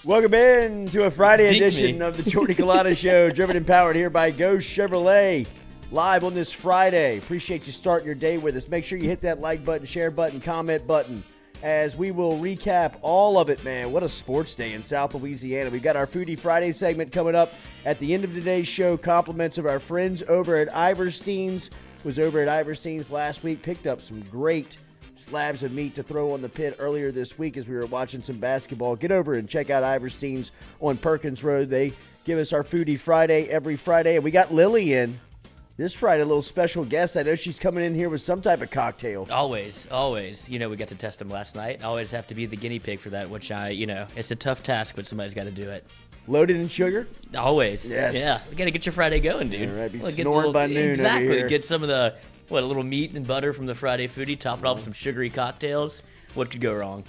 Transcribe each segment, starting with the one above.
Welcome in to a Friday Dink edition me. of the Jordy Culotta Show, driven and powered here by Ghost Chevrolet, live on this Friday. Appreciate you starting your day with us. Make sure you hit that like button, share button, comment button, as we will recap all of it, man. What a sports day in South Louisiana. We've got our Foodie Friday segment coming up at the end of today's show. Compliments of our friends over at Iverstein's. Was over at Iverstein's last week, picked up some great slabs of meat to throw on the pit earlier this week as we were watching some basketball. Get over and check out Iverstein's on Perkins Road. They give us our Foodie Friday every Friday. And we got Lily in this Friday, a little special guest. I know she's coming in here with some type of cocktail. Always. You know, we got to test them last night. I always have to be the guinea pig for that, which it's a tough task, but somebody's got to do it. Loaded in sugar? Always. Yes. Yeah. We got to get your Friday going, dude. All right, be Well, snoring by noon exactly. over here. Get some of the, a little meat and butter from the Friday Foodie, top it off with some sugary cocktails. What could go wrong?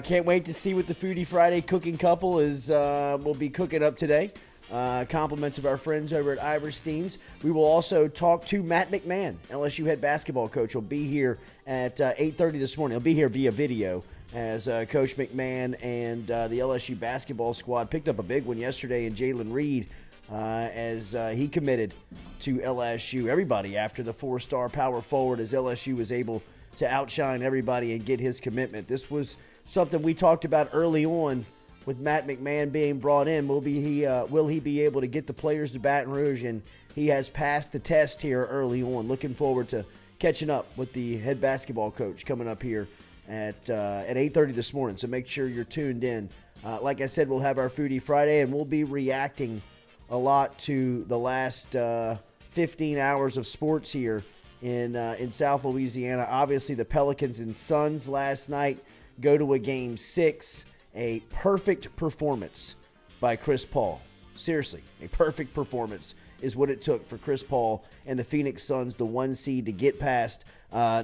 Can't wait to see what the Foodie Friday cooking couple is. Will be cooking up today. Compliments of our friends over at Iverstein's. We will also talk to Matt McMahon, LSU head basketball coach. Will be here at 8:30 this morning. He'll be here via video as Coach McMahon and the LSU basketball squad picked up a big one yesterday in Jalen Reed as he committed to LSU. Everybody after the four-star power forward, as LSU was able to outshine everybody and get his commitment. This was something we talked about early on with Matt McMahon being brought in. Will he be able to get the players to Baton Rouge? And he has passed the test here early on. Looking forward to catching up with the head basketball coach coming up here at 8:30 this morning. So make sure you're tuned in. Like I said, we'll have our Foodie Friday, and we'll be reacting a lot to the last 15 hours of sports here in South Louisiana. Obviously, the Pelicans and Suns last night go to a Game 6. A perfect performance by Chris Paul. Seriously, a perfect performance is what it took for Chris Paul and the Phoenix Suns, the 1 seed, to get past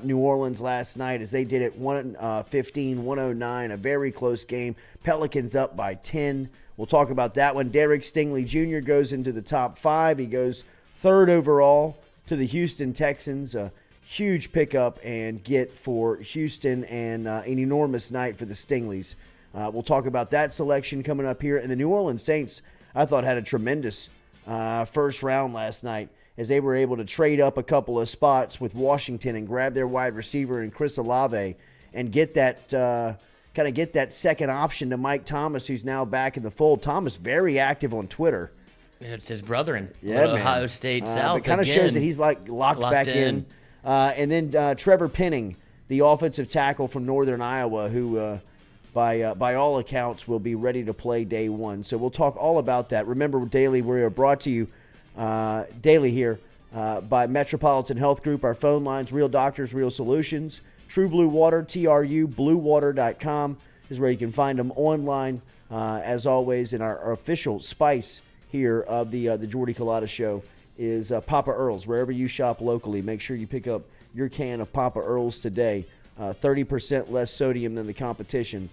New Orleans last night as they did it 115-109, a very close game. Pelicans up by 10. We'll talk about that one. Derek Stingley Jr. goes into the top 5. He goes third overall to the Houston Texans. A huge pickup and get for Houston, and an enormous night for the Stingleys. We'll talk about that selection coming up here. And the New Orleans Saints, I thought, had a tremendous first round last night as they were able to trade up a couple of spots with Washington and grab their wide receiver in Chris Olave and get that get that second option to Mike Thomas, who's now back in the fold. Thomas very active on Twitter. It's his brother in Ohio State South. It kind of shows that he's locked back in. And then Trevor Penning, the offensive tackle from Northern Iowa, who by all accounts will be ready to play day one. So we'll talk all about that. Remember, daily, we are brought to you daily here by Metropolitan Health Group. Our phone lines, Real Doctors, Real Solutions. True Blue Water, TRUBluewater.com is where you can find them online, as always. And our official spice here of the Jordy Culotta Show is Papa Earl's. Wherever you shop locally, make sure you pick up your can of Papa Earl's today. 30% less sodium than the competition.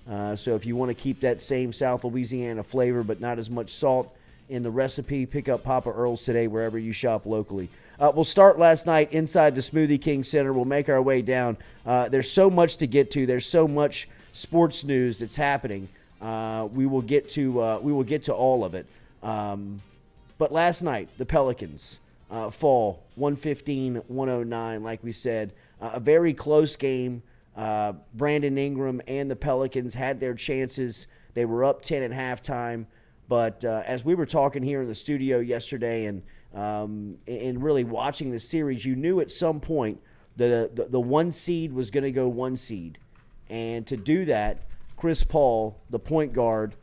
So if you want to keep that same South Louisiana flavor but not as much salt in the recipe, pick up Papa Earl's today wherever you shop locally. We'll start last night inside the Smoothie King Center. We'll make our way down. There's so much to get to. There's so much sports news that's happening. We will get to all of it. But last night, the Pelicans fall 115-109, like we said. A very close game. Brandon Ingram and the Pelicans had their chances. They were up 10 at halftime. But as we were talking here in the studio yesterday and really watching the series, you knew at some point the 1 seed was going to go 1 seed. And to do that, Chris Paul, the point guard,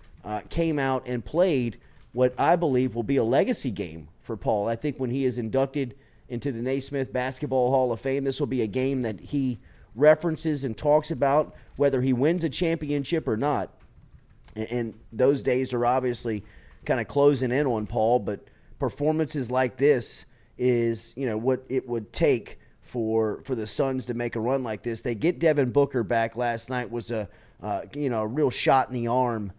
came out and played what I believe will be a legacy game for Paul. I think when he is inducted into the Naismith Basketball Hall of Fame, this will be a game that he references and talks about, whether he wins a championship or not. And those days are obviously kind of closing in on Paul, but performances like this is, what it would take for the Suns to make a run like this. They get Devin Booker back last night, was a real shot in the arm,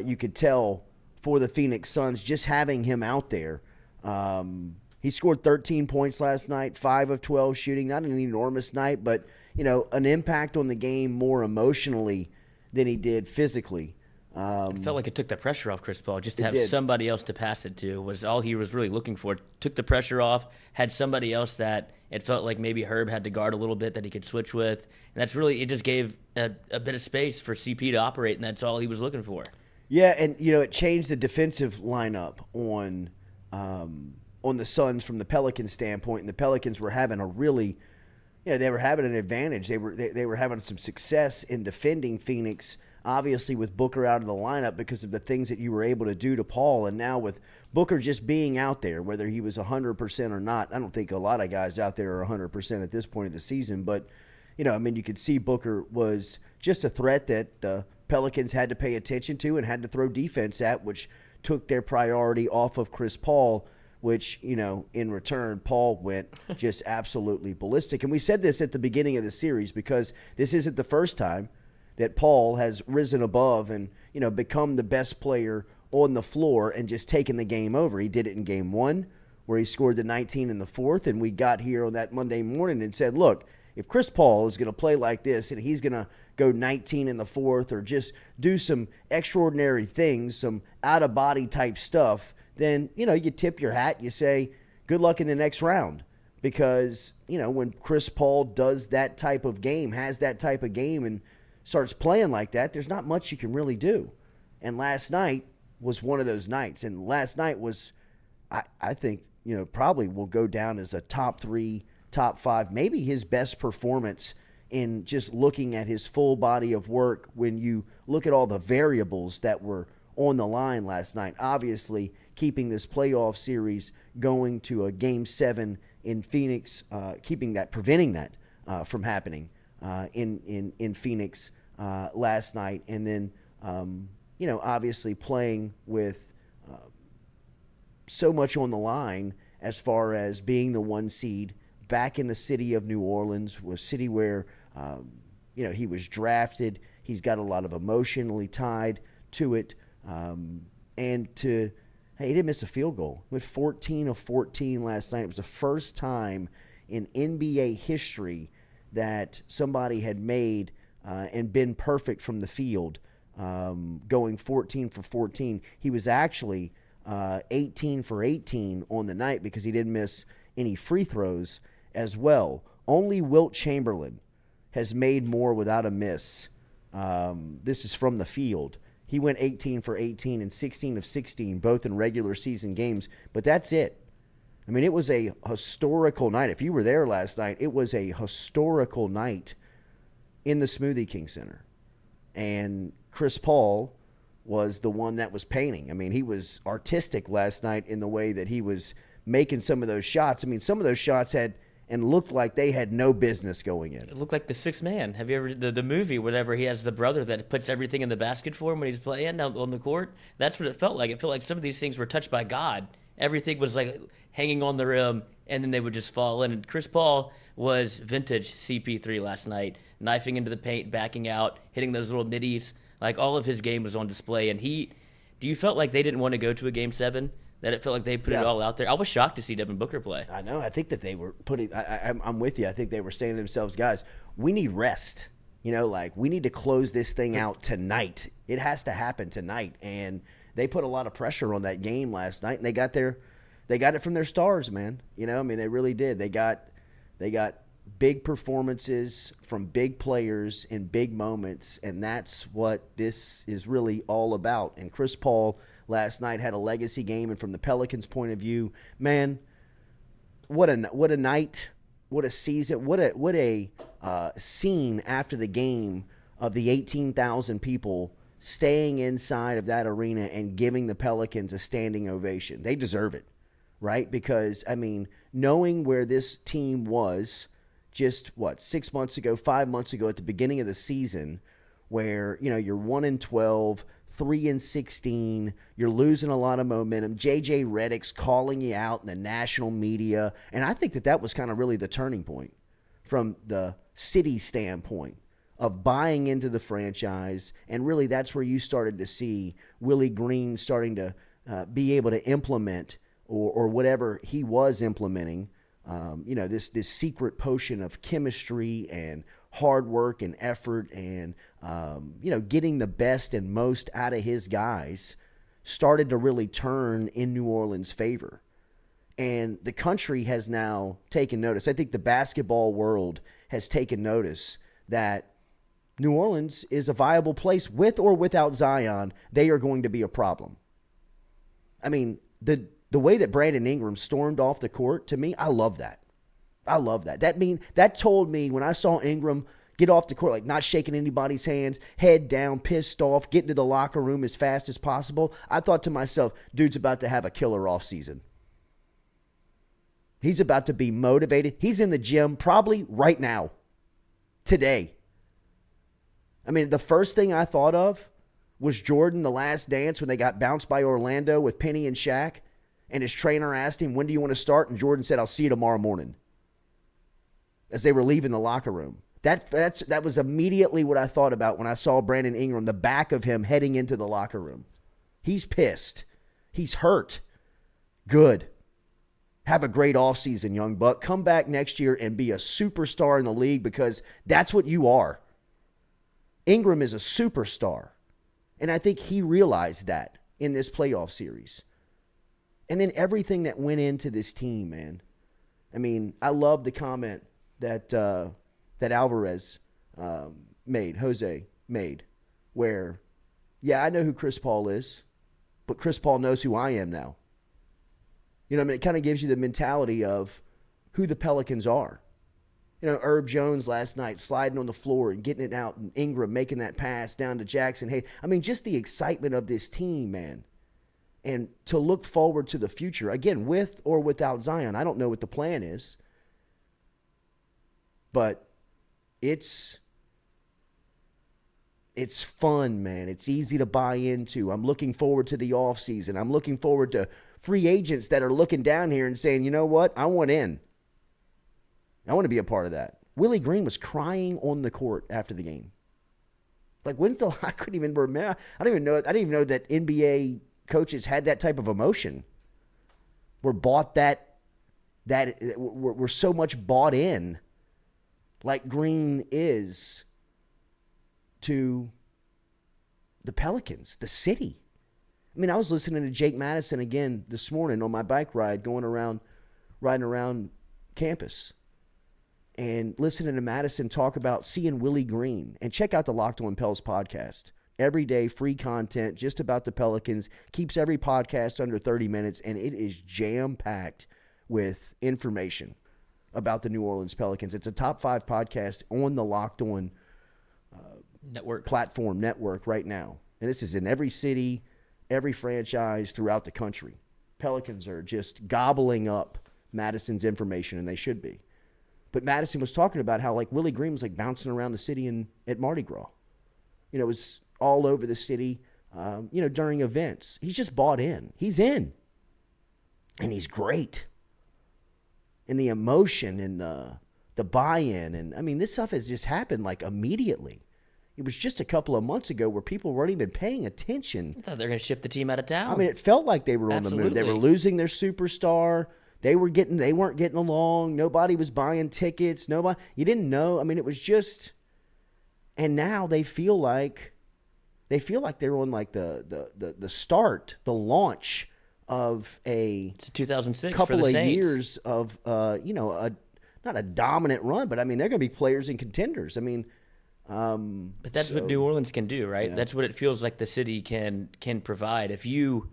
you could tell, for the Phoenix Suns, just having him out there. He scored 13 points last night, 5 of 12 shooting. Not an enormous night, but, an impact on the game more emotionally than he did physically. It felt like it took the pressure off Chris Paul just to have did. somebody else to pass it to was all he was really looking for. Took the pressure off, had somebody else that it felt like maybe Herb had to guard a little bit that he could switch with. And that's really, it just gave a bit of space for CP to operate, and that's all he was looking for. Yeah, and it changed the defensive lineup on the Suns from the Pelicans standpoint, and the Pelicans were having a really, they were having an advantage. They were having some success in defending Phoenix, obviously with Booker out of the lineup because of the things that you were able to do to Paul, and now with Booker just being out there, whether he was 100% or not. I don't think a lot of guys out there are 100% at this point of the season, but you could see Booker was just a threat that the Pelicans had to pay attention to and had to throw defense at, which took their priority off of Chris Paul, which, in return, Paul went just absolutely ballistic. And we said this at the beginning of the series because this isn't the first time that Paul has risen above and, become the best player on the floor and just taken the game over. He did it in game 1 where he scored the 19 in the fourth, and we got here on that Monday morning and said, look, if Chris Paul is going to play like this and he's going to go 19 in the fourth or just do some extraordinary things, some out-of-body type stuff, then, you tip your hat and you say, good luck in the next round. Because, when Chris Paul does that type of game, has that type of game and starts playing like that, there's not much you can really do. And last night was one of those nights. And last night was, I think, probably will go down as a top 3, top 5, maybe his best performance in just looking at his full body of work when you look at all the variables that were on the line last night. Obviously, keeping this playoff series going to a Game 7 in Phoenix, preventing that from happening in Phoenix last night. And then, obviously playing with so much on the line as far as being the 1 seed back in the city of New Orleans, was a city where, he was drafted. He's got a lot of emotionally tied to it. He didn't miss a field goal. He went 14 of 14 last night. It was the first time in NBA history that somebody had made and been perfect from the field, going 14 for 14. He was actually 18 for 18 on the night because he didn't miss any free throws as well. Only Wilt Chamberlain has made more without a miss. This is from the field. He went 18 for 18 and 16 of 16, both in regular season games. But that's it. I mean, it was a historical night. If you were there last night, it was a historical night in the Smoothie King Center. And Chris Paul was the one that was painting. I mean, he was artistic last night in the way that he was making some of those shots. I mean, some of those shots had and looked like they had no business going in. It looked like The Sixth Man. Have you ever the movie, whatever, he has the brother that puts everything in the basket for him when he's playing on the court? That's what it felt like. It felt like some of these things were touched by God. Everything was like hanging on the rim, and then they would just fall in. And Chris Paul was vintage CP3 last night, knifing into the paint, backing out, hitting those little middies. Like, all of his game was on display. And do you felt like they didn't want to go to a Game 7? That it felt like they put it all out there? I was shocked to see Devin Booker play. I know. I think that they were putting – I'm with you. I think they were saying to themselves, guys, we need rest. We need to close this thing out tonight. It has to happen tonight. And they put a lot of pressure on that game last night, and they got it from their stars, man. They really did. They got big performances from big players in big moments, and that's what this is really all about. And Chris Paul last night had a legacy game, and from the Pelicans' point of view, man, what a night, what a season, what a scene after the game of the 18,000 people staying inside of that arena and giving the Pelicans a standing ovation. They deserve it, right? Because, knowing where this team was just, 6 months ago, 5 months ago at the beginning of the season, where, you're 1-12, 3-16, you're losing a lot of momentum. J.J. Redick's calling you out in the national media. And I think that was kind of really the turning point from the city standpoint of buying into the franchise. And really that's where you started to see Willie Green starting to be able to implement or whatever he was implementing, this secret potion of chemistry and hard work and effort and, getting the best and most out of his guys started to really turn in New Orleans' favor. And the country has now taken notice. I think the basketball world has taken notice that New Orleans is a viable place. With or without Zion, they are going to be a problem. I mean, the way that Brandon Ingram stormed off the court, to me, I love that. I love that. That told me when I saw Ingram get off the court, like not shaking anybody's hands, head down, pissed off, getting to the locker room as fast as possible, I thought to myself, dude's about to have a killer offseason. He's about to be motivated. He's in the gym probably right now, today. I mean, the first thing I thought of was Jordan, The Last Dance, when they got bounced by Orlando with Penny and Shaq, and his trainer asked him, when do you want to start? And Jordan said, I'll see you tomorrow morning, as they were leaving the locker room. That was immediately what I thought about when I saw Brandon Ingram, the back of him heading into the locker room. He's pissed. He's hurt. Good. Have a great offseason, young buck. Come back next year and be a superstar in the league, because that's what you are. Ingram is a superstar. And I think he realized that in this playoff series. And then everything that went into this team, man. I mean, I love the comment that Alvarez Jose made, where, yeah, I know who Chris Paul is, but Chris Paul knows who I am now. You know what I mean? It kind of gives you the mentality of who the Pelicans are. You know, Herb Jones last night sliding on the floor and getting it out, and Ingram making that pass down to Jackson. Hey, I mean, just the excitement of this team, man. And to look forward to the future, again, with or without Zion. I don't know what the plan is, but it's fun, man. It's easy to buy into. I'm looking forward to the offseason. I'm looking forward to free agents that are looking down here and saying, you know what? I want in. I want to be a part of that. Willie Green was crying on the court after the game. Like, I couldn't even remember. I didn't even know that NBA coaches had that type of emotion. We're so much bought in, like Green is to the Pelicans, the city. I mean, I was listening to Jake Madison again this morning on my bike ride, riding around campus, and listening to Madison talk about seeing Willie Green. And check out the Locked On Pels podcast. Every day, free content just about the Pelicans. Keeps every podcast under 30 minutes, and it is jam-packed with information about the New Orleans Pelicans. It's a top 5 podcast on the Locked On network right now. And this is in every city, every franchise throughout the country. Pelicans are just gobbling up Madison's information, and they should be. But Madison was talking about how, like, Willie Green was, like, bouncing around the city at Mardi Gras. You know, it was all over the city, during events. He's just bought in. He's in. And he's great. And the emotion and the buy-in. And, I mean, this stuff has just happened, like, immediately. It was just a couple of months ago where people weren't even paying attention. I thought they were going to ship the team out of town. I mean, it felt like they were on the move. They were losing their superstar. They weren't getting along. Nobody was buying tickets. You didn't know. I mean, it was just, and now they feel like they're on like the start, the launch of it's 2006 couple for the of Saints. years of not a dominant run, but I mean, they're going to be players and contenders. I mean, but that's what New Orleans can do, right? Yeah. That's what it feels like the city can provide. If you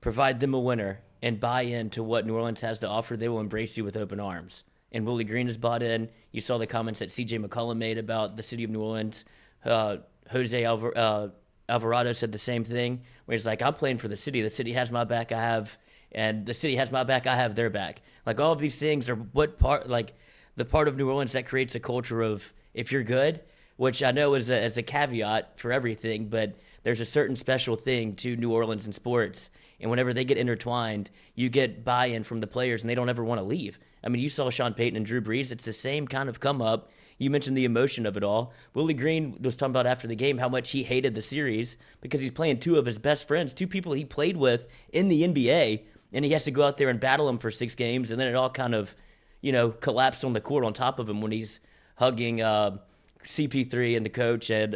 provide them a winner and buy into what New Orleans has to offer, they will embrace you with open arms. And Willie Green is bought in. You saw the comments that C.J. McCollum made about the city of New Orleans. Jose Alvarado said the same thing, where he's like, I'm playing for the city. The city has my back, and the city has my back, I have their back. Like, all of these things are the part of New Orleans that creates a culture of, if you're good, which I know is a caveat for everything, but there's a certain special thing to New Orleans and sports. And whenever they get intertwined, you get buy-in from the players, and they don't ever want to leave. I mean, you saw Sean Payton and Drew Brees. It's the same kind of come-up. You mentioned the emotion of it all. Willie Green was talking about after the game how much he hated the series because he's playing two of his best friends, two people he played with in the NBA, and he has to go out there and battle them for 6 games, and then it all kind of, collapsed on the court on top of him when he's hugging CP3 and the coach, and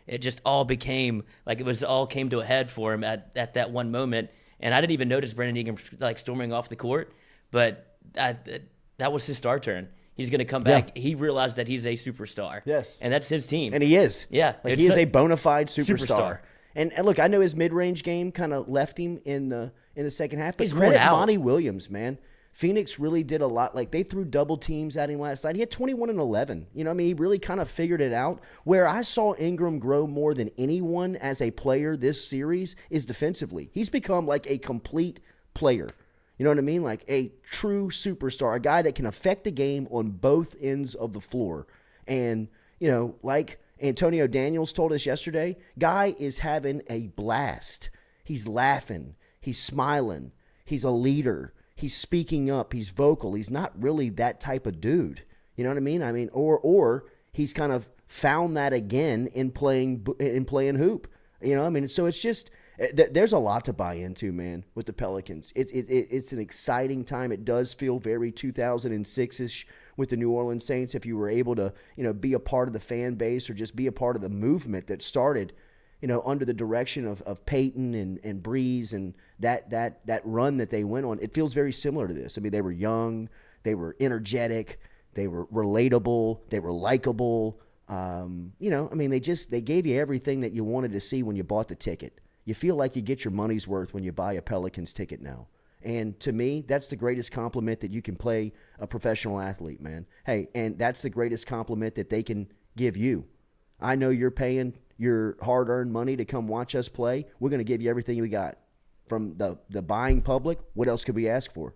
it just all became like all came to a head for him at that one moment. And I didn't even notice Brandon Ingram like storming off the court, but that was his star turn. He's going to come back. Yeah. He realized that he's a superstar. Yes. And that's his team. And he is. Yeah. Like he is a bona fide superstar. And look, I know his mid-range game kind of left him in the second half. But he's worn out. Monty Williams, man. Phoenix really did a lot. Like, they threw double teams at him last night. He had 21 and 11. You know, I mean, he really kind of figured it out. Where I saw Ingram grow more than anyone as a player this series is defensively. He's become like a complete player. You know what I mean? Like a true superstar, a guy that can affect the game on both ends of the floor. And, you know, like Antonio Daniels told us yesterday, guy is having a blast. He's laughing. He's smiling. He's a leader. He's speaking up. He's vocal. He's not really that type of dude. You know what I mean? I mean, or he's kind of found that again in playing hoop. You know, I mean, so it's just there's a lot to buy into, man, with the Pelicans. It's an exciting time. It does feel very 2006-ish with the New Orleans Saints. If you were able to, you know, be a part of the fan base or just be a part of the movement that started, you know, under the direction of Peyton and Breeze and that run that they went on, it feels very similar to this. I mean, they were young, they were energetic, they were relatable, they were likable. You know, I mean, they gave you everything that you wanted to see when you bought the ticket. You feel like you get your money's worth when you buy a Pelicans ticket now. And to me, that's the greatest compliment that you can play a professional athlete, man. Hey, and that's the greatest compliment that they can give you. I know you're paying your hard-earned money to come watch us play. We're going to give you everything we got. From the buying public, what else could we ask for?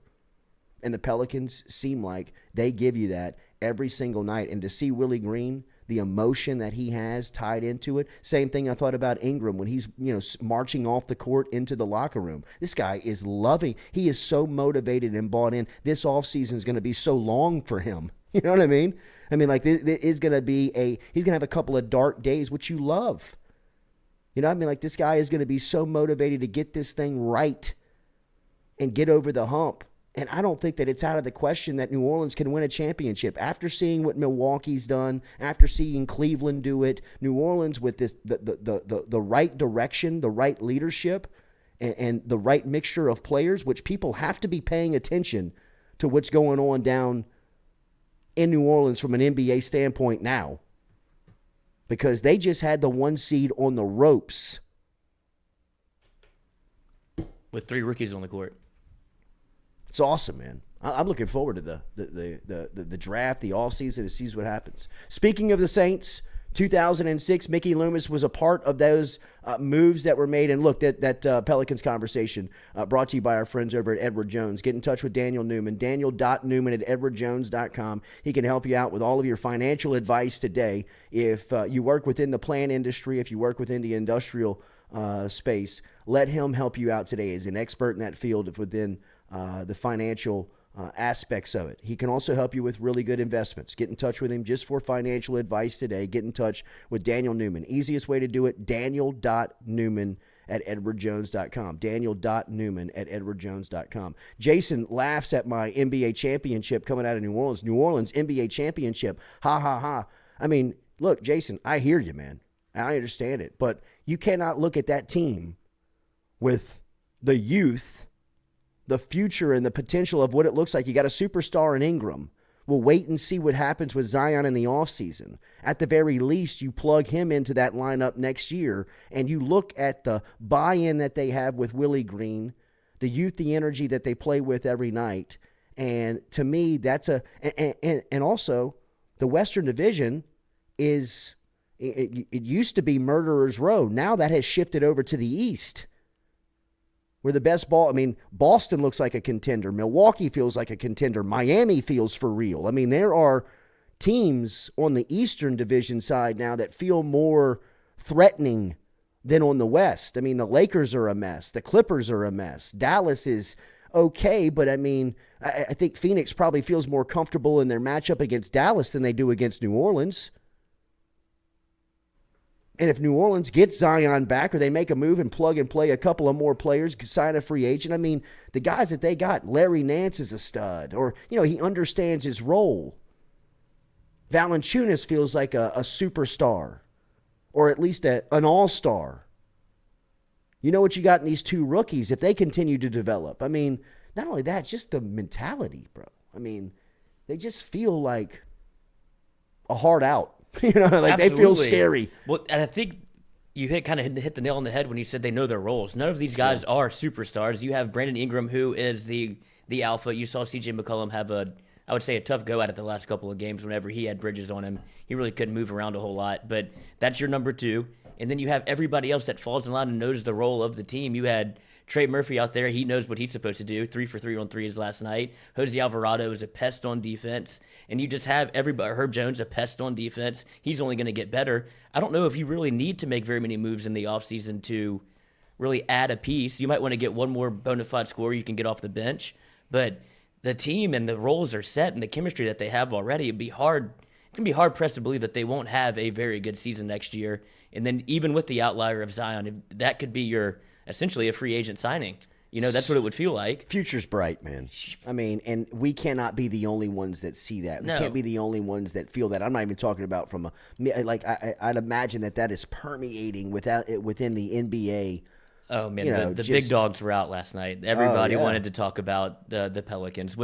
And the Pelicans seem like they give you that every single night. And to see Willie Green, the emotion that he has tied into it. Same thing I thought about Ingram when he's, you know, marching off the court into the locker room. This guy is loving. He is so motivated and bought in. This offseason is going to be so long for him. You know what I mean? I mean, like, this is going to be he's going to have a couple of dark days, which you love. You know what I mean? Like, this guy is going to be so motivated to get this thing right and get over the hump. And I don't think that it's out of the question that New Orleans can win a championship. After seeing what Milwaukee's done, after seeing Cleveland do it, New Orleans with this the right direction, the right leadership, and the right mixture of players, which people have to be paying attention to what's going on down in New Orleans from an NBA standpoint now. Because they just had the 1 seed on the ropes. With 3 rookies on the court. It's awesome, man. I'm looking forward to the draft, the offseason, to see what happens. Speaking of the Saints, 2006, Mickey Loomis was a part of those moves that were made. And look, that Pelicans conversation brought to you by our friends over at Edward Jones. Get in touch with Daniel Newman, daniel.newman@edwardjones.com. He can help you out with all of your financial advice today. If you work within the plant industry, if you work within the industrial space, let him help you out today. He's an expert in that field within the financial aspects of it. He can also help you with really good investments. Get in touch with him just for financial advice today. Get in touch with Daniel Newman. Easiest way to do it, daniel.newman@edwardjones.com. daniel.newman@edwardjones.com. Jason laughs at my NBA championship coming out of New Orleans. New Orleans NBA championship. Ha, ha, ha. I mean, look, Jason, I hear you, man. I understand it. But you cannot look at that team with the youth, the future, and the potential of what it looks like. You got a superstar in Ingram. We'll wait and see what happens with Zion in the offseason. At the very least, you plug him into that lineup next year, and you look at the buy-in that they have with Willie Green, the youth, the energy that they play with every night. And to me, that's and also the Western Division is, it used to be Murderer's Row. Now that has shifted over to the East. We're the best ball. I mean, Boston looks like a contender. Milwaukee feels like a contender. Miami feels for real. I mean, there are teams on the Eastern Division side now that feel more threatening than on the West. I mean, the Lakers are a mess. The Clippers are a mess. Dallas is okay, but I mean, I think Phoenix probably feels more comfortable in their matchup against Dallas than they do against New Orleans. And if New Orleans gets Zion back, or they make a move and plug and play a couple of more players, sign a free agent, I mean, the guys that they got, Larry Nance is a stud, or, you know, he understands his role. Valanciunas feels like a superstar, or at least an all-star. You know what you got in these two rookies if they continue to develop. I mean, not only that, just the mentality, bro. I mean, they just feel like a hard out. Like Absolutely. They feel scary. Well, and I think you hit the nail on the head when you said they know their roles. None of these guys are superstars. You have Brandon Ingram, who is the alpha. You saw C.J. McCollum have I would say a tough go at it the last couple of games whenever he had Bridges on him. He really couldn't move around a whole lot, but that's your number two. And then you have everybody else that falls in line and knows the role of the team. You had Trey Murphy out there. He knows what he's supposed to do. 3 for 3 on threes last night. Jose Alvarado is a pest on defense. And you just have everybody. Herb Jones, a pest on defense. He's only going to get better. I don't know if you really need to make very many moves in the offseason to really add a piece. You might want to get one more bona fide scorer you can get off the bench. But the team and the roles are set, and the chemistry that they have already, it can be hard pressed to believe that they won't have a very good season next year. And then even with the outlier of Zion, that could be essentially a free agent signing. That's what it would fed like. Future's bright, man. I mean, and we cannot be the only ones that see that. We can't be the only ones that feel that. I'm not even talking about from I'd imagine that is permeating within the NBA. Oh, man, the big dogs were out last night. Everybody wanted to talk about the Pelicans,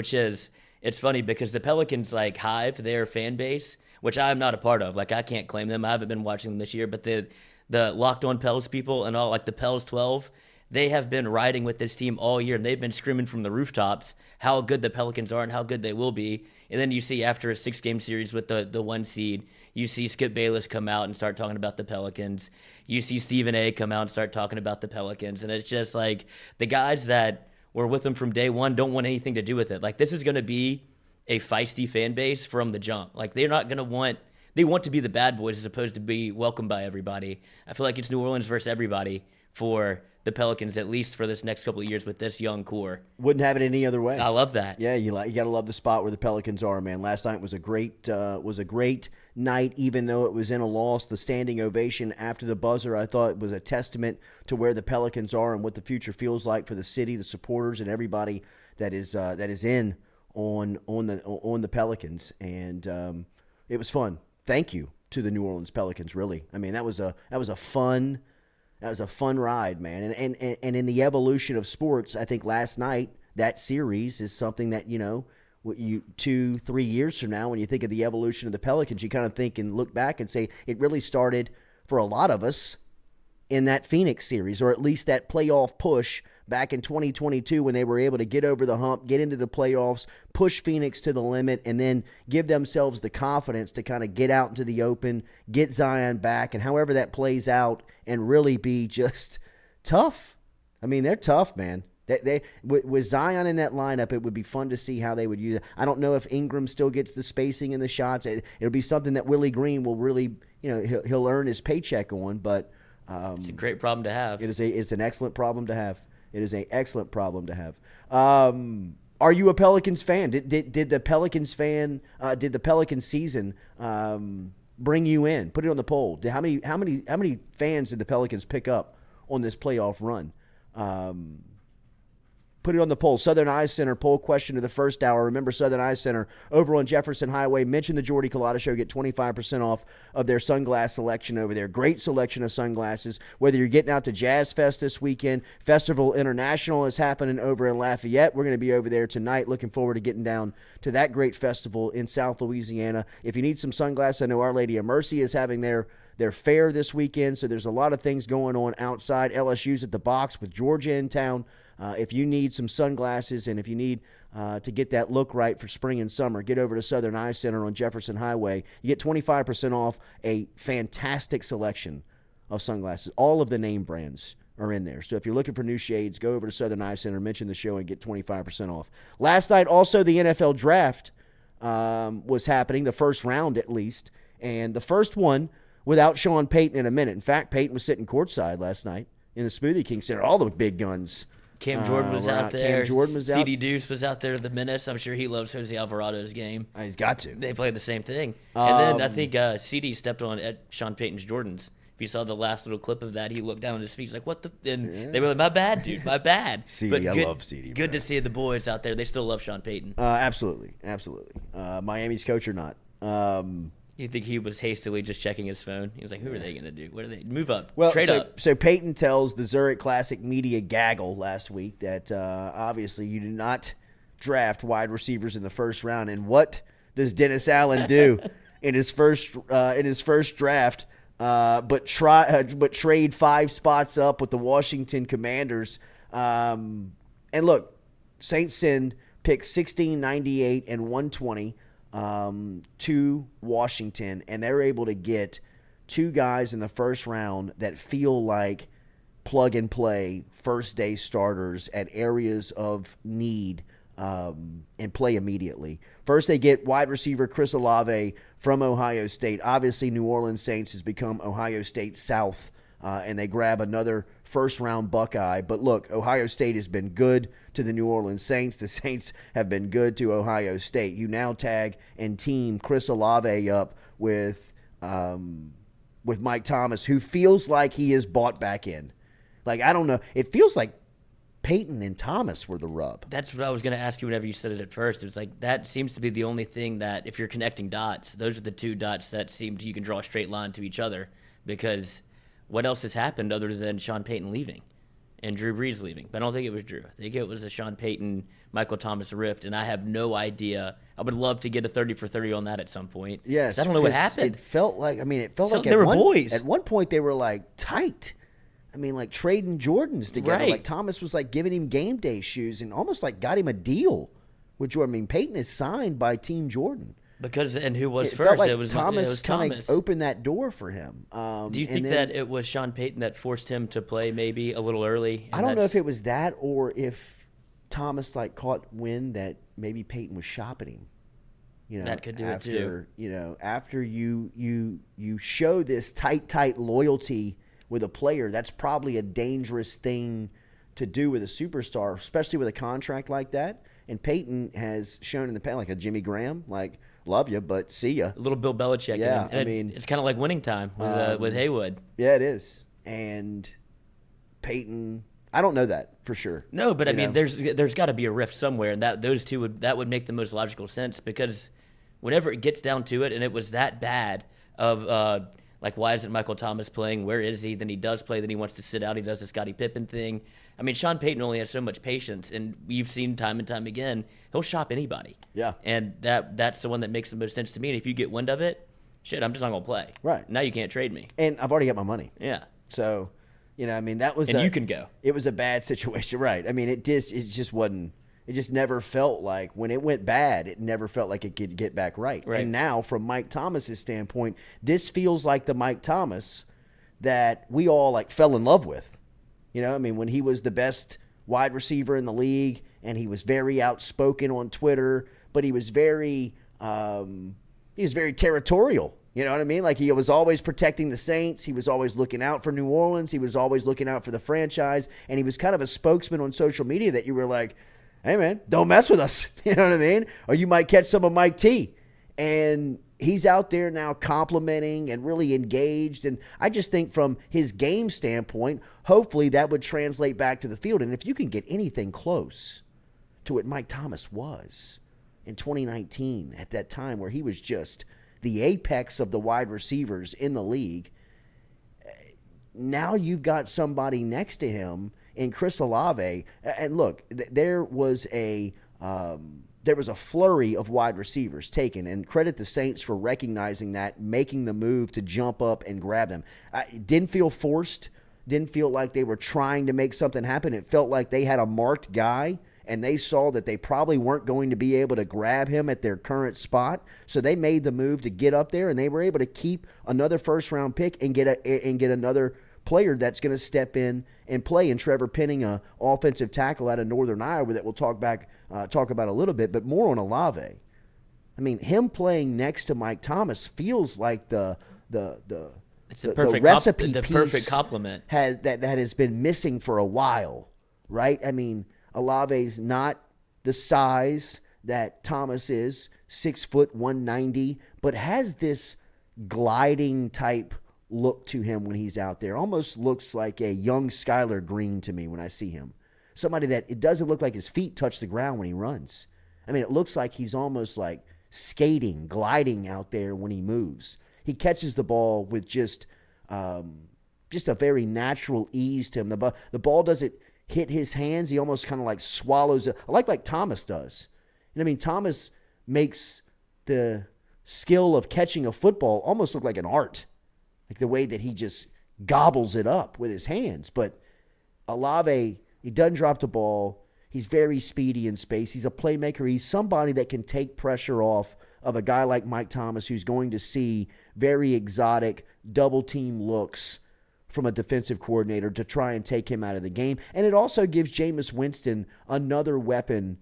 it's funny because the Pelicans, hive their fan base, which I'm not a part of. I can't claim them. I haven't been watching them this year, but the Locked On Pels people and all, the Pels 12, they have been riding with this team all year, and they've been screaming from the rooftops how good the Pelicans are and how good they will be. And then you see after a 6-game series with the 1 seed, you see Skip Bayless come out and start talking about the Pelicans. You see Stephen A. come out and start talking about the Pelicans. And it's just the guys that were with them from day one don't want anything to do with it. This is going to be a feisty fan base from the jump. They're not going to want – they want to be the bad boys as opposed to be welcomed by everybody. I feel like it's New Orleans versus everybody for the Pelicans, at least for this next couple of years with this young core. Wouldn't have it any other way. I love that. Yeah, you got to love the spot where the Pelicans are, man. Last night was a great night, even though it was in a loss. The standing ovation after the buzzer, I thought, was a testament to where the Pelicans are and what the future feels like for the city, the supporters, and everybody that is in on the Pelicans. And it was fun. Thank you to the New Orleans Pelicans. Really, I mean that was a fun ride, man. And in the evolution of sports, I think last night that series is something that 2-3 years from now, when you think of the evolution of the Pelicans, you kind of think and look back and say it really started for a lot of us in that Phoenix series, or at least that playoff push back in 2022 when they were able to get over the hump, get into the playoffs, push Phoenix to the limit, and then give themselves the confidence to kind of get out into the open, get Zion back, and however that plays out and really be just tough. I mean, they're tough, man. With Zion in that lineup, it would be fun to see how they would use it. I don't know if Ingram still gets the spacing and the shots. It'll be something that Willie Green will really, he'll earn his paycheck on, but it's a great problem to have. It's an excellent problem to have. It is an excellent problem to have. Are you a Pelicans fan? Did the Pelicans season bring you in? Put it on the poll. How many fans did the Pelicans pick up on this playoff run? Put it on the poll. Southern Eye Center poll question of the first hour. Remember, Southern Eye Center over on Jefferson Highway. Mention the Jordy Culotta Show. Get 25% off of their sunglass selection over there. Great selection of sunglasses. Whether you're getting out to Jazz Fest this weekend, Festival International is happening over in Lafayette. We're going to be over there tonight. Looking forward to getting down to that great festival in South Louisiana. If you need some sunglasses, I know Our Lady of Mercy is having their fair this weekend, so there's a lot of things going on outside. LSU's at the box with Georgia in town. If you need some sunglasses and if you need to get that look right for spring and summer, get over to Southern Eye Center on Jefferson Highway. You get 25% off a fantastic selection of sunglasses. All of the name brands are in there. So if you're looking for new shades, go over to Southern Eye Center, mention the show, and get 25% off. Last night, also, the NFL Draft was happening, the first round at least, and the first one without Sean Payton in a minute. In fact, Payton was sitting courtside last night in the Smoothie King Center. All the big guns. Cam Jordan was out there. Cam Jordan was out. CD Deuce was out there at the Menace. I'm sure he loves Jose Alvarado's game. He's got to. They played the same thing. And then I think CD stepped on at Sean Payton's Jordans. If you saw the last little clip of that, he looked down at his feet. He's like, what the? And they were like, my bad, dude, my bad. CD, I love CD. Good to see the boys out there. They still love Sean Payton. Absolutely. Miami's coach or not. You think he was hastily just checking his phone? He was like, who are they going to do? What are they? Move up. Well, Trade up. So Peyton tells the Zurich Classic Media gaggle last week that obviously you do not draft wide receivers in the first round. And what does Dennis Allen do in his first draft? But trade 5 spots up with the Washington Commanders. And look, Saints send picks 16, 98, and 120 to Washington, and they're able to get 2 guys in the first round that feel like plug and play first day starters at areas of need and play immediately. First, they get wide receiver Chris Olave from Ohio State. Obviously, New Orleans Saints has become Ohio State South, and they grab another first-round Buckeye. But look, Ohio State has been good to the New Orleans Saints. The Saints have been good to Ohio State. You now tag and team Chris Olave up with Mike Thomas, who feels like he is bought back in. Like, I don't know. It feels like Peyton and Thomas were the rub. That's what I was going to ask you whenever you said it at first. It was like that seems to be the only thing that if you're connecting dots, those are the 2 dots that you can draw a straight line to each other, because what else has happened other than Sean Payton leaving and Drew Brees leaving? But I don't think it was Drew. I think it was a Sean Payton, Michael Thomas rift, and I have no idea. I would love to get a 30 for 30 on that at some point. Yes. I don't know what happened. It felt like they were boys. At one point they were like tight. I mean, like trading Jordans together. Right. Like Thomas was like giving him game day shoes and almost like got him a deal with Jordan. I mean, Peyton is signed by Team Jordan. And who was it first? Felt like it was Thomas. Kind Thomas. of opened that door for him. Do you think that it was Sean Payton that forced him to play maybe a little early? I don't know if it was that or if Thomas like caught wind that maybe Peyton was shopping him. You know, that could do it too. You know, after you show this tight loyalty with a player, that's probably a dangerous thing to do with a superstar, especially with a contract like that. And Peyton has shown in the past, like a Jimmy Graham, like, love you, but see ya. A little Bill Belichick. Yeah, I mean, it's kind of like winning time with Haywood. Yeah, it is. And Peyton, I don't know that for sure. No, but I mean, there's got to be a rift somewhere, and those two would make the most logical sense, because whenever it gets down to it, and it was that bad of like, why isn't Michael Thomas playing? Where is he? Then he does play. Then he wants to sit out. He does the Scottie Pippen thing. I mean, Sean Payton only has so much patience, and you've seen time and time again, he'll shop anybody. Yeah. And that's the one that makes the most sense to me. And if you get wind of it, shit, I'm just not going to play. Right. Now you can't trade me. And I've already got my money. Yeah. So, I mean, that was and you can go. It was a bad situation, right? I mean, it just wasn't. It just never felt like, when it went bad, it never felt like it could get back right. And now, from Mike Thomas's standpoint, this feels like the Mike Thomas that we all like fell in love with. You know, I mean, when he was the best wide receiver in the league, and he was very outspoken on Twitter, but he was very territorial. You know what I mean? Like, he was always protecting the Saints. He was always looking out for New Orleans. He was always looking out for the franchise. And he was kind of a spokesman on social media that you were like, hey, man, don't mess with us. You know what I mean? Or you might catch some of Mike T. And he's out there now complimenting and really engaged. And I just think from his game standpoint, hopefully that would translate back to the field. And if you can get anything close to what Mike Thomas was in 2019, at that time where he was just the apex of the wide receivers in the league, now you've got somebody next to him in Chris Olave. And look, there was a flurry of wide receivers taken, and credit the Saints for recognizing that, making the move to jump up and grab them. It didn't feel forced, didn't feel like they were trying to make something happen. It felt like they had a marked guy, and they saw that they probably weren't going to be able to grab him at their current spot, so they made the move to get up there, and they were able to keep another first-round pick and get another player that's going to step in and play. And Trevor Penning, a offensive tackle out of Northern Iowa that we'll talk about a little bit, but more on Olave. I mean, him playing next to Mike Thomas feels like the recipe the piece perfect complement that has been missing for a while, right? I mean, Olave's not the size that Thomas is, 6 foot 190, but has this gliding type look to him when he's out there. Almost looks like a young Skylar Green to me when I see him. Somebody that it doesn't look like his feet touch the ground when he runs. I mean, it looks like he's almost like skating, gliding out there when he moves. He catches the ball with just a very natural ease to him. The ball doesn't hit his hands. He almost kind of like swallows it, like Thomas does. And I mean, Thomas makes the skill of catching a football almost look like an art, like the way that he just gobbles it up with his hands. But Olave, he doesn't drop the ball. He's very speedy in space. He's a playmaker. He's somebody that can take pressure off of a guy like Mike Thomas, who's going to see very exotic double-team looks from a defensive coordinator to try and take him out of the game. And it also gives Jameis Winston another weapon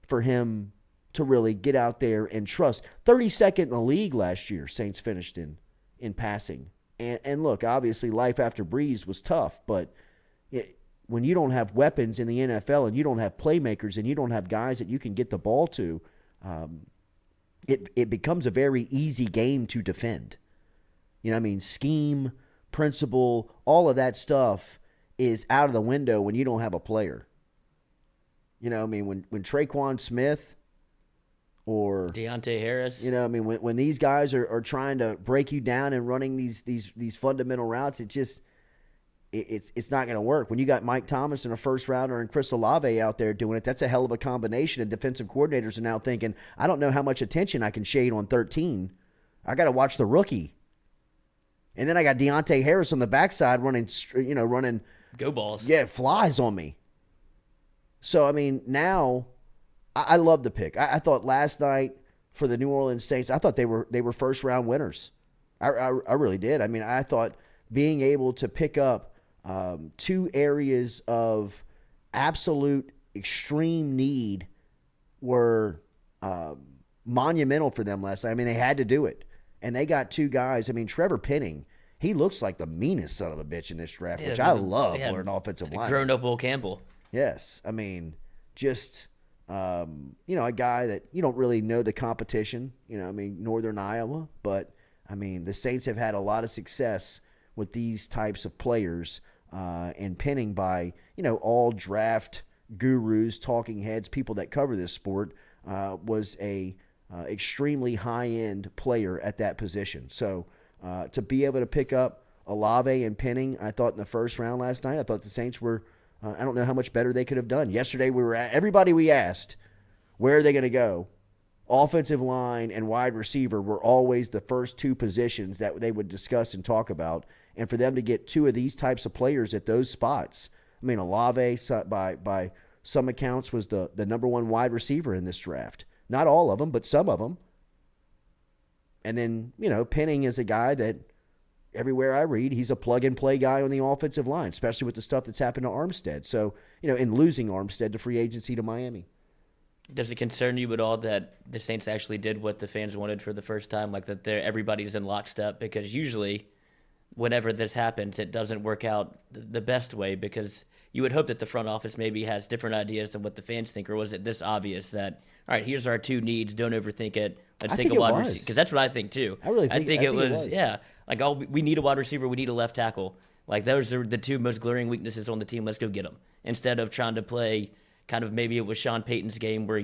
for him to really get out there and trust. 32nd in the league last year, Saints finished in passing. And look, obviously life after Breeze was tough, but when you don't have weapons in the NFL and you don't have playmakers and you don't have guys that you can get the ball to, it becomes a very easy game to defend. You know what I mean? Scheme, principle, all of that stuff is out of the window when you don't have a player. You know what I mean? When Traquan Smith or Deontay Harris. You know, I mean, when these guys are trying to break you down and running these fundamental routes, it's not going to work. When you got Mike Thomas in a first rounder and Chris Olave out there doing it, that's a hell of a combination. And defensive coordinators are now thinking, I don't know how much attention I can shade on 13. I got to watch the rookie. And then I got Deontay Harris on the backside running go balls. Yeah, flies on me. So, I mean, now I love the pick. I thought last night for the New Orleans Saints, I thought they were first-round winners. I really did. I mean, I thought being able to pick up two areas of absolute extreme need were monumental for them last night. I mean, they had to do it. And they got two guys. I mean, Trevor Penning, he looks like the meanest son of a bitch in this draft, which I love for an offensive line. Grown-up Will Campbell. Yes. I mean, just, a guy that you don't really know the competition, Northern Iowa. But, I mean, the Saints have had a lot of success with these types of players and Penning by, all draft gurus, talking heads, people that cover this sport, was a extremely high-end player at that position. So to be able to pick up Olave and Penning, I thought in the first round last night, I thought the Saints were I don't know how much better they could have done. Yesterday everybody we asked, where are they going to go? Offensive line and wide receiver were always the first two positions that they would discuss and talk about. And for them to get two of these types of players at those spots, I mean, Olave, by some accounts, was the number one wide receiver in this draft. Not all of them, but some of them. And then, Penning is a guy that everywhere I read, he's a plug-and-play guy on the offensive line, especially with the stuff that's happened to Armstead. So, in losing Armstead to free agency to Miami. Does it concern you at all that the Saints actually did what the fans wanted for the first time, like that everybody's in lockstep? Because usually whenever this happens, it doesn't work out the best way, because you would hope that the front office maybe has different ideas than what the fans think, or was it this obvious that, all right, here's our two needs, don't overthink it, let's take a wide receiver? Because that's what I think too. I think it was. Yeah, like we need a wide receiver, we need a left tackle. Like those are the two most glaring weaknesses on the team, let's go get them. Instead of trying to play kind of maybe it was Sean Payton's game where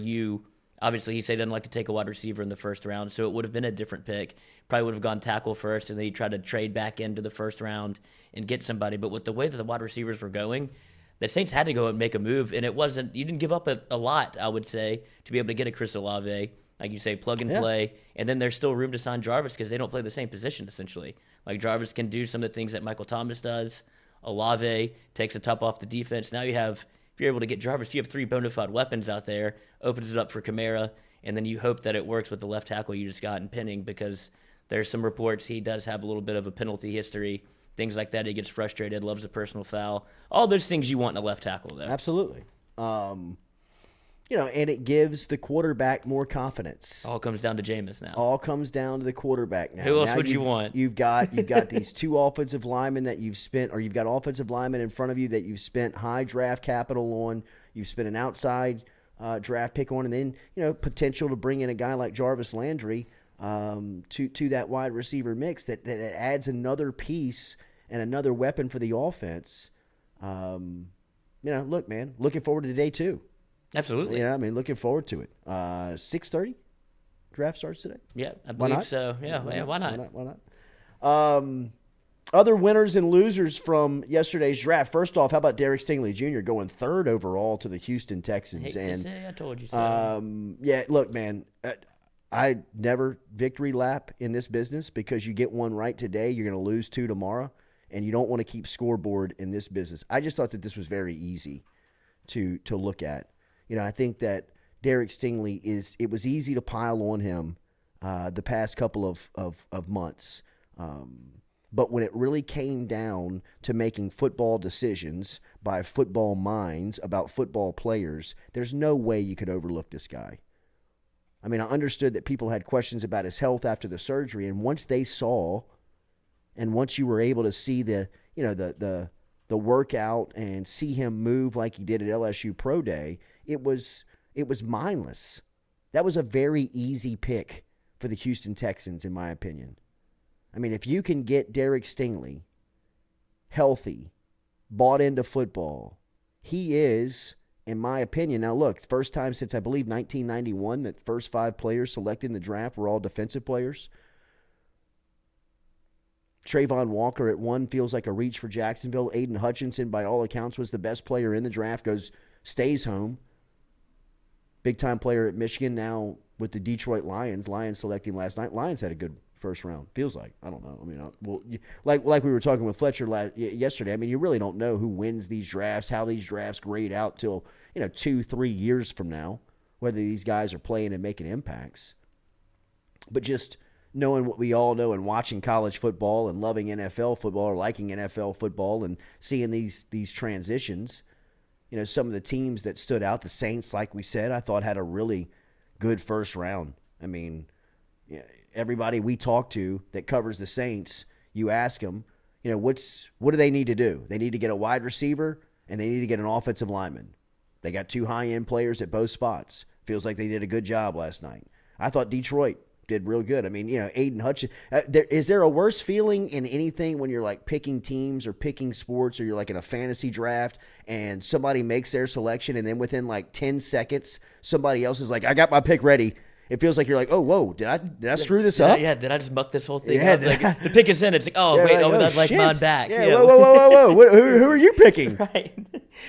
obviously he said he doesn't like to take a wide receiver in the first round, so it would have been a different pick. Probably would have gone tackle first, and then he tried to trade back into the first round and get somebody. But with the way that the wide receivers were going, the Saints had to go and make a move, and you didn't give up a lot, I would say, to be able to get a Chris Olave, like you say, plug and play. And then there's still room to sign Jarvis because they don't play the same position, essentially. Like Jarvis can do some of the things that Michael Thomas does. Olave takes the top off the defense. Now if you're able to get Jarvis, you have three bona fide weapons out there, opens it up for Kamara, and then you hope that it works with the left tackle you just got in Penning, because there's some reports he does have a little bit of a penalty history, things like that. He gets frustrated, loves a personal foul. All those things you want in a left tackle, though. Absolutely. And it gives the quarterback more confidence. All comes down to Jameis now. All comes down to the quarterback now. Who else would you want? You've got these two offensive linemen that you've spent, or you've got offensive linemen in front of you that you've spent high draft capital on. You've spent an outside draft pick on, and then potential to bring in a guy like Jarvis Landry to that wide receiver mix that adds another piece and another weapon for the offense. Look, man, looking forward to day two. Absolutely. Looking forward to it. 6:30. draft starts today? Yeah, I Why believe not? so. Yeah, why not? Why not? Other winners and losers from yesterday's draft. First off, how about Derek Stingley Jr. going 3rd overall to the Houston Texans? Hate to say I told you so. Yeah, look, man, I never victory lap in this business because you get one right today, you're going to lose 2 tomorrow, and you don't want to keep scoreboard in this business. I just thought that this was very easy to look at. I think that Derek Stingley it was easy to pile on him the past couple of months. But when it really came down to making football decisions by football minds about football players, there's no way you could overlook this guy. I mean, I understood that people had questions about his health after the surgery, and once they saw, and once you were able to see the workout and see him move like he did at LSU Pro Day, it was mindless. That was a very easy pick for the Houston Texans, in my opinion. I mean, if you can get Derek Stingley healthy, bought into football, he is, in my opinion, now look, first time since I believe 1991 that first 5 players selected in the draft were all defensive players. Trayvon Walker at 1 feels like a reach for Jacksonville. Aiden Hutchinson, by all accounts, was the best player in the draft, stays home. Big-time player at Michigan now with the Detroit Lions. Lions selecting last night. Lions had a good first round. feels like. I don't know. I mean, like we were talking with Fletcher yesterday, I mean, you really don't know who wins these drafts, how these drafts grade out till, 2-3 years from now, whether these guys are playing and making impacts. But just knowing what we all know and watching college football and loving NFL football or liking NFL football and seeing these transitions, some of the teams that stood out, the Saints, like we said, I thought had a really good first round. I mean, everybody we talk to that covers the Saints, you ask them, what do they need to do? They need to get a wide receiver and they need to get an offensive lineman. They got 2 high-end players at both spots. Feels like they did a good job last night. I thought Detroit did real good. I mean, Aiden Hutchinson. Is there a worse feeling in anything when you're like picking teams or picking sports, or you're like in a fantasy draft and somebody makes their selection and then within like 10 seconds somebody else is like, I got my pick ready. It feels like you're like, oh, whoa, did I screw this up? Yeah, did I just muck this whole thing up? Like, the pick is in. It's like, oh, wait, that's like mine back. Yeah, whoa. Who are you picking? Right.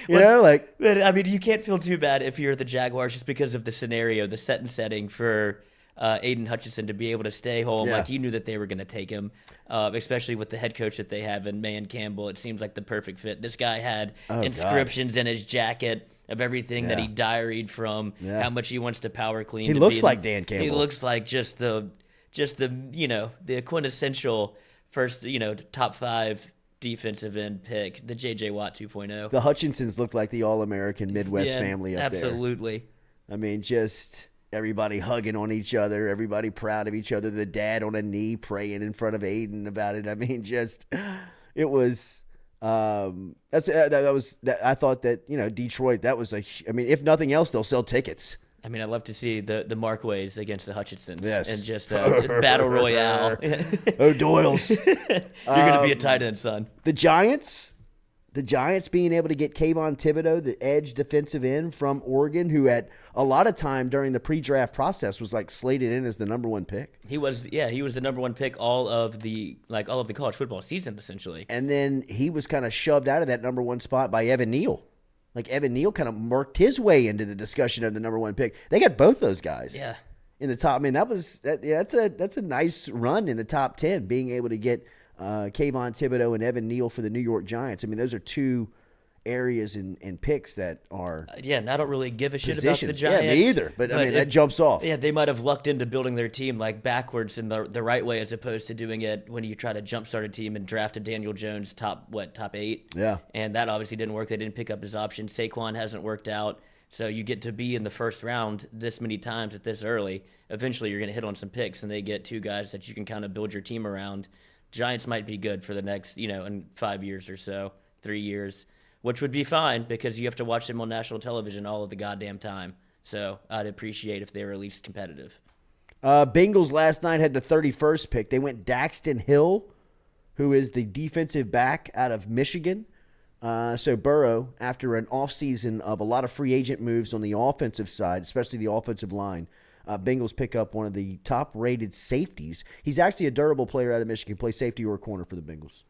But I mean, you can't feel too bad if you're the Jaguars just because of the scenario, the set and setting for Aiden Hutchinson to be able to stay home. Yeah. Like, you knew that they were going to take him, especially with the head coach that they have in Man Campbell. It seems like the perfect fit. This guy had inscriptions in his jacket of everything that he diaried from, how much he wants to power clean. He looks like Dan Campbell. He looks like just the the quintessential first, top 5 defensive end pick, the J.J. Watt 2.0. The Hutchinsons look like the all-American Midwest family up there. Absolutely. I mean, just everybody hugging on each other, everybody proud of each other, the dad on a knee praying in front of Aiden about it. I mean, it was I thought that, Detroit, that was if nothing else, they'll sell tickets. I mean, I'd love to see the Markways against the Hutchinsons. Yes. And just a battle royale. O'Doyle's. You're going to be a tight end, son. The Giants being able to get Kayvon Thibodeau, the edge defensive end from Oregon, who at a lot of time during the pre-draft process was like slated in as the number 1 pick. He was the number 1 pick all of the college football season, essentially. And then he was kind of shoved out of that number 1 spot by Evan Neal. Like, Evan Neal kind of worked his way into the discussion of the number 1 pick. They got both those guys. Yeah. In the top. I mean, that's a nice run in the top 10, being able to get Kayvon Thibodeau and Evan Neal for the New York Giants. I mean, those are 2 areas in picks that are and I don't really give a shit positions. about the Giants. Yeah, me either. But I mean, that jumps off. Yeah, they might have lucked into building their team like backwards in the right way, as opposed to doing it when you try to jumpstart a team and draft a Daniel Jones top 8. Yeah. And that obviously didn't work. They didn't pick up his option. Saquon hasn't worked out. So you get to be in the first round this many times at this early. Eventually you're going to hit on some picks, and they get 2 guys that you can kind of build your team around. Giants might be good for the next, in 5 years or so, 3 years, which would be fine because you have to watch them on national television all of the goddamn time. So I'd appreciate if they were at least competitive. Bengals last night had the 31st pick. They went Daxton Hill, who is the defensive back out of Michigan. So Burrow, after an offseason of a lot of free agent moves on the offensive side, especially the offensive line, Bengals pick up one of the top-rated safeties. He's actually a durable player out of Michigan. Can play safety or corner for the Bengals.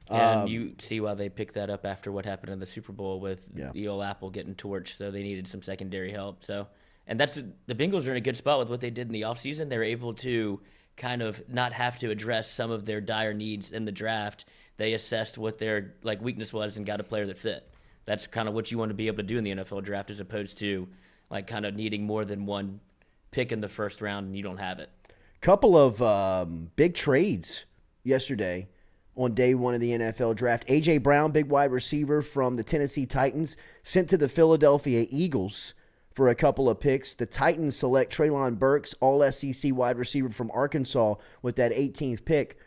And you see why they picked that up after what happened in the Super Bowl with the old Apple getting torched, so they needed some secondary help. So, and that's the Bengals are in a good spot with what they did in the offseason. They're able to kind of not have to address some of their dire needs in the draft. They assessed what their weakness was and got a player that fit. That's kind of what you want to be able to do in the NFL draft, as opposed to kind of needing more than one pick in the first round and you don't have it. Couple of big trades yesterday on day one of the NFL draft. A.J. Brown, big wide receiver from the Tennessee Titans, sent to the Philadelphia Eagles for a couple of picks. The Titans select Treylon Burks, all-SEC wide receiver from Arkansas, with that 18th pick,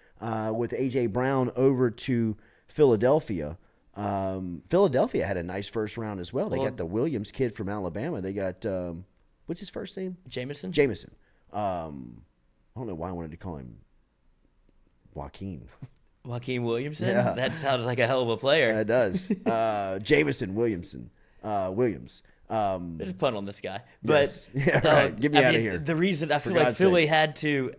with A.J. Brown over to Philadelphia. Philadelphia had a nice first round as well. They got the Williams kid from Alabama. They got, what's his first name? Jamison. I don't know why I wanted to call him Joaquin Williamson? Yeah. That sounds like a hell of a player. It does. Jamison Williams. There's a pun on this guy. Yes. But yeah, right. Get me out of here. The reason I feel like Philly had to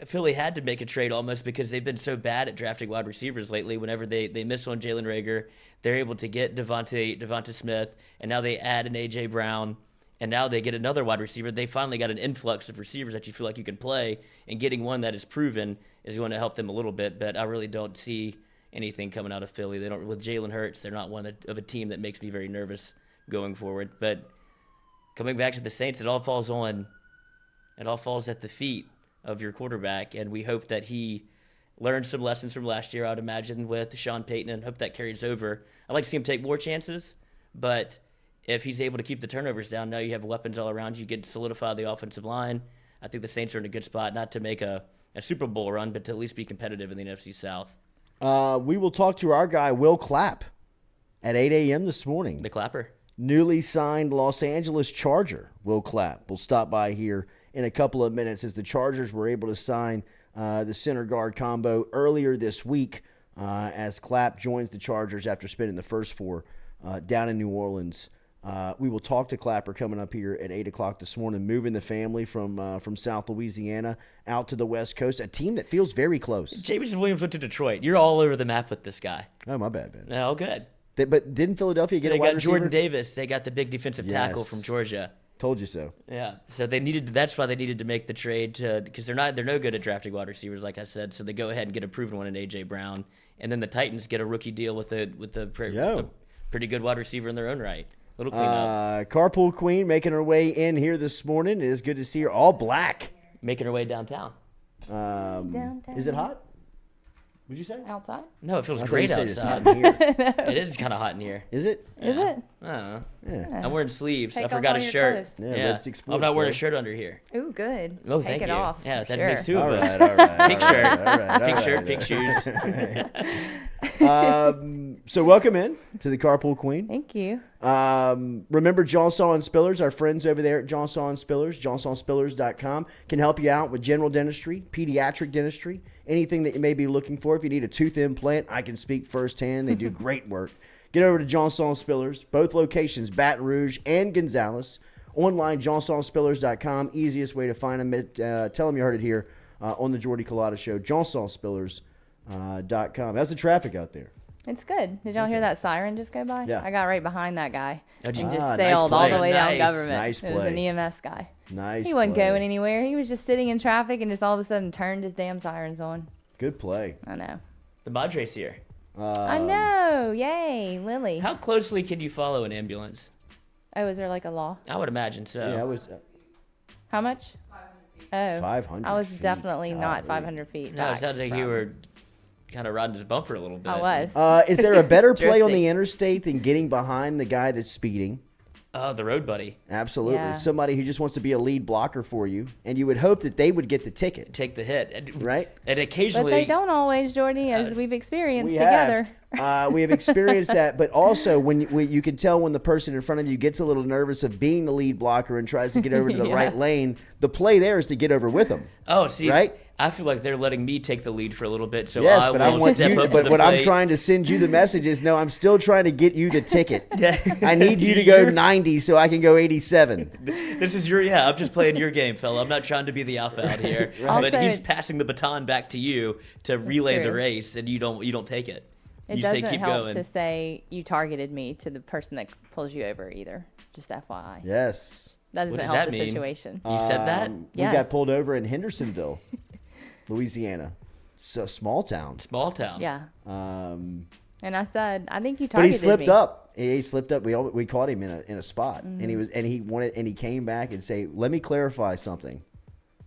make a trade almost because they've been so bad at drafting wide receivers lately. Whenever they miss on Jalen Reagor, they're able to get Devonta Smith, and now they add an A.J. Brown, and now they get another wide receiver. They finally got an influx of receivers that you feel like you can play, and getting one that is proven is going to help them a little bit. But I really don't see anything coming out of Philly. They don't with Jalen Hurts. They're not one of a team that makes me very nervous going forward. But coming back to the Saints, it all falls at the feet of your quarterback, and we hope that he learned some lessons from last year, I would imagine, with Sean Payton, and hope that carries over. I'd like to see him take more chances, but if he's able to keep the turnovers down, now you have weapons all around you. You get to solidify the offensive line. I think the Saints are in a good spot, not to make a Super Bowl run, but to at least be competitive in the NFC South. We will talk to our guy, Will Clapp, at 8 a.m. this morning. The Clapper. Newly signed Los Angeles Charger, Will Clapp, will stop by here in a couple of minutes as the Chargers were able to sign the center guard combo earlier this week as Clapp joins the Chargers after spending the first four down in New Orleans. We will talk to Clapper coming up here at 8 o'clock this morning, moving the family from South Louisiana out to the West Coast, a team that feels very close. Jameson Williams went to Detroit. You're all over the map with this guy. Oh, my bad, man. No, good. But didn't Philadelphia get a wide receiver? They got Jordan Davis. They got the big defensive tackle from Georgia. Told you so. Yeah. So that's why they needed to make the trade because they're no good at drafting wide receivers, like I said. So they go ahead and get a proven one in A.J. Brown, and then the Titans get a rookie deal with a pretty good wide receiver in their own right. Little cleanup. Carpool Queen making her way in here this morning. It is good to see her. All black. Making her way downtown. Downtown. Is it hot? Would you say? Outside? No, it feels great outside. It's hot in here. It is kind of hot in here. Is it? Yeah. Is it? I don't know. Yeah. I'm wearing sleeves. Take I off forgot all a your shirt. clothes. Yeah, Red Six Sports, I'm not wearing bro. a shirt under here. Ooh, good. Oh, Take thank it you. off. Yeah, for that sure. makes two of All us. right. Pink shirt. Pink shirt, Pink pink shoes. So welcome in to the Carpool Queen. Thank you. Remember Johnsaw and Spillers, our friends over there at Johnsaw and Spillers, johnsawandspillers.com, can help you out with general dentistry, pediatric dentistry, anything that you may be looking for. If you need a tooth implant, I can speak firsthand. They do great work. Get over to Johnsaw and Spillers, both locations, Baton Rouge and Gonzales. Online, johnsawandspillers.com, easiest way to find them. Tell them you heard it here on the Jordy Culotta Show, johnsawandspillers.com. How's the traffic out there? It's good. Did y'all hear that siren just go by? Yeah. I got right behind that guy. How'd you- He just nice sailed all play. the way down Nice. government. Nice It was an play. EMS guy. Nice He wasn't play. going anywhere. He was just sitting in traffic and just all of a sudden turned his damn sirens on. Good play. I know. The Madre's here. I know. Yay, Lily. How closely can you follow an ambulance? Oh, is there like a law? I would imagine so. Yeah, I was How much? Oh, 500 I was feet. definitely not Golly. 500 feet. No, it back sounds like from- you were kind of riding his bumper a little bit. I was. Is there a better play on Drifting. the interstate than getting behind the guy that's speeding? Oh, the road buddy. Absolutely. Yeah. Somebody who just wants to be a lead blocker for you, and you would hope that they would get the ticket, Take the hit. right? And But occasionally, they don't always, Jordy, as we've experienced We together. have. We have experienced that, but also when you can tell when the person in front of you gets a little nervous of being the lead blocker and tries to get over to the right lane, the play there is to get over with them. Oh, see, right? I feel like they're letting me take the lead for a little bit, so yes, I but will want step you. up But to the what plate. I'm trying to send you the message is, no, I'm still trying to get you the ticket. I need you to go 90 so I can go 87. This is I'm just playing your game, fella. I'm not trying to be the alpha out here. Right. But Also, he's passing the baton back to you to relay the true. race, and you don't take it. It You doesn't say keep help going. to say you targeted me to the person that pulls you over either. Just FYI. Yes. That What doesn't does help that the mean? situation. You said that? We Yes. got pulled over in Hendersonville, Louisiana. It's a small town. Small town. Yeah. Um, And I said, I think you but he targeted slipped me. up. He slipped up. We caught him in a spot, and he came back and say, "Let me clarify something."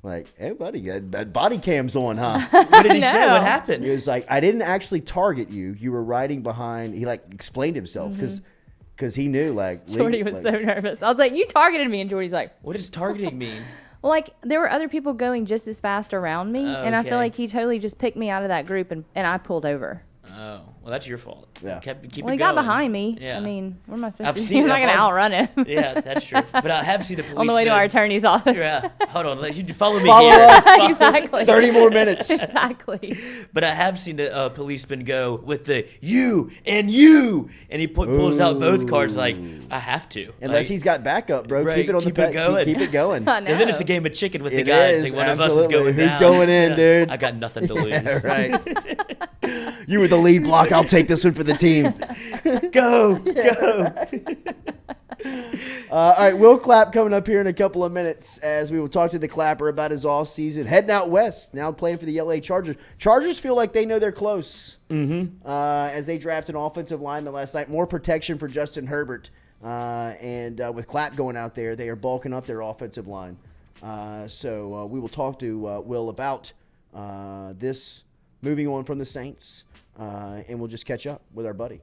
Like, hey, buddy, that body cam's on, huh? What did he say? No. What happened? He was like, I didn't actually target you. You were riding behind. He like explained himself because he knew like Jordy was so nervous. I was like, you targeted me. And Jordy's like, What does targeting mean? well, like there were other people going just as fast around me. And I Okay. feel like he totally just picked me out of that group and I pulled over. Oh, well, that's your fault. Yeah. Keep Well, it he got going. behind me. Yeah. I mean, what am I supposed I've to do? seen- I'm not I've going to also- outrun him. Yeah, that's true. But I have seen a policeman. On the way to our attorney's office. Yeah, hold on. You follow me Follow here. us. Exactly. 30 more minutes. Exactly. But I have seen a policeman go with the you, and he pulls out both cards like, I have to. Unless Like, he's got backup, bro. Right, Keep it on keep the it going. Keep it going. I know. And then it's a game of chicken with the It guys. is, Like one of us is absolutely. going Who's down. going in, dude? I got nothing to lose. Yeah, right. You were the lead block. I'll take this one for the team. Go. All right, Will Clapp coming up here in a couple of minutes as we will talk to the Clapper about his off season. Heading out west, now playing for the LA Chargers. Chargers feel like they know they're close as they draft an offensive lineman last night. More protection for Justin Herbert. And with Clapp going out there, they are bulking up their offensive line. So we will talk to Will about this moving on from the Saints, and we'll just catch up with our buddy.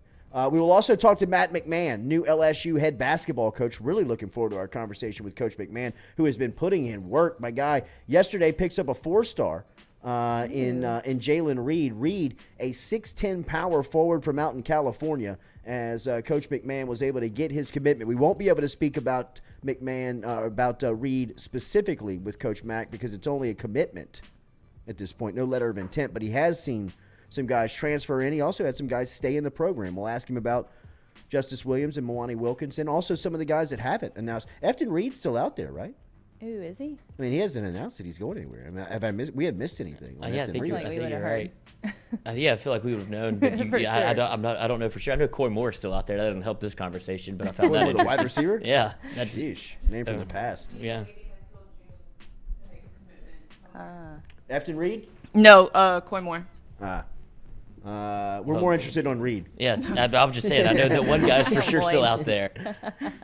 We will also talk to Matt McMahon, new LSU head basketball coach. Really looking forward to our conversation with Coach McMahon, who has been putting in work. My guy yesterday picks up a 4-star in Jalen Reed. Reed, a 6'10" power forward from out in California, as Coach McMahon was able to get his commitment. We won't be able to speak about McMahon, about Reed specifically with Coach Mack because it's only a commitment at this point, no letter of intent, but he has seen some guys transfer in. He also had some guys stay in the program. We'll ask him about Justice Williams and Milani Wilkinson, also some of the guys that haven't announced. Efton Reed's still out there, right? Ooh, is he? I mean, he hasn't announced that he's going anywhere. I mean, we had missed anything. on Yeah, I Efton think Reed. you're, Like I we think would've you're heard. right. Yeah, I feel like we would have known. But For I sure. don't know for sure. I know Corey Moore's still out there. That doesn't help this conversation, but I found What, that the interesting. wide receiver? Yeah, that's Sheesh, name from the past. yeah. Efton Reed? No, Coy Moore. We're more interested on Reed. Yeah, I was just saying. I know that one guy's for sure still out there.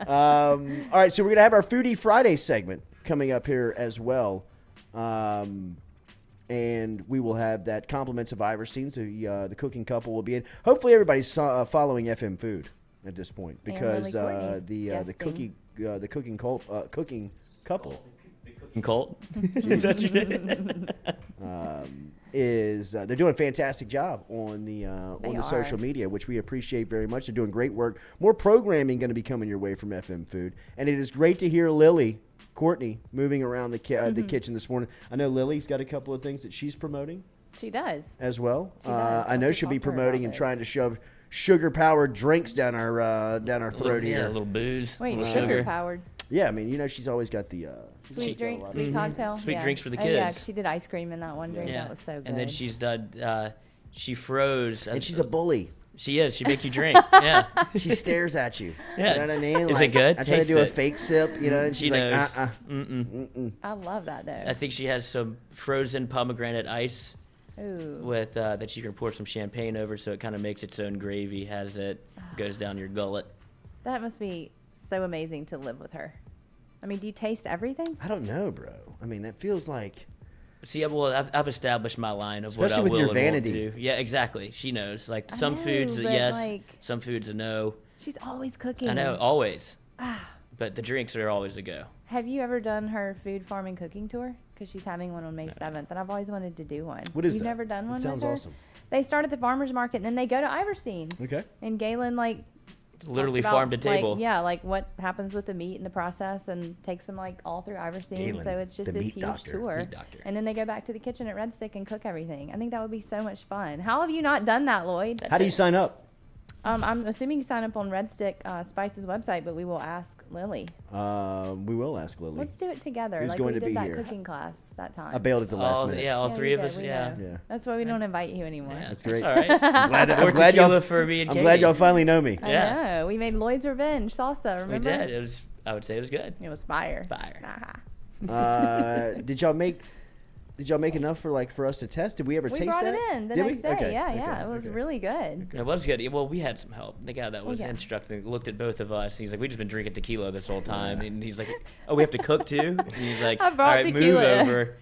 All right, so we're going to have our Foodie Friday segment coming up here as well. And we will have that compliments of Iverstein's. The cooking couple will be in. Hopefully everybody's following FM Food at this point because And Lily Courtney's the cooking couple Colt. Is that your name? is they're doing a fantastic job on the They social are. media, which we appreciate very much. They're doing great work. More programming going to be coming your way from FM Food, and it is great to hear Lily Courtney moving around the kitchen this morning. I know Lily's got a couple of things that she's promoting She does. as well. She does. I know I'll she'll be talk to her promoting about and this. trying to shove sugar-powered drinks down our throat Yeah, here. a little booze. Wait, little sugar powered. Yeah, I mean, you know, she's always got the Sweet drink, sweet cocktail. Sweet yeah. drinks for the Oh, yeah, kids. she did ice cream in that one drink. Yeah, That was so good. and then she's done. She froze. and she's a bully. She is. She make you drink. Yeah. She stares at you. Yeah. You know what I mean? Is it good? I try to Taste do a it. fake sip, you know, and She she's knows. like, I love that though. I think she has some frozen pomegranate ice Ooh. with that you can pour some champagne over, so it kind of makes its own gravy. Has it goes down your gullet. That must be so amazing to live with her. I mean, do you taste everything? I don't know, bro. I mean, that feels like See, well, I've established my line of Especially what I with will your and won't vanity. do. Yeah, exactly. She knows. Like I some know, foods, a but, yes. like- Some foods, a no. She's always cooking. I know, always. But the drinks are always a go. Have you ever done her food farm and cooking tour? Because she's having one on May 7th, and I've always wanted to do one. What is You've that? never done one Sounds with her? awesome. They start at the farmer's market, and then they go to Iverstein's. Okay. And Galen, Literally talks about, farm to table. what happens with the meat and the process, and takes them all through Iverstein. Galen, So it's just the this meat huge doctor. tour. Meat doctor. And then they go back to the kitchen at Red Stick and cook everything. I think that would be so much fun. How have you not done that, Lloyd? How do you sign up? I'm assuming you sign up on Red Stick Spice's website, but we will ask Lily. We will ask Lily. Let's do it together, Who's like going we to did be that here? cooking class that time. I bailed at the last minute. Yeah, all Yeah, three we of did, us. we Yeah. know. Yeah. That's why we don't invite you anymore. Yeah, That's great. All right. I'm glad Or y'all, tequila for me and I'm Katie. glad y'all finally know me. I Yeah. know. We made Lloyd's Revenge salsa, remember? We did. I would say it was good. It was fire. Fire. Aha. Did y'all make enough for us to test? Did we ever We taste brought that? it in the Did next we? day. Okay, Yeah. It was okay. really good. It was good. Well, we had some help. The guy that was Yeah. instructing looked at both of us. He's like, "We just been drinking tequila this whole time," and he's like, "Oh, we have to cook too." And he's like, I "All brought right, move tequila. over."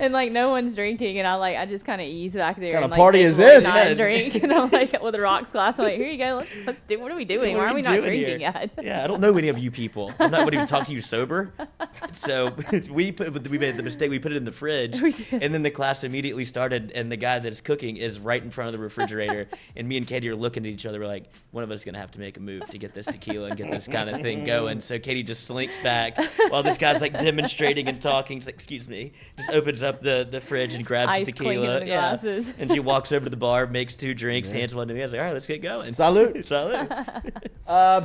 And no one's drinking, and I just kind of ease back there. Kind and of party make is Lloyd this? not Yeah. drink, and I'm with a rocks glass. I'm like, here you go. Let's do. What are we doing? What Why are we not doing drinking here? yet? Yeah, I don't know any of you people. I'm not going to even talk to you sober. So we made the mistake. We put it in the fridge, We did. and then the class immediately started. And the guy that's cooking is right in front of the refrigerator. And me and Katie are looking at each other. We're like, one of us is going to have to make a move to get this tequila and get this kind of thing going. So Katie just slinks back while this guy's demonstrating and talking. She's like, "Excuse me," just opens up the fridge and grabs Ice the clinking tequila. in the glasses. And she walks over to the bar, makes 2 drinks, hands one to me. I was like, "All right, let's get going." Salute. Salute.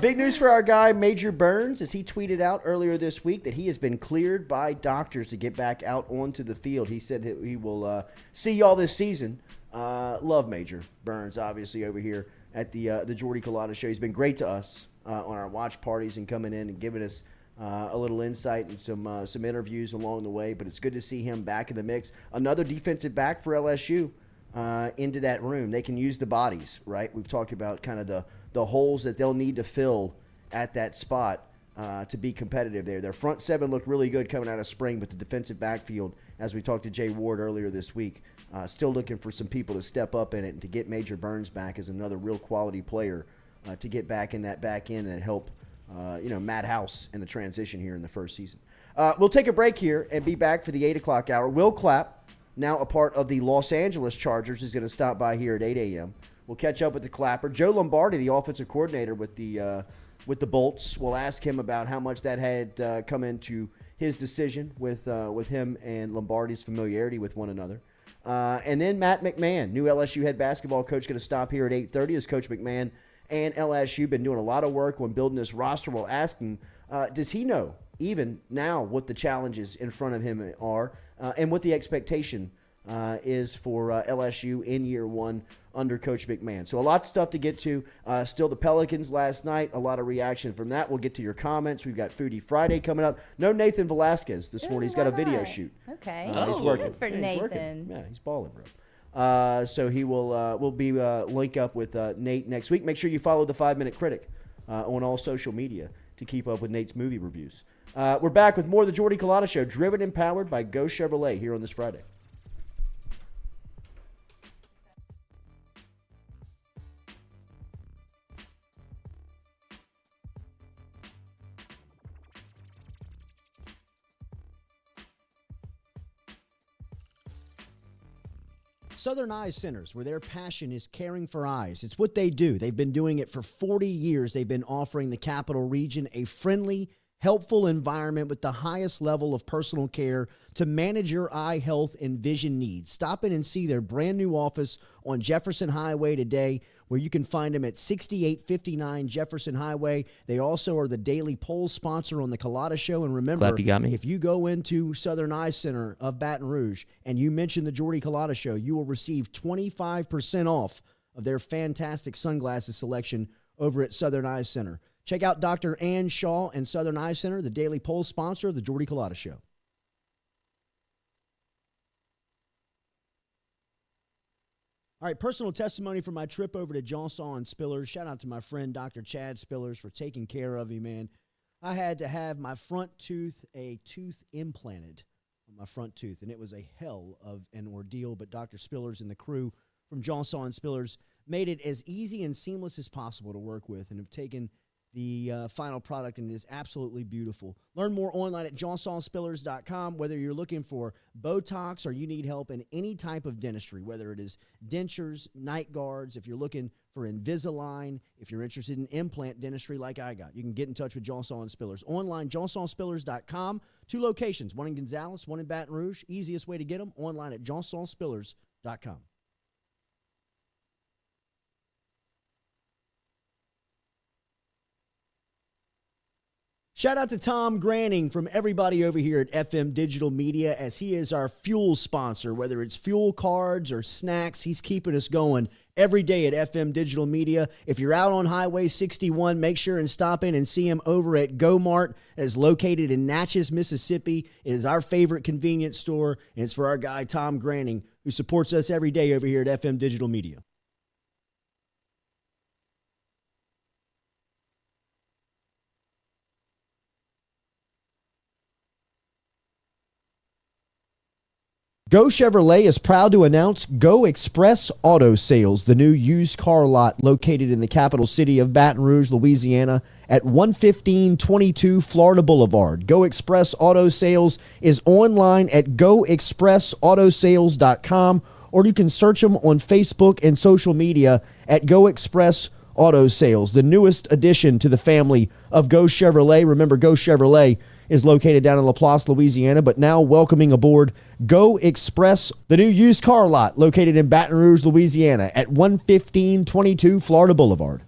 Big news for our guy Major Burns, as he tweeted out earlier this week that he has been cleared by doctors to get back out onto the field. He said that he will see y'all this season. Love Major Burns, obviously, over here at the Jordy Culotta show. He's been great to us on our watch parties and coming in and giving us a little insight and some interviews along the way. But it's good to see him back in the mix. Another defensive back for LSU into that room. They can use the bodies, right? We've talked about kind of the holes that they'll need to fill at that spot to be competitive there. Their front seven looked really good coming out of spring, but the defensive backfield, as we talked to Jay Ward earlier this week, still looking for some people to step up in it and to get Major Burns back as another real quality player to get back in that back end and help Matt House in the transition here in the first season. We'll take a break here and be back for the 8 o'clock hour. Will Clapp, now a part of the Los Angeles Chargers, is going to stop by here at 8 a.m. We'll catch up with the Clapper. Joe Lombardi, the offensive coordinator with the Bolts, we'll ask him about how much that had come into his decision with him and Lombardi's familiarity with one another. And then Matt McMahon, new LSU head basketball coach, going to stop here at 8:30 as Coach McMahon and LSU been doing a lot of work on building this roster. We'll ask him, does he know even now what the challenges in front of him are and what the expectation is for LSU in year one under Coach McMahon. So a lot of stuff to get to. Still the Pelicans last night, a lot of reaction from that. We'll get to your comments. We've got Foodie Friday coming up. No Nathan Velasquez this morning. He's got a video shoot. Okay. He's working. Good for Yeah, he's Nathan. working. Yeah, he's balling, bro. So he will be link up with Nate next week. Make sure you follow the 5-Minute Critic on all social media to keep up with Nate's movie reviews. We're back with more of the Jordy Culotta Show, driven and powered by Go Chevrolet here on this Friday. Southern Eyes Centers, where their passion is caring for eyes. It's what they do. They've been doing it for 40 years. They've been offering the capital region a friendly, helpful environment with the highest level of personal care to manage your eye health and vision needs. Stop in and see their brand new office on Jefferson Highway today, where you can find them at 6859 Jefferson Highway. They also are the daily poll sponsor on the Culotta Show. And remember, Clap, you got me. if you go into Southern Eye Center of Baton Rouge and you mention the Jordy Culotta Show, you will receive 25% off of their fantastic sunglasses selection over at Southern Eye Center. Check out Dr. Ann Shaw and Southern Eye Center, the daily poll sponsor of the Jordy Culotta Show. All right, personal testimony from my trip over to Johnson and Spillers. Shout out to my friend Dr. Chad Spillers for taking care of me, man. I had to have my front tooth, a tooth implanted on my front tooth, and it was a hell of an ordeal, but Dr. Spillers and the crew from Johnson and Spillers made it as easy and seamless as possible to work with and have taken the final product, and it is absolutely beautiful. Learn more online at johnsonspillers.com. Whether you're looking for Botox or you need help in any type of dentistry, whether it is dentures, night guards, if you're looking for Invisalign, if you're interested in implant dentistry like I got, you can get in touch with Johnson Spillers. Online, johnsonspillers.com. 2 locations, one in Gonzales, one in Baton Rouge. Easiest way to get them, online at johnsonspillers.com. Shout out to Tom Granning from everybody over here at FM Digital Media, as he is our fuel sponsor. Whether it's fuel cards or snacks, he's keeping us going every day at FM Digital Media. If you're out on Highway 61, make sure and stop in and see him over at Go Mart. That is located in Natchez, Mississippi. It is our favorite convenience store, and it's for our guy Tom Granning, who supports us every day over here at FM Digital Media. Go Chevrolet is proud to announce Go Express Auto Sales, the new used car lot located in the capital city of Baton Rouge, Louisiana, at 11522 Florida Boulevard. Go Express Auto Sales is online at goexpressautosales.com, or you can search them on Facebook and social media at Go Express Auto Sales, the newest addition to the family of Go Chevrolet. Remember, Go Chevrolet is located down in Laplace, Louisiana, but now welcoming aboard Go Express, the new used car lot located in Baton Rouge, Louisiana at 11522 Florida Boulevard.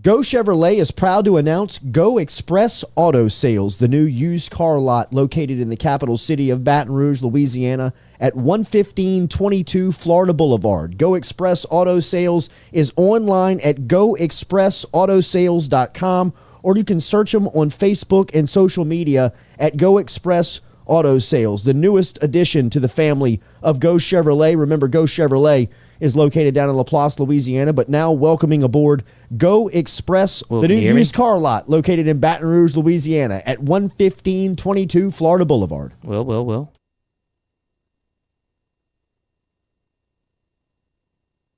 Go Chevrolet is proud to announce Go Express Auto Sales, the new used car lot located in the capital city of Baton Rouge, Louisiana at 11522 Florida Boulevard. Go Express Auto Sales is online at goexpressautosales.com, or you can search them on Facebook and social media at Go Express Auto Sales, the newest addition to the family of Go Chevrolet. Remember, Go Chevrolet is located down in Laplace, Louisiana, but now welcoming aboard Go Express, the new used car lot located in Baton Rouge, Louisiana at 11522 Florida Boulevard. Well.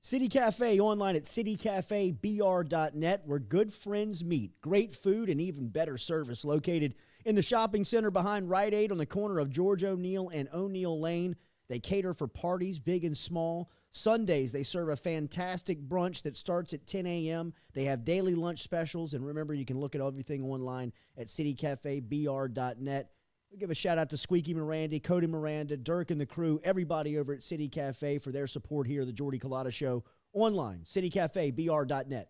City Cafe online at citycafebr.net, where good friends meet. Great food and even better service, located in the shopping center behind Rite Aid on the corner of George O'Neill and O'Neill Lane. They cater for parties big and small. Sundays, they serve a fantastic brunch that starts at 10 a.m. They have daily lunch specials. And remember, you can look at everything online at citycafebr.net. We'll give a shout-out to Squeaky Miranda, Cody Miranda, Dirk and the crew, everybody over at City Cafe for their support here, the Jordy Culotta Show. Online, citycafebr.net.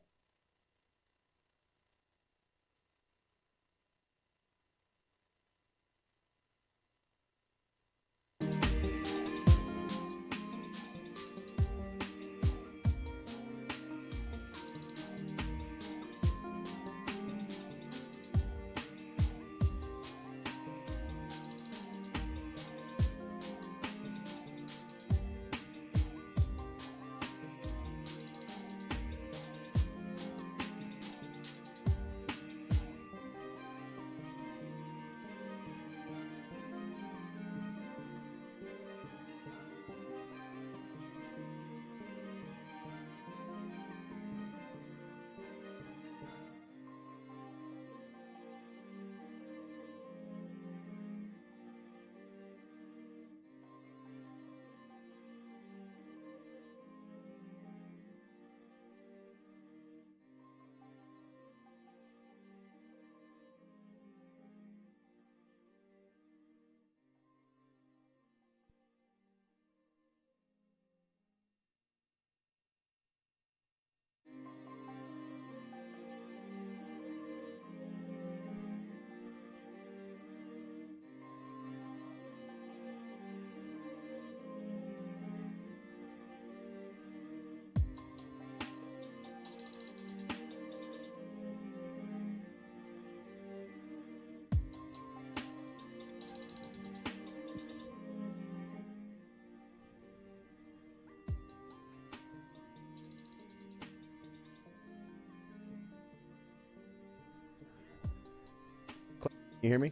You hear me?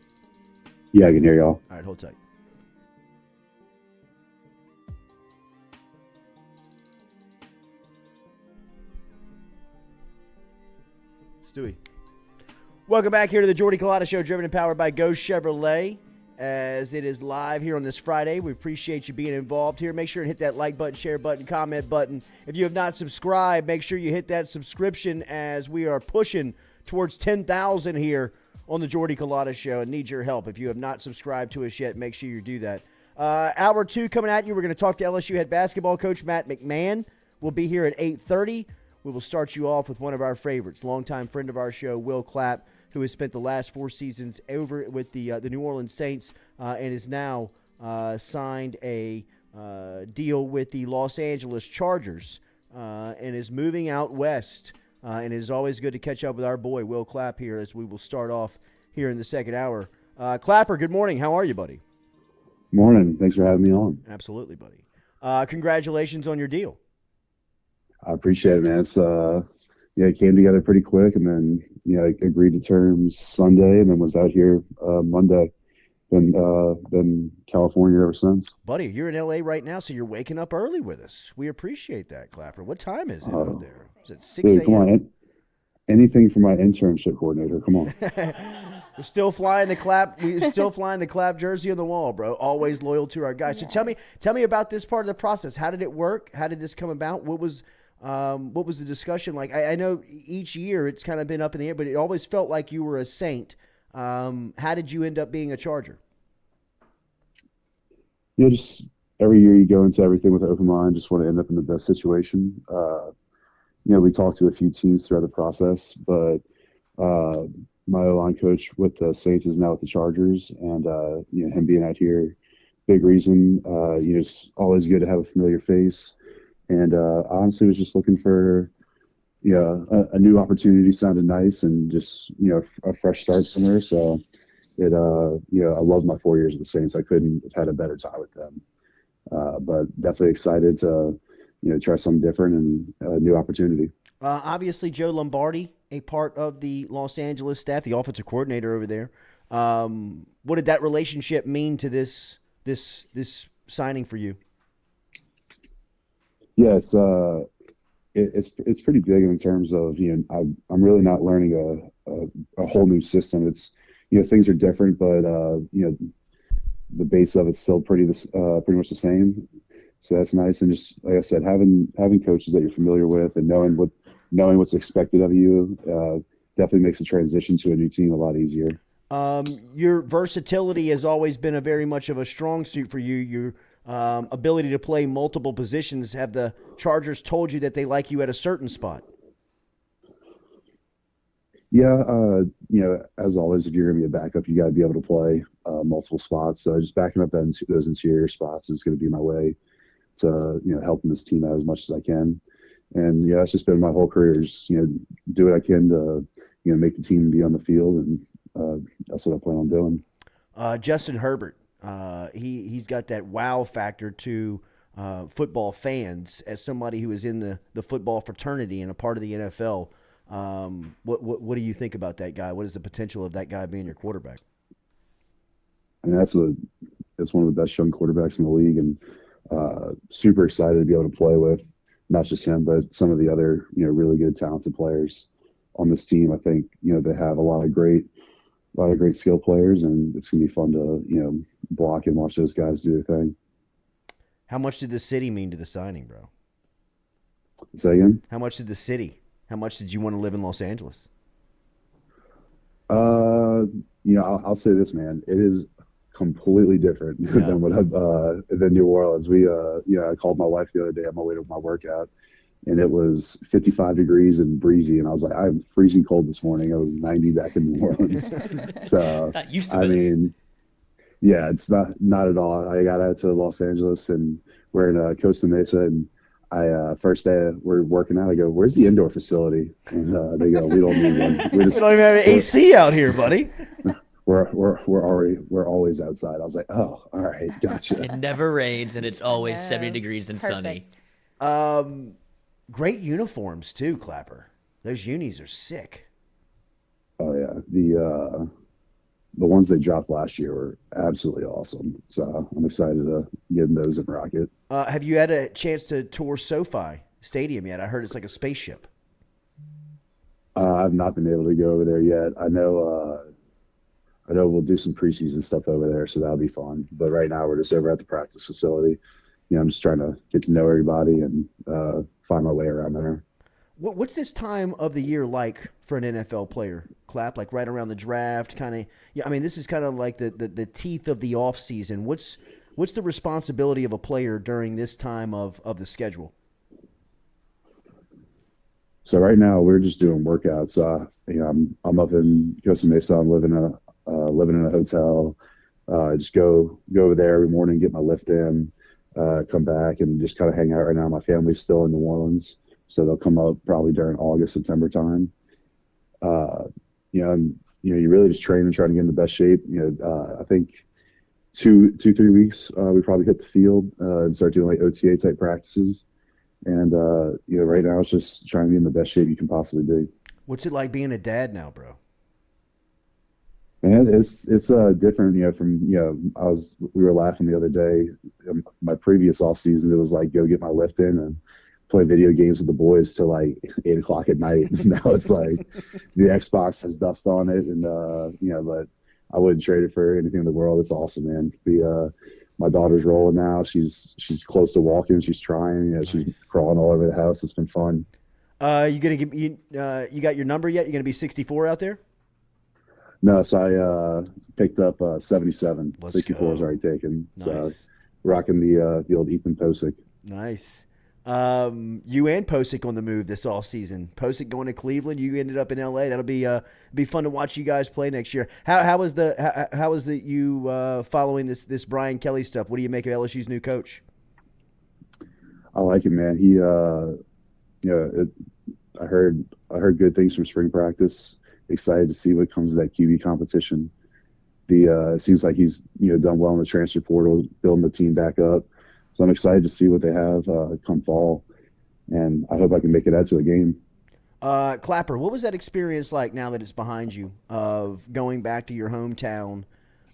Yeah, I can hear y'all. All right, hold tight. Stewie. Welcome back here to the Jordy Culotta Show, driven and powered by Go Chevrolet. As it is live here on this Friday, we appreciate you being involved here. Make sure and hit that like button, share button, comment button. If you have not subscribed, make sure you hit that subscription as we are pushing towards 10,000 here on the Jordy Culotta Show and need your help. If you have not subscribed to us yet, make sure you do that. Hour 2 coming at you. We're going to talk to LSU head basketball coach Matt McMahon. We'll be here at 8:30. We will start you off with one of our favorites, longtime friend of our show, Will Clapp, who has spent the last 4 seasons over with the New Orleans Saints and is now signed a deal with the Los Angeles Chargers and is moving out west. And it is always good to catch up with our boy, Will Clapp, here as we will start off here in the second hour. Clapper, good morning. How are you, buddy? Morning. Thanks for having me on. Absolutely, buddy. Congratulations on your deal. I appreciate it, man. It's it came together pretty quick, and then I agreed to terms Sunday, and then was out here Monday. Been California ever since. Buddy, you're in LA right now, so you're waking up early with us. We appreciate that, Clapper. What time is it out there? Is it 6 a.m.? Come on. Anything for my internship coordinator. Come on. We're still flying the Clap. We're still flying the Clap jersey on the wall, bro. Always loyal to our guys. So tell me about this part of the process. How did it work? How did this come about? What was the discussion like? I know each year it's kind of been up in the air, but it always felt like you were a Saint. How did you end up being a Charger? Just every year you go into everything with an open mind. Just want to end up in the best situation. We talked to a few teams throughout the process, but my O-line coach with the Saints is now with the Chargers, and him being out here, big reason. It's always good to have a familiar face, and honestly, was just looking for a new opportunity. Sounded nice, and just a fresh start somewhere. So it I loved my 4 years with the Saints. I couldn't have had a better time with them, but definitely excited to try something different and a new opportunity. Obviously, Joe Lombardi, a part of the Los Angeles staff, the offensive coordinator over there. What did that relationship mean to this signing for you? Yeah, it's pretty big in terms of I'm really not learning a whole new system. It's things are different, but the base of it's still pretty much the same. So that's nice, and just like I said, having coaches that you're familiar with and knowing what's expected of you definitely makes the transition to a new team a lot easier. Your versatility has always been a very much of a strong suit for you. Your ability to play multiple positions. Have the Chargers told you that they like you at a certain spot? Yeah, as always, if you're going to be a backup, you got to be able to play multiple spots. So just backing up those interior spots is going to be my way to helping this team out as much as I can. And that's just been my whole career. Just do what I can to make the team be on the field, and that's what I plan on doing. Justin Herbert, he's got that wow factor to football fans as somebody who is in the football fraternity and a part of the NFL. What do you think about that guy? What is the potential of that guy being your quarterback? I mean, that's one of the best young quarterbacks in the league, and super excited to be able to play with not just him, but some of the other really good, talented players on this team. I think they have a lot of great skill players, and it's gonna be fun to block and watch those guys do their thing. How much did the city mean to the signing, bro? Say again? How much did you want to live in Los Angeles? I'll say this, man. It is completely different than than New Orleans. I called my wife the other day on my way to my workout, and it was 55 degrees and breezy, and I was like, I'm freezing cold this morning. I was 90 back in New Orleans. So not used to this. Yeah, it's not at all. I got out to Los Angeles, and we're in Costa Mesa, and I first day we're working out. I go, "Where's the indoor facility?" And they go, "We don't need one. We don't even have an AC out here, buddy." We're always outside. I was like, "Oh, all right, gotcha." It never rains, and it's always 70 degrees and Perfect. sunny. Great uniforms too, Clapper. Those unis are sick. Oh yeah, the ones they dropped last year were absolutely awesome. So I'm excited to get those and rock it. Have you had a chance to tour SoFi Stadium yet? I heard it's like a spaceship. I've not been able to go over there yet. I know we'll do some preseason stuff over there, so that'll be fun. But right now we're just over at the practice facility. I'm just trying to get to know everybody and find my way around there. What's this time of the year like for an NFL player, Clapp? Like right around the draft, kind of. Yeah, I mean, this is kind of like the teeth of the off season. What's the responsibility of a player during this time of the schedule? So right now we're just doing workouts. I'm up in Costa Mesa. I'm living in a hotel. Just go over there every morning, get my lift in, come back, and just kind of hang out. Right now, my family's still in New Orleans, so they'll come up probably during August, September time. You really just train and try to get in the best shape. I think 2-3 weeks we probably hit the field and start doing like OTA type practices. And right now it's just trying to be in the best shape you can possibly be. What's it like being a dad now, bro? Man, it's different. We were laughing the other day. My previous off season, it was like go get my lift in and play video games with the boys till like 8 o'clock at night. Now it's like the Xbox has dust on it, and but I wouldn't trade it for anything in the world. It's awesome, man. My daughter's rolling now. She's close to walking. She's trying. Nice. She's crawling all over the house. It's been fun. You got your number yet? You gonna be 64 out there? No, so I picked up 77. Let's 64 go. is already taken. Nice. So rocking the old Ethan Posick. Nice. You and Posick on the move this off season. Posick going to Cleveland. You ended up in LA. That'll be fun to watch you guys play next year. How was you following this Brian Kelly stuff? What do you make of LSU's new coach? I like him, man. He I heard good things from spring practice. Excited to see what comes of that QB competition. It seems like he's done well in the transfer portal, building the team back up. So I'm excited to see what they have come fall, and I hope I can make it out to a game. Clapper, what was that experience like now that it's behind you of going back to your hometown,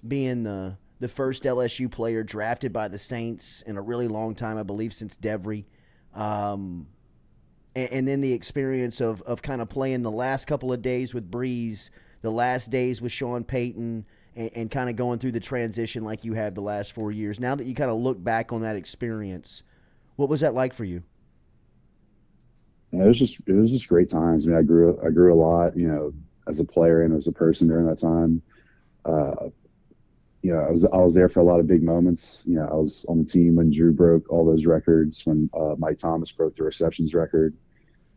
being the first LSU player drafted by the Saints in a really long time, I believe since Devry, and then the experience of kind of playing the last couple of days with Breeze, the last days with Sean Payton, and kind of going through the transition like you have the last 4 years. Now that you kind of look back on that experience, what was that like for you? Yeah, it was just great times. I mean, I grew a lot, as a player and as a person during that time. I was there for a lot of big moments. I was on the team when Drew broke all those records, when Mike Thomas broke the receptions record.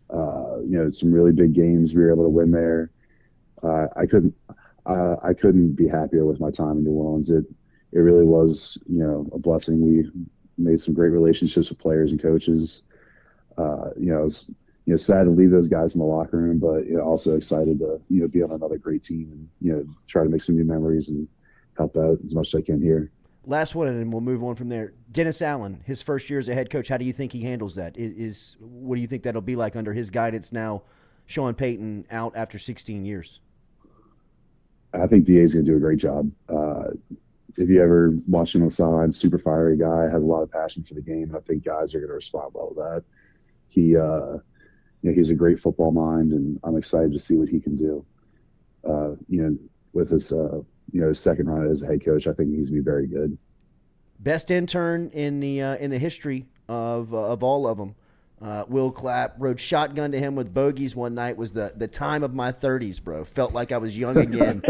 Some really big games we were able to win there. I couldn't be happier with my time in New Orleans. It really was, a blessing. We made some great relationships with players and coaches. It was sad to leave those guys in the locker room, but also excited to be on another great team and try to make some new memories and help out as much as I can here. Last one, and then we'll move on from there. Dennis Allen, his first year as a head coach, how do you think he handles that? What do you think that'll be like under his guidance now? Sean Payton out after 16 years. I think DA is going to do a great job. If you ever watch him on the sideline, super fiery guy, has a lot of passion for the game, and I think guys are going to respond well to that. He's a great football mind, and I'm excited to see what he can do. With his his second run as a head coach, I think he's going to be very good. Best intern in the history of all of them. Will Clapp rode shotgun to him with bogeys one night. Was the time of my 30s, bro. Felt like I was young again.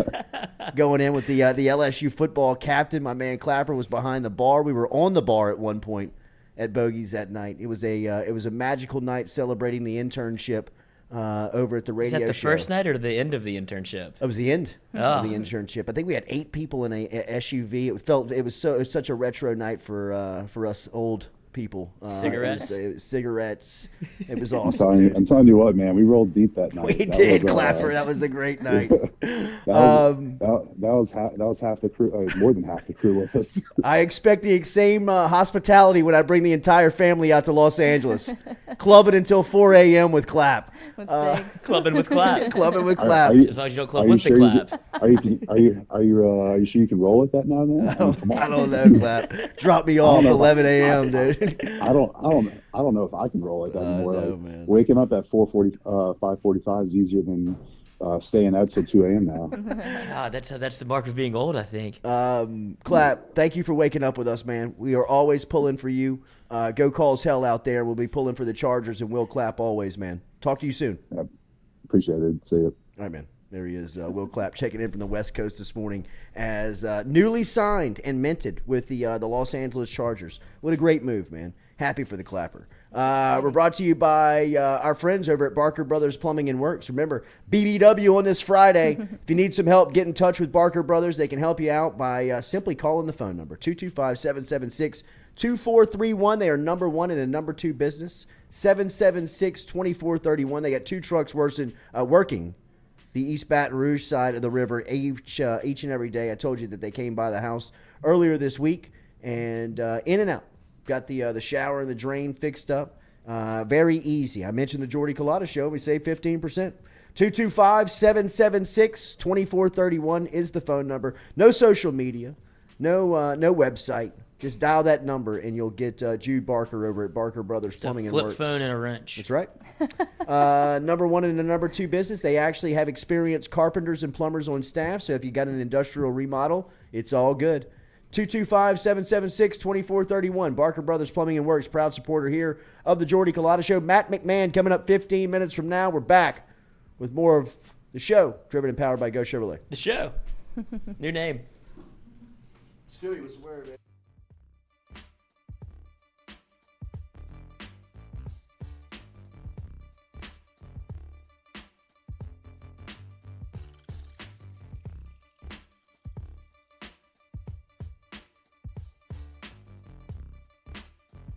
Going in with the LSU football captain, my man Clapper was behind the bar. We were on the bar at one point at bogeys that night. It was a magical night celebrating the internship over at the radio show. Was that the first night or the end of the internship? It was the end of the internship. I think we had 8 people in a SUV. It was such a retro night for us old people. Cigarettes? It was cigarettes. It was awesome. I'm telling you what, man, we rolled deep that night. We did, Clapper. That was a great night. that was half the crew, more than half the crew with us. I expect the same hospitality when I bring the entire family out to Los Angeles. Club it until 4 a.m. with Clapp. With Sigs. Clubbing with Clap. Clubbing with Clap. As long as you don't club with the Clap. Are you sure you can roll at that now, man? I mean, come on. I don't know, Clap. Drop me off 11 a.m., dude. I don't know if I can roll at that anymore. No, man. Waking up at 5:45 is easier than staying out till 2 a.m. now. God, that's the mark of being old, I think. Clap, thank you for waking up with us, man. We are always pulling for you. Go Calls hell out there. We'll be pulling for the Chargers, and Will Clap always, man. Talk to you soon. Yeah, appreciate it. See you. All right, man. There he is, Will Clapp, checking in from the West Coast this morning as newly signed and minted with the Los Angeles Chargers. What a great move, man. Happy for the Clapper. We're brought to you by our friends over at Barker Brothers Plumbing and Works. Remember, BBW on this Friday. If you need some help, get in touch with Barker Brothers. They can help you out by simply calling the phone number, 225-776-2431. They are number one in a number two business, 776-2431. They got two trucks working the East Baton Rouge side of the river each and every day. I told you that they came by the house earlier this week and in and out. Got the shower and the drain fixed up. Very easy. I mentioned the Jordy Culotta show. We save 15%. 225-776-2431 is the phone number. No social media. No website. Just dial that number and you'll get Jude Barker over at Barker Brothers Plumbing and Works. Flip phone and a wrench. That's right. Number one in the number two business. They actually have experienced carpenters and plumbers on staff. So if you got an industrial remodel, it's all good. 225-776-2431. Barker Brothers Plumbing and Works, proud supporter here of the Jordy Culotta Show. Matt McMahon coming up 15 minutes from now. We're back with more of the show, driven and powered by Go Chevrolet. The show. New name. Stewie, what's the word, man?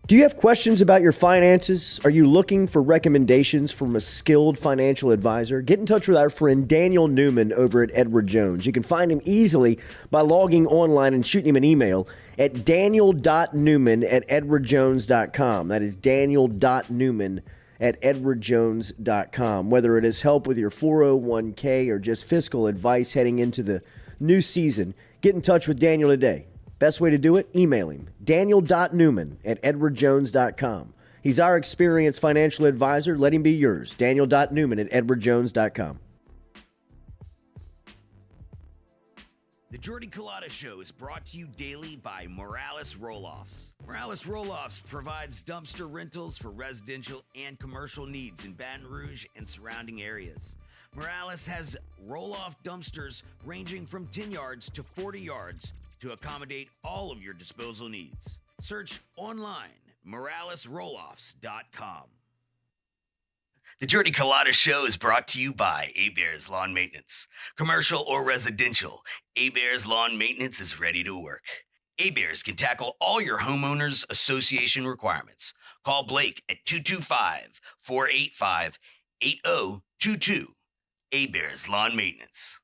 Do you have questions about your finances? Are you looking for recommendations from a skilled financial advisor? Get in touch with our friend Daniel Newman over at Edward Jones. You can find him easily by logging online and shooting him an email at daniel.newman@edwardjones.com. That is daniel.newman@edwardjones.com. Whether it is help with your 401k or just fiscal advice heading into the new season, get in touch with Daniel today. Best way to do it? Email him, daniel.newman@edwardjones.com. He's our experienced financial advisor. Let him be yours, daniel.newman@edwardjones.com. The Jordy Culotta Show is brought to you daily by Morales Roll-Offs. Morales Roll-Offs provides dumpster rentals for residential and commercial needs in Baton Rouge and surrounding areas. Morales has roll-off dumpsters ranging from 10 yards to 40 yards to accommodate all of your disposal needs. Search online, moralesrolloffs.com. The Jordy Culotta Show is brought to you by A-Bears Lawn Maintenance. Commercial or residential, A-Bears Lawn Maintenance is ready to work. A-Bears can tackle all your homeowners association requirements. Call Blake at 225-485-8022. A-Bears Lawn Maintenance.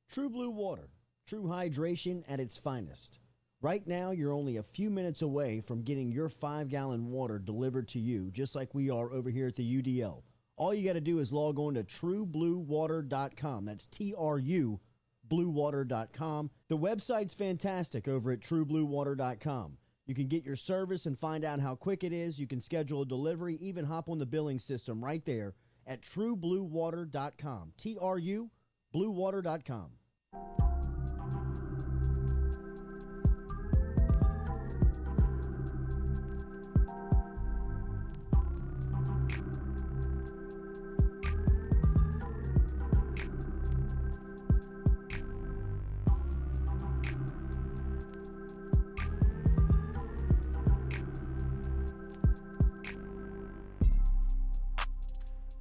True Blue Water. True hydration at its finest. Right now, you're only a few minutes away from getting your 5-gallon water delivered to you, just like we are over here at the UDL. All you got to do is log on to truebluewater.com. That's TRU, bluewater.com. The website's fantastic over at truebluewater.com. You can get your service and find out how quick it is. You can schedule a delivery, even hop on the billing system right there at truebluewater.com. TRU, bluewater.com.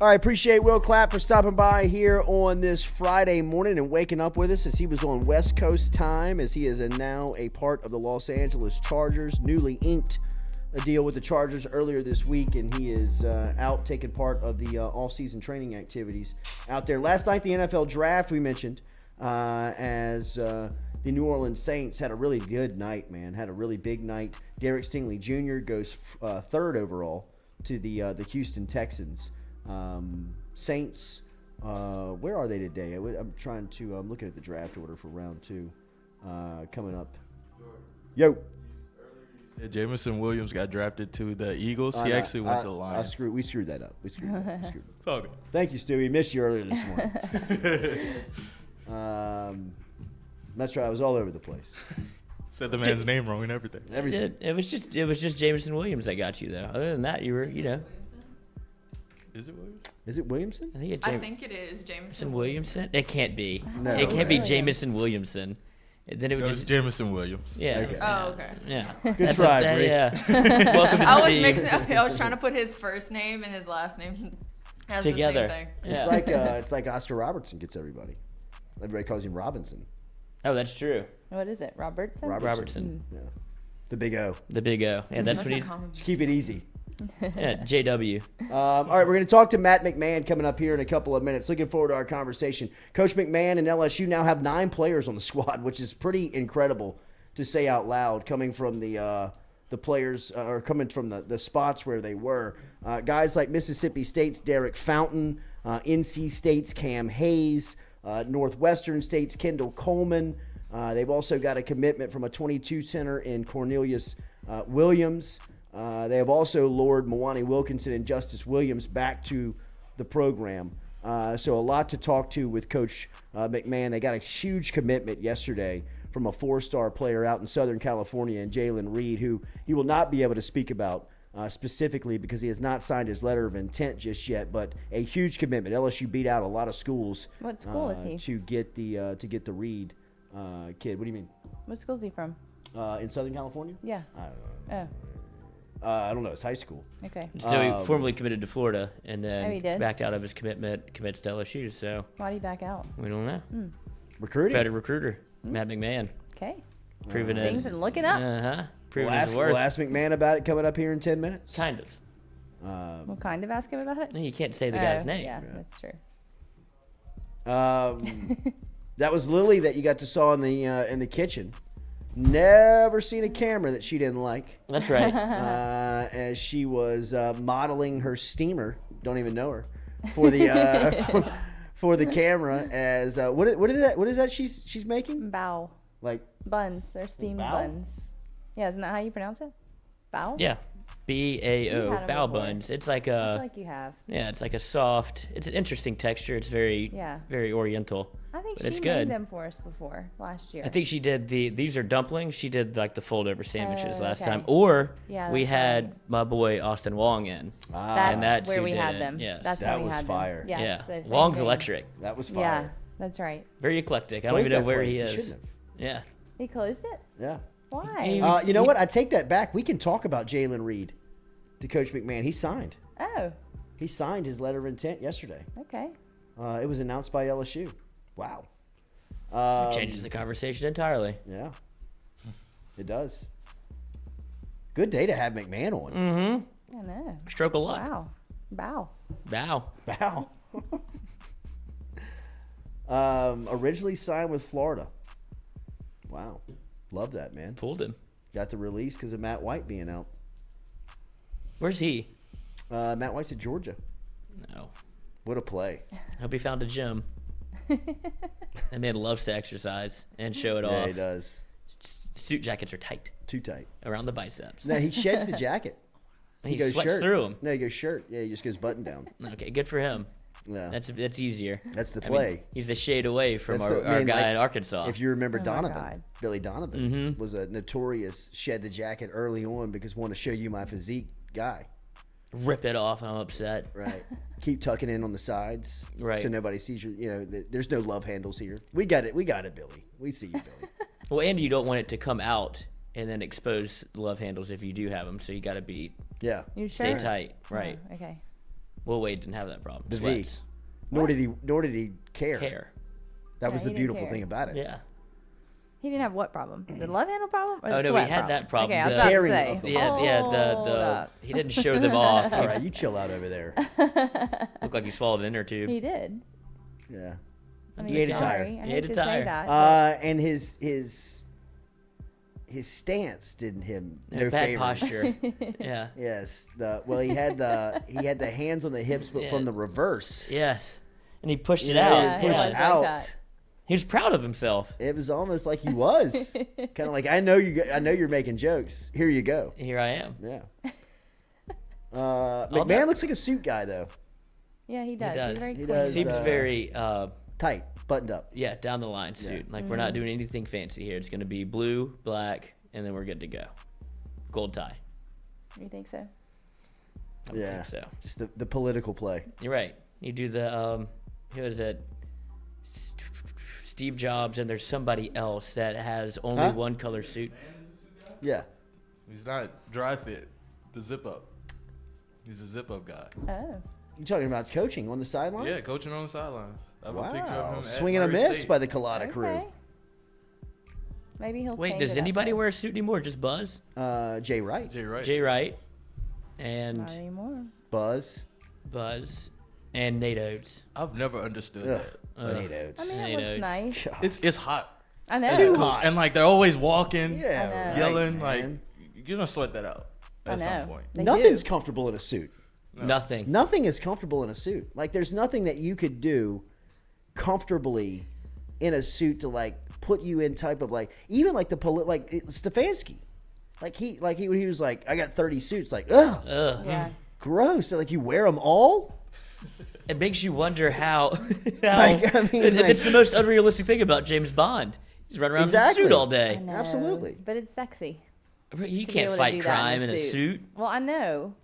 All right, appreciate Will Clapp for stopping by here on this Friday morning and waking up with us as he was on West Coast time, as he is now a part of the Los Angeles Chargers, newly inked a deal with the Chargers earlier this week, and he is out taking part of the off-season training activities out there. Last night, the NFL draft we mentioned as the New Orleans Saints had a really good night, man, had a really big night. Derek Stingley Jr. goes third overall to the Houston Texans. Saints. Where are they today? I'm looking at the draft order for round 2 coming up. Yo. Yeah, Jameson Williams got drafted to the Eagles. He actually went to the Lions. We screwed that up. It's all good. Thank you, Stewie. Missed you earlier this morning. That's right. I was all over the place. Said the man's name wrong and everything. It was just Jameson Williams that got you though. Other than that, you were Is it Williams? Is it Williamson? I think it is Jameson Williamson. It can't be. No. It can't be Jameson Williamson. Then it would It was Jameson Williams. Yeah. Okay. Oh, okay. Yeah. Good try, Bree. Yeah. Welcome to the I was team. mixing. I was trying to put his first name and his last name as Together. the same thing. Yeah. It's like Oscar Robertson gets everybody. Everybody calls him Robinson. Oh, that's true. What is it? Robertson? Robertson. Yeah. The Big O. The Big O. Yeah, that's what he. Just keep it easy. Yeah, JW. All right, we're going to talk to Matt McMahon coming up here in a couple of minutes. Looking forward to our conversation. Coach McMahon and LSU now have 9 players on the squad, which is pretty incredible to say out loud, coming from the players or coming from the spots where they were. Guys like Mississippi State's Derek Fountain, NC State's Cam Hayes, Northwestern State's Kendall Coleman. They've also got a commitment from a 22 center in Cornelius Williams. They have also lured Mwani Wilkinson and Justice Williams back to the program. So a lot to talk to with Coach McMahon. They got a huge commitment yesterday from a 4-star player out in Southern California, and Jalen Reed, who he will not be able to speak about specifically because he has not signed his letter of intent just yet. But a huge commitment. LSU beat out a lot of schools. What school is he? To get the Reed kid. What do you mean? What school is he from? In Southern California? Yeah. I don't know. Oh, I don't know. It's high school. okay. So he formally committed to Florida and Oh, then he did? backed out of his commitment, commits to LSU. So Why'd he back out? we don't know. Recruiting. Better recruiter, Matt McMahon, Okay. proving Things his. are looking up. Proving We'll his ask, worth. we'll ask McMahon about it coming up here in 10 minutes. Kind of. We'll kind of ask him about it. You can't say the guy's Oh, name. Yeah, that's true. That was Lily that you got to saw in the kitchen. Never seen a camera that she didn't like. That's right. As she was modeling her steamer, don't even know her, for the for the camera. As what is that she's making? Bao. Like Buns. They're steamed Bao? buns. Yeah, isn't that how you pronounce it? Bao? Yeah. You've BAO. had 'em Bao before. buns. It's like I feel a. like you have. Yeah, it's like a soft. It's an interesting texture. It's very. Yeah. Very oriental. I think But she it's made good. them for us before last year. I think she did these are dumplings. She did like the fold over sandwiches Oh, last okay. time. Or Yeah, we that's had right. my boy Austin Wong in. That's and that's where who we did had it, them. yes. That's That when we was had fire. them. Yes, Yeah. the same Wong's thing. electric. that was fire. Yeah, that's right. Very eclectic. I don't Closed even know that where place. he He is. shouldn't have. Yeah. He closed it? Yeah. Why? You know what? I take that back. We can talk about Jalen Reed to Coach McMahon. He signed. Oh, He signed his letter of intent yesterday. okay. It was announced by LSU. Wow. Changes the conversation entirely. Yeah. It does. Good day to have McMahon on. Mm-hmm. I know. Stroke of luck. Wow. Bow. Bow. Wow. Originally signed with Florida. Wow. Love that, man. Pulled him. Got the release because of Matt White being out. Where's he? Matt White's at Georgia. No. What a play. Hope he found a gym. That man loves to exercise and show it Yeah, off. he does. Suit jackets are tight Too tight. around the biceps. No, he sheds the jacket. He goes sweats shirt. through them. No, he goes shirt. Yeah, he just goes button down. Okay, good for him. Yeah. That's easier. That's the I mean, play. he's a shade away from That's our the- guy like, in Arkansas. If you remember my Donovan, God. Billy Donovan was a notorious shed the jacket early on because want to show you my physique guy. Rip it off, I'm upset. Right. Keep tucking in on the sides. Right. So nobody sees your, there's no love handles here. We got it, Billy. We see you, Billy. Well, and you don't want it to come out and then expose the love handles if you do have them. So you got to Yeah. You stay sure? tight, right? Oh, okay. Will Wade didn't have that problem. The Sweats. V. Nor did he care. Care. That was Yeah, the he didn't beautiful care. thing about it. Yeah. He didn't have what problem? The love handle problem or the Oh, no, sweat we had problem? that problem. Okay, I was The about to caring say. of them. Yeah, Hold the up. he didn't show them off. All right, you chill out over there. Looked like he swallowed an inner tube. He did. Yeah. I mean, He ate a sorry. tire. I He hate ate a to tire. say that. And his his stance did him Yeah, no bad favors. posture. Yeah. Yes. He had the hands on the hips, but Yeah. from the reverse. Yes. And he pushed it You know, out. he Yeah, pushed it was like out. that. He was proud of himself. It was almost like he was kind of like, I know you're making jokes. Here you go. Here I am. Yeah. McMahon looks like a suit guy though. Yeah, he does. does. He's very He clean. does. Seems very, Tight, buttoned up. yeah, down the line suit. Like we're not doing anything fancy here. It's going to be blue, black, and then we're good to go. Gold tie. You think so? I would Yeah. think so. Just the political play. You're right. You do the who is it? Steve Jobs, and there's somebody else that has only Huh? one color suit. Yeah. He's not dry fit. The zip up. He's a zip up guy. Oh. You talking about coaching on the sideline? Yeah, coaching on the sidelines. I have a picture of Wow. him. Swinging a at Murray miss State. by the Culotta crew. Okay. Maybe he'll. Wait, change does it up, anybody though. wear a suit anymore? Just Buzz, Jay Wright, Jay Wright. Jay Wright, and Not anymore. Buzz, Buzz, and Nate Oates. I've never understood Ugh. that. Nate Oates. I mean, Nate it looks Oates. nice. It's hot. I know. Too Coach- hot. And like they're always walking, Yeah, I know. right, yelling. Like man. you're gonna sweat that out I at some know. point. They Nothing's do. comfortable in a suit. Nothing. Nothing is comfortable in a suit. Like there's nothing that you could do comfortably in a suit to like put you in type of like even like Stefanski. He was like, I got 30 suits. Like, ugh, Ugh. Yeah. gross. So, like you wear them all. It makes you wonder how. Like, I mean, it's the most unrealistic thing about James Bond. He's running around Exactly. in a suit all I day. know. Absolutely. But it's sexy. You to be can't able to fight do that crime in a suit. Well, I know.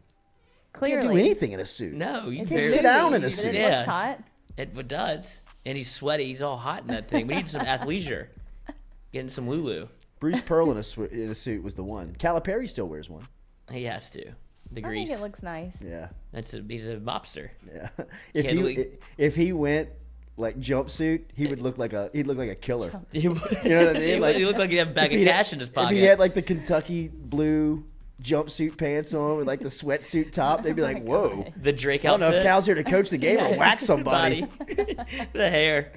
You can't Clearly. do anything in a suit. No, you It's can't barely- sit down in a but suit. It Yeah. looks hot. It does. And he's sweaty. He's all hot in that thing. We need some athleisure. Getting some Lulu. Bruce Pearl in a suit was the one. Calipari still wears one. He has to. The I grease. think it looks nice. Yeah. He's a mobster. Yeah. Yeah, If he went like jumpsuit, he'd look like a killer. You know what I mean? Like, he looked like he had a bag If of he cash in his pocket. If he had like the Kentucky blue jumpsuit pants on with like the sweatsuit top, they'd be like, "Whoa!" the Drake I don't know outfit. if Cal's here to coach the game or whack somebody. Body. The hair.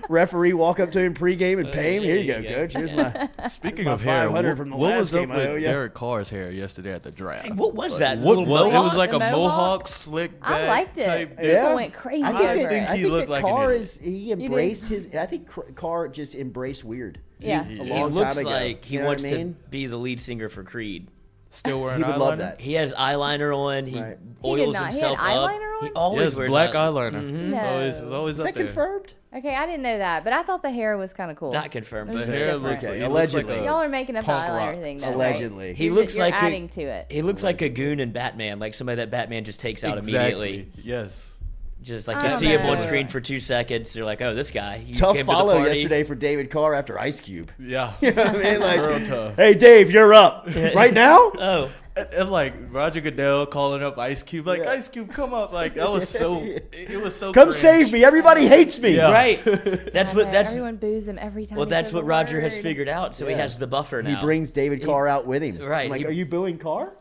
Referee walk up to him pregame and pay him. Here you There go, you go. coach. Here's my. Speaking My of hair, 500 what, from the what last was up game I owe with ya? Derek Carr's hair yesterday at the draft? Hey, what was that? What? Little It was mohawk? like a The mohawk? mohawk, slick back I liked it. type. People Yeah. went crazy I over think, think it. he looked like an Carr idiot. he embraced his. I think Carr just embraced weird. Yeah. A He long looks time ago. like he You know wants what I mean? to be the lead singer for Creed. Still wearing He would eyeliner. love that. He has eyeliner on. He Right. He did oils not. He had himself up. eyeliner He on? always Yes, wears black eyeliner. eyeliner. No. It's always Is up that there. confirmed? Okay, I didn't know that, but I thought the hair was kind of cool. Not confirmed. It The was hair different. looks like, Okay, he looks like allegedly. a Y'all are making up the punk eyeliner rock thing, though, star. Allegedly. He You're- looks you're like adding to it. He looks like a goon in Batman, like somebody that Batman just takes out immediately. Yes. Just like I you don't see him on know. screen for 2 seconds, they're like, "Oh, this guy." He Tough came to the follow party. yesterday for David Carr after Ice Cube. Yeah. You know what I mean? Like, Real tough. hey Dave, you're up right now. Oh, And like Roger Goodell calling up Ice Cube, like Yeah. Ice Cube, come up, like that was so. It was so. Come cringe. save me! Everybody hates me. Yeah. right. That's I what. know, That's everyone boos him every time. well. he That's says what a Roger has word. figured out. So he Yeah. has the buffer now. He brings David Carr out with him. Right, I'm like, he- are you booing Carr?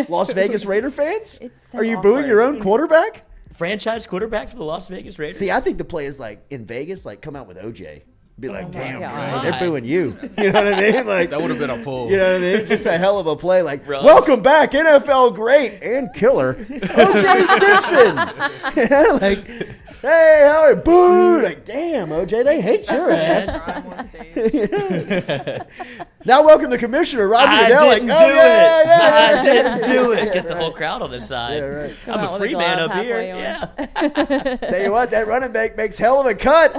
Las Vegas Raider fans? It's so Are you awkward. booing your own quarterback? franchise quarterback for the Las Vegas Raiders. See, I think the play is like in Vegas, like come out with OJ. Be like, my damn, God. bro, they're booing you. You know what I mean? Like That would have been a pull. You know what I mean? Just a hell of a play. Like, Rubs. welcome back, NFL great and killer, OJ Simpson. Yeah, like, hey, how are you? Boo! Like, damn, OJ, they hate your ass. Crime on stage. Now, welcome the commissioner, Roger I Goodell. didn't Like, do oh, yeah, it. yeah, I didn't do it. Yeah, Get the right. whole crowd on his side. Yeah, right. Come I'm out a with free a man glove up here. halfway on. Yeah. Tell you what, that running back makes hell of a cut.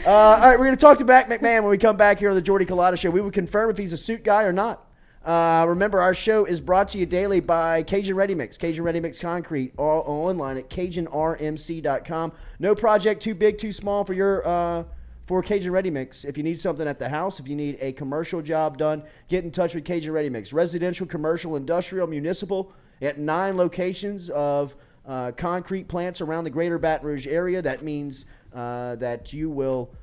All right, we're going to talk to Matt McMahon when we come back here on the Jordy Culotta Show. We will confirm if he's a suit guy or not. Remember, our show is brought to you daily by Cajun Ready Mix, Cajun Ready Mix Concrete, all online at CajunRMC.com. No project too big, too small for your for Cajun Ready Mix. If you need something at the house, if you need a commercial job done, get in touch with Cajun Ready Mix. Residential, commercial, industrial, municipal, at 9 locations of concrete plants around the greater Baton Rouge area. That means that you will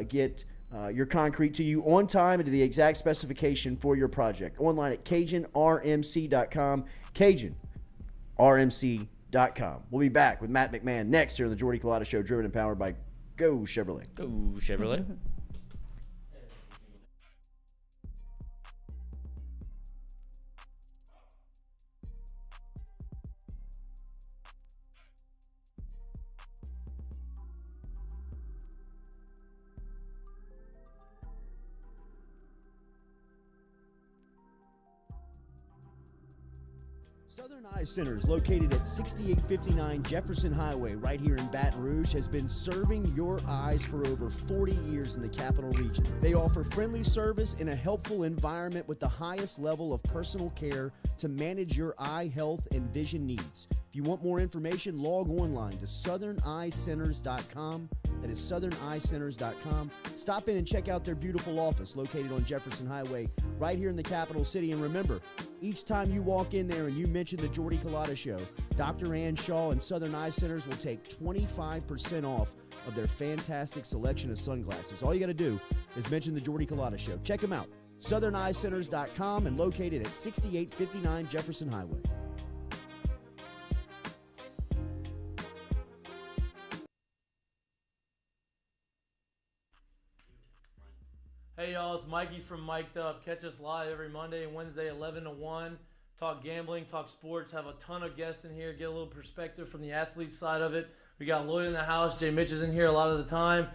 get your concrete to you on time and to the exact specification for your project. Online at CajunRMC.com, CajunRMC.com. We'll be back with Matt McMahon next here on the Jordy Culotta Show, driven and powered by Go Chevrolet. Go Chevrolet. Southern Eye Centers, located at 6859 Jefferson Highway right here in Baton Rouge, has been serving your eyes for over 40 years in the Capital Region. They offer friendly service in a helpful environment with the highest level of personal care to manage your eye health and vision needs. If you want more information, log online to southernyecenters.com. That is southernyecenters.com. Stop in and check out their beautiful office located on Jefferson Highway right here in the capital city. And remember, each time you walk in there and you mention the Jordy Culotta Show, Dr. Ann Shaw and Southern Eye Centers will take 25% off of their fantastic selection of sunglasses. All you got to do is mention the Jordy Culotta Show. Check them out. southernyecenters.com and located at 6859 Jefferson Highway. Hey y'all, it's Mikey from Mic'd Up. Catch us live every Monday and Wednesday, 11 to 1. Talk gambling, talk sports, have a ton of guests in here, get a little perspective from the athlete side of it. We got Lloyd in the house, Jay Mitch is in here a lot of the time.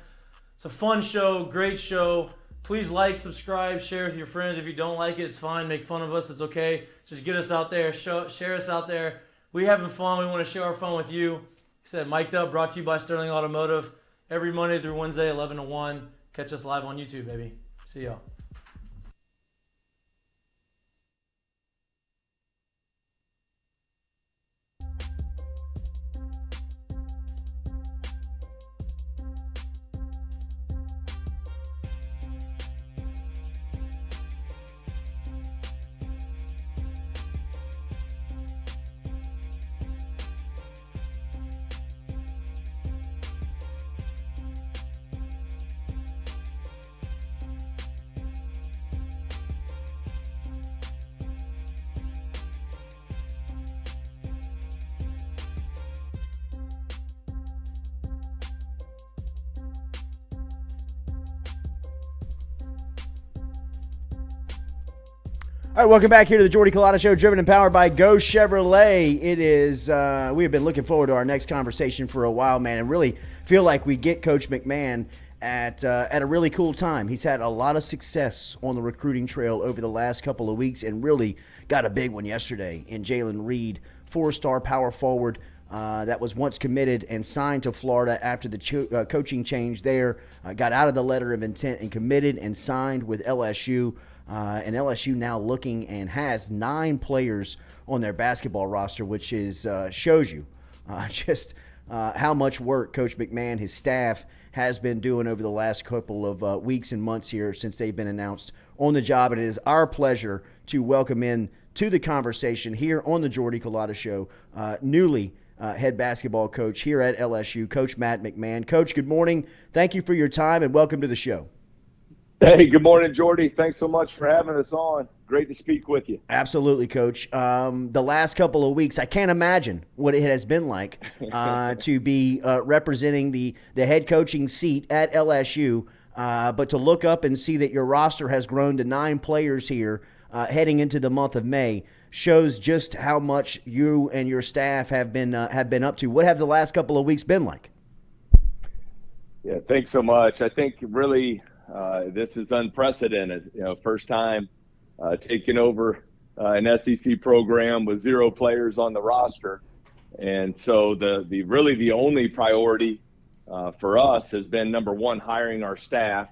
It's a fun show, great show. Please like, subscribe, share with your friends. If you don't like it, it's fine. Make fun of us, it's okay. Just get us out there, share us out there. We're having fun, we want to share our fun with you. Like I said, Mic'd Up, brought to you by Sterling Automotive. Every Monday through Wednesday, 11 to 1. Catch us live on YouTube, baby. See y'all. All right, welcome back here to the Jordy Culotta Show, driven and powered by Go Chevrolet. It is, we have been looking forward to our next conversation for a while, man, and really feel like we get Coach McMahon at a really cool time. He's had a lot of success on the recruiting trail over the last couple of weeks and really got a big one yesterday in Jalen Reed, 4-star power forward that was once committed and signed to Florida after the coaching change there, got out of the letter of intent and committed and signed with LSU. And LSU now looking and has 9 players on their basketball roster, which is shows you just how much work Coach McMahon, his staff, has been doing over the last couple of weeks and months here since they've been announced on the job. And it is our pleasure to welcome in to the conversation here on the Jordy Culotta Show, newly head basketball coach here at LSU, Coach Matt McMahon. Coach, good morning. Thank you for your time and welcome to the show. Hey, good morning, Jordy. Thanks so much for having us on. Great to speak with you. Absolutely, Coach. The last couple of weeks, I can't imagine what it has been like to be representing the head coaching seat at LSU, but to look up and see that your roster has grown to 9 players here heading into the month of May shows just how much you and your staff have been up to. What have the last couple of weeks been like? Yeah, thanks so much. I think really this is unprecedented. First time taking over an SEC program with 0 players on the roster, and so the only priority for us has been, number one, hiring our staff,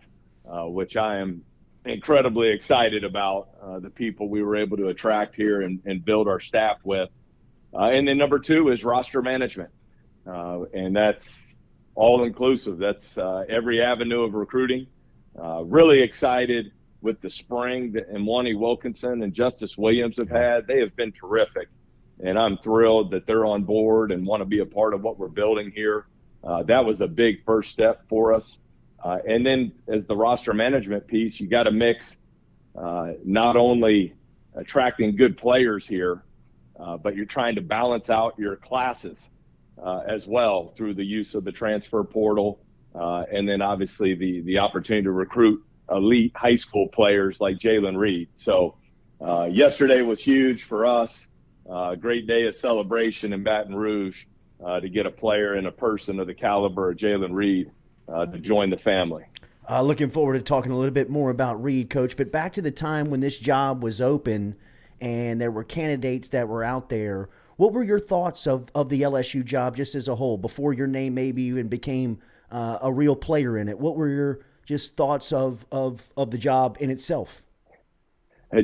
which I am incredibly excited about, the people we were able to attract here and build our staff with, and then number 2 is roster management, and that's all inclusive. That's every avenue of recruiting. Really excited with the spring that Imwani Wilkinson and Justice Williams have had. They have been terrific, and I'm thrilled that they're on board and want to be a part of what we're building here. That was a big first step for us. And then as the roster management piece, you got to mix not only attracting good players here, but you're trying to balance out your classes as well through the use of the transfer portal. And then obviously the opportunity to recruit elite high school players like Jalen Reed. So yesterday was huge for us. Great day of celebration in Baton Rouge to get a player and a person of the caliber of Jalen Reed to join the family. Looking forward to talking a little bit more about Reed, Coach. But back to the time when this job was open and there were candidates that were out there. What were your thoughts of the LSU job just as a whole before your name maybe even became a real player in it? What were your just thoughts of the job in itself?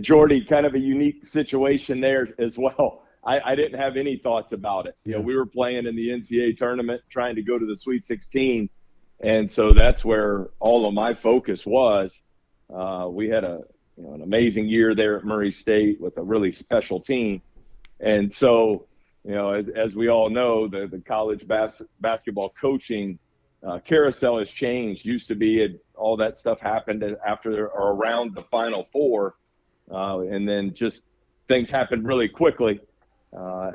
Jordy, kind of a unique situation there as well. I didn't have any thoughts about it. You know, we were playing in the NCAA tournament, trying to go to the Sweet 16, and so that's where all of my focus was. We had an amazing year there at Murray State with a really special team. And so, as we all know, the college basketball coaching carousel has changed. Used to be all that stuff happened after or around the Final Four, and then just things happened really quickly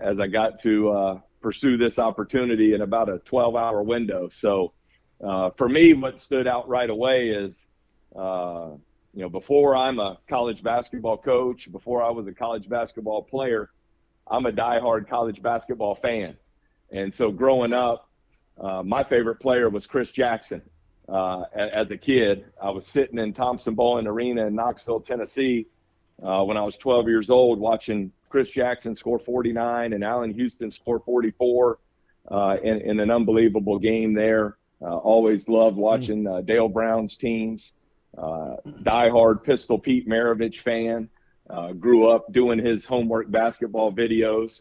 as I got to pursue this opportunity in about a 12-hour window. So for me, what stood out right away is, before I'm a college basketball coach, before I was a college basketball player, I'm a diehard college basketball fan. And so growing up, my favorite player was Chris Jackson. As a kid, I was sitting in Thompson-Boling Arena in Knoxville, Tennessee, when I was 12 years old, watching Chris Jackson score 49 and Allen Houston score 44 in an unbelievable game there. Always loved watching Dale Brown's teams. Diehard Pistol Pete Maravich fan. Grew up doing his homework basketball videos.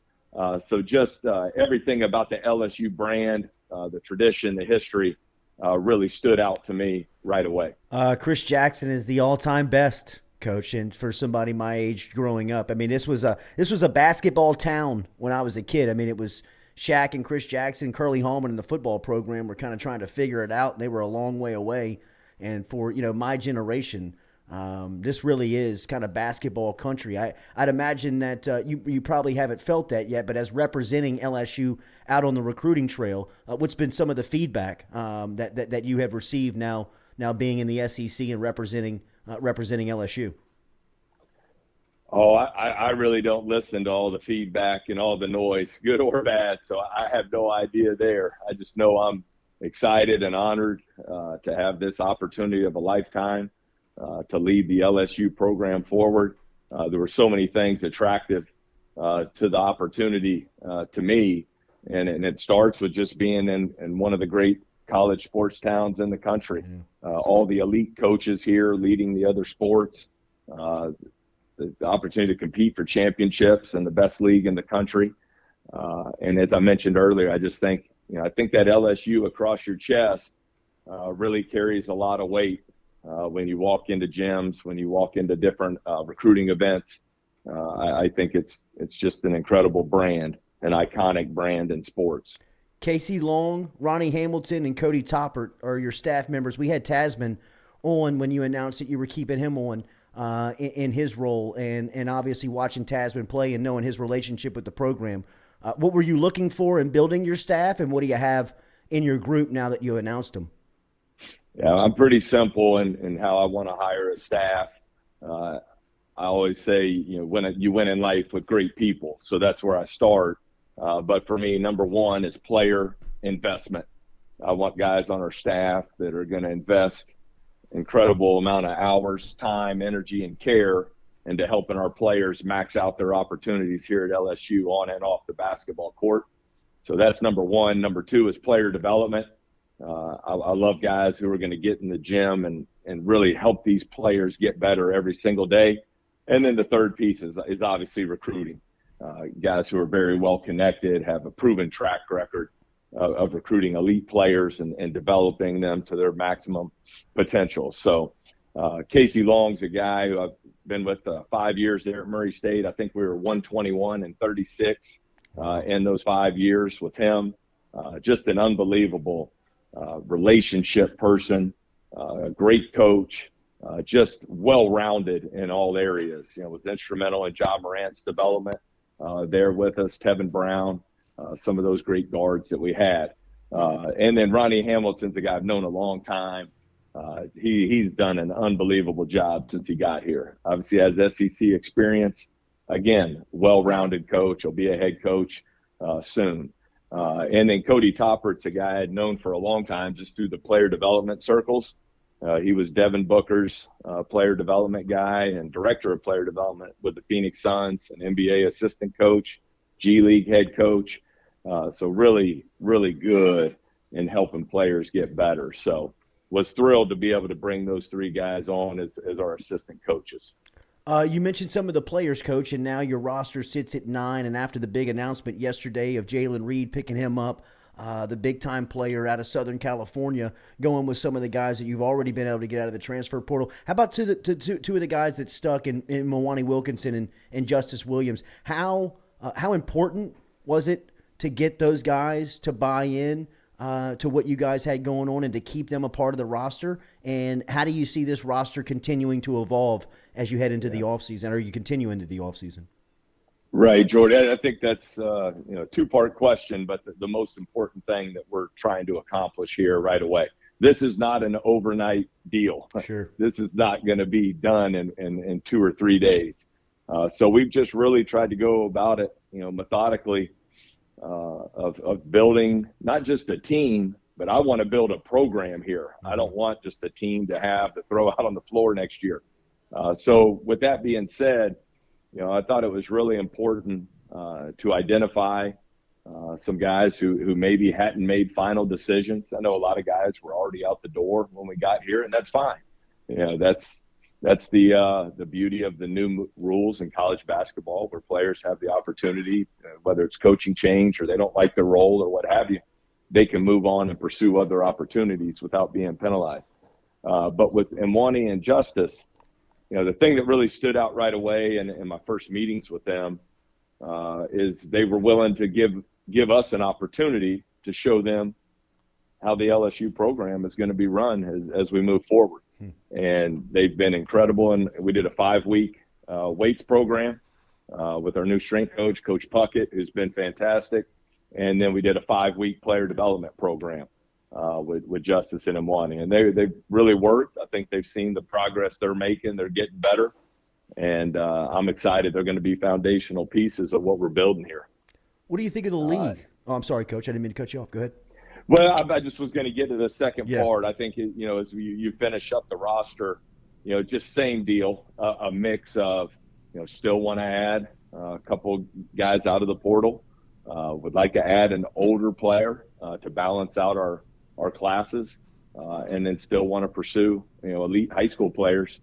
So just everything about the LSU brand, the tradition, the history, really stood out to me right away. Chris Jackson is the all-time best, Coach, and for somebody my age growing up. I mean, this was a basketball town when I was a kid. I mean, it was Shaq and Chris Jackson, Curly Hallman, and the football program were kind of trying to figure it out, and they were a long way away. And for my generation, this really is kind of basketball country. I'd imagine that you probably haven't felt that yet, but as representing LSU out on the recruiting trail, what's been some of the feedback that you have received now being in the SEC and representing LSU? Oh, I really don't listen to all the feedback and all the noise, good or bad, so I have no idea there. I just know I'm excited and honored to have this opportunity of a lifetime to lead the LSU program forward. There were so many things attractive to the opportunity to me, and it starts with just being in one of the great college sports towns in the country. All the elite coaches here leading the other sports, the opportunity to compete for championships and the best league in the country. And as I mentioned earlier, I just think, I think that LSU across your chest really carries a lot of weight when you walk into gyms, when you walk into different recruiting events. I think it's just an incredible brand, an iconic brand in sports. Casey Long, Ronnie Hamilton, and Cody Toppert are your staff members. We had Tasman on when you announced that you were keeping him on in his role, and obviously watching Tasman play and knowing his relationship with the program. What were you looking for in building your staff, and what do you have in your group now that you announced them? Yeah, I'm pretty simple in how I want to hire a staff. I always say, when you win in life with great people, so that's where I start. But for me, number one is player investment. I want guys on our staff that are going to invest incredible amount of hours, time, energy, and care into helping our players max out their opportunities here at LSU on and off the basketball court. So that's number one. Number two is player development. I love guys who are going to get in the gym and really help these players get better every single day. And then the third piece is obviously recruiting. Guys who are very well connected, have a proven track record of recruiting elite players and developing them to their maximum potential. So Casey Long's a guy who I've been with 5 years there at Murray State. I think we were 121 and 36 in those 5 years with him. Just an unbelievable relationship person, a great coach, just well-rounded in all areas. Was instrumental in John Morant's development there with us, Tevin Brown, some of those great guards that we had. And then Ronnie Hamilton's a guy I've known a long time. He's done an unbelievable job since he got here. Obviously has SEC experience. Again, well-rounded coach. He'll be a head coach soon. And then Cody Toppert's a guy I'd known for a long time just through the player development circles. He was Devin Booker's player development guy and director of player development with the Phoenix Suns, an NBA assistant coach, G League head coach. So really, really good in helping players get better. So was thrilled to be able to bring those 3 guys on as our assistant coaches. You mentioned some of the players, Coach, and now your roster sits at 9. And after the big announcement yesterday of Jalen Reed picking him up, the big-time player out of Southern California, going with some of the guys that you've already been able to get out of the transfer portal. How about two of the guys that stuck in Milwaukee Wilkinson and Justice Williams? How important was it to get those guys to buy in to what you guys had going on and to keep them a part of the roster? And how do you see this roster continuing to evolve as you head into the offseason, or you continue into the offseason? Right, Jordy. I think that's a 2-part question, but the most important thing that we're trying to accomplish here right away. This is not an overnight deal. Sure. This is not going to be done in 2 or 3 days. So we've just really tried to go about it, methodically, of building not just a team, but I want to build a program here. I don't want just a team to have to throw out on the floor next year. So with that being said, I thought it was really important to identify some guys who maybe hadn't made final decisions. I know a lot of guys were already out the door when we got here, and that's fine. That's the beauty of the new rules in college basketball, where players have the opportunity, whether it's coaching change or they don't like their role or what have you, they can move on and pursue other opportunities without being penalized. But with Imwani and Justice, the thing that really stood out right away in my first meetings with them is they were willing to give us an opportunity to show them how the LSU program is going to be run as we move forward. And they've been incredible. And we did a 5-week weights program with our new strength coach, Coach Puckett, who's been fantastic. And then we did a 5-week player development program with Justice and Imwani. And they've really worked. I think they've seen the progress they're making. They're getting better. And I'm excited. They're going to be foundational pieces of what we're building here. What do you think of the league? I'm sorry, Coach. I didn't mean to cut you off. Go ahead. Well, I just was going to get to the second part. I think, as you finish up the roster, just same deal, a mix of, still want to add a couple guys out of the portal. Would like to add an older player to balance out our classes, and then still want to pursue, elite high school players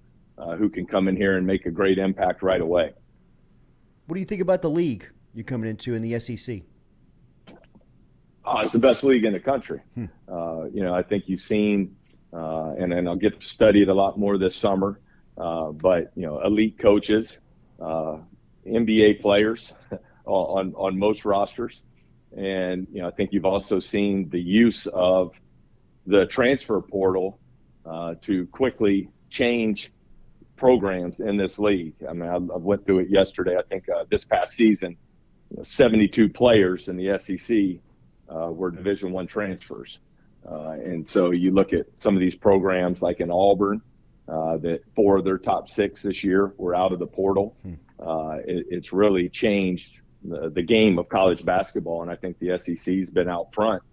who can come in here and make a great impact right away. What do you think about the league you're coming into in the SEC? It's the best league in the country. I think you've seen, and I'll get to study it a lot more this summer, but, elite coaches, NBA players on most rosters. And, I think you've also seen the use of the transfer portal to quickly change programs in this league. I mean, I went through it yesterday. I think this past season, 72 players in the SEC were Division I transfers. And so you look at some of these programs like in Auburn, that 4 of their top 6 this year were out of the portal. It's really changed the game of college basketball, and I think the SEC's been out front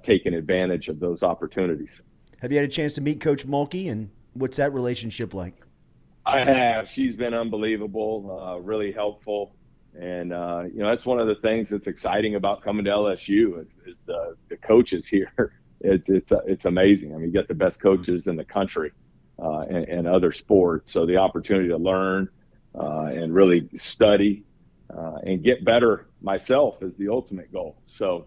taking advantage of those opportunities. Have you had a chance to meet Coach Mulkey, and what's that relationship like? I have. She's been unbelievable, really helpful. And, that's one of the things that's exciting about coming to LSU is the coaches here. It's amazing. I mean, you got the best coaches in the country and other sports. So the opportunity to learn and really study and get better myself is the ultimate goal. So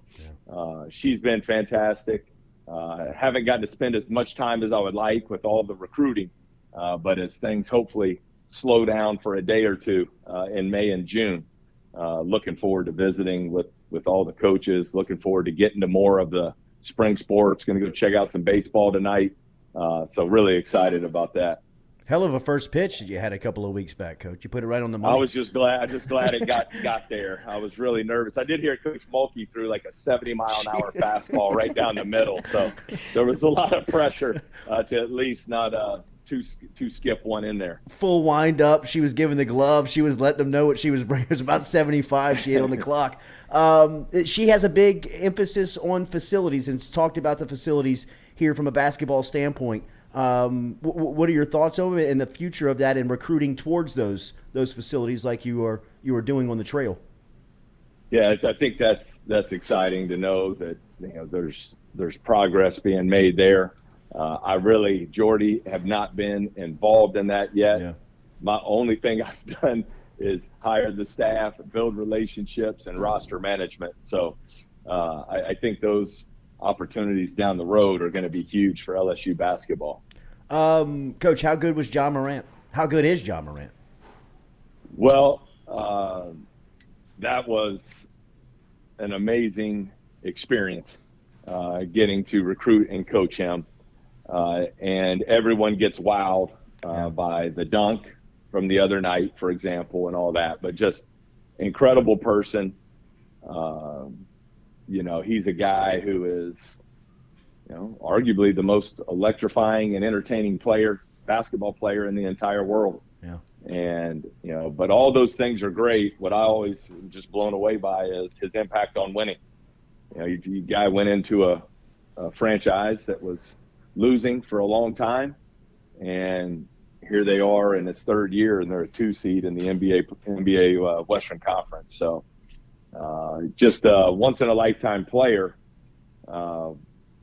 she's been fantastic. Haven't gotten to spend as much time as I would like with all the recruiting, but as things hopefully slow down for a day or two in May and June, looking forward to visiting with all the coaches, looking forward to getting to more of the spring sports. Going to go check out some baseball tonight. So really excited about that. Hell of a first pitch that you had a couple of weeks back, Coach. You put it right on the money. I was just glad it got there. I was really nervous. I did hear Coach Mulkey threw like a 70-mile-an-hour fastball right down the middle. So there was a lot of pressure to at least not to skip one in there. Full wind up. She was giving the glove. She was letting them know what she was bringing. It was about 75 she had on the clock. She has a big emphasis on facilities and talked about the facilities here from a basketball standpoint. What are your thoughts over it and the future of that and recruiting towards those facilities like you are doing on the trail? Yeah, I think that's exciting to know that there's progress being made there. I really, Jordy, have not been involved in that yet. Yeah. My only thing I've done is hire the staff, build relationships, and roster management. So I think those opportunities down the road are going to be huge for LSU basketball. Coach, how good was John Morant? How good is John Morant? Well, that was an amazing experience, getting to recruit and coach him. And everyone gets wowed by the dunk from the other night, for example, and all that. But just incredible person. He's a guy who is, arguably the most electrifying and entertaining basketball player in the entire world. Yeah. And, but all those things are great. What I always am just blown away by is his impact on winning. You guy went into a franchise that was losing for a long time, and here they are in his third year, and they're a 2 seed in the NBA Western Conference. So just a once-in-a-lifetime player.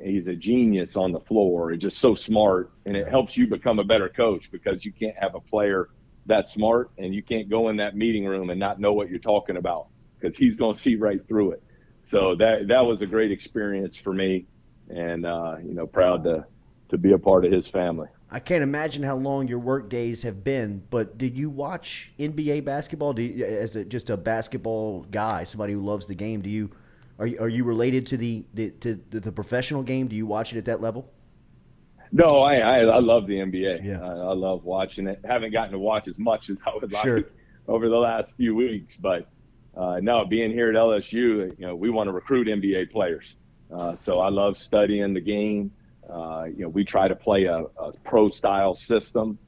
He's a genius on the floor. He's just so smart, and it helps you become a better coach because you can't have a player that smart, and you can't go in that meeting room and not know what you're talking about because he's going to see right through it. So that was a great experience for me, and proud to be a part of his family. I can't imagine how long your work days have been, but did you watch NBA basketball? Just a basketball guy, somebody who loves the game? Are you related to the professional game? Do you watch it at that level? No, I love the NBA. Yeah. I love watching it. Haven't gotten to watch as much as I would like Sure. over the last few weeks, but no, being here at LSU, we want to recruit NBA players. So I love studying the game. We try to play a pro-style system,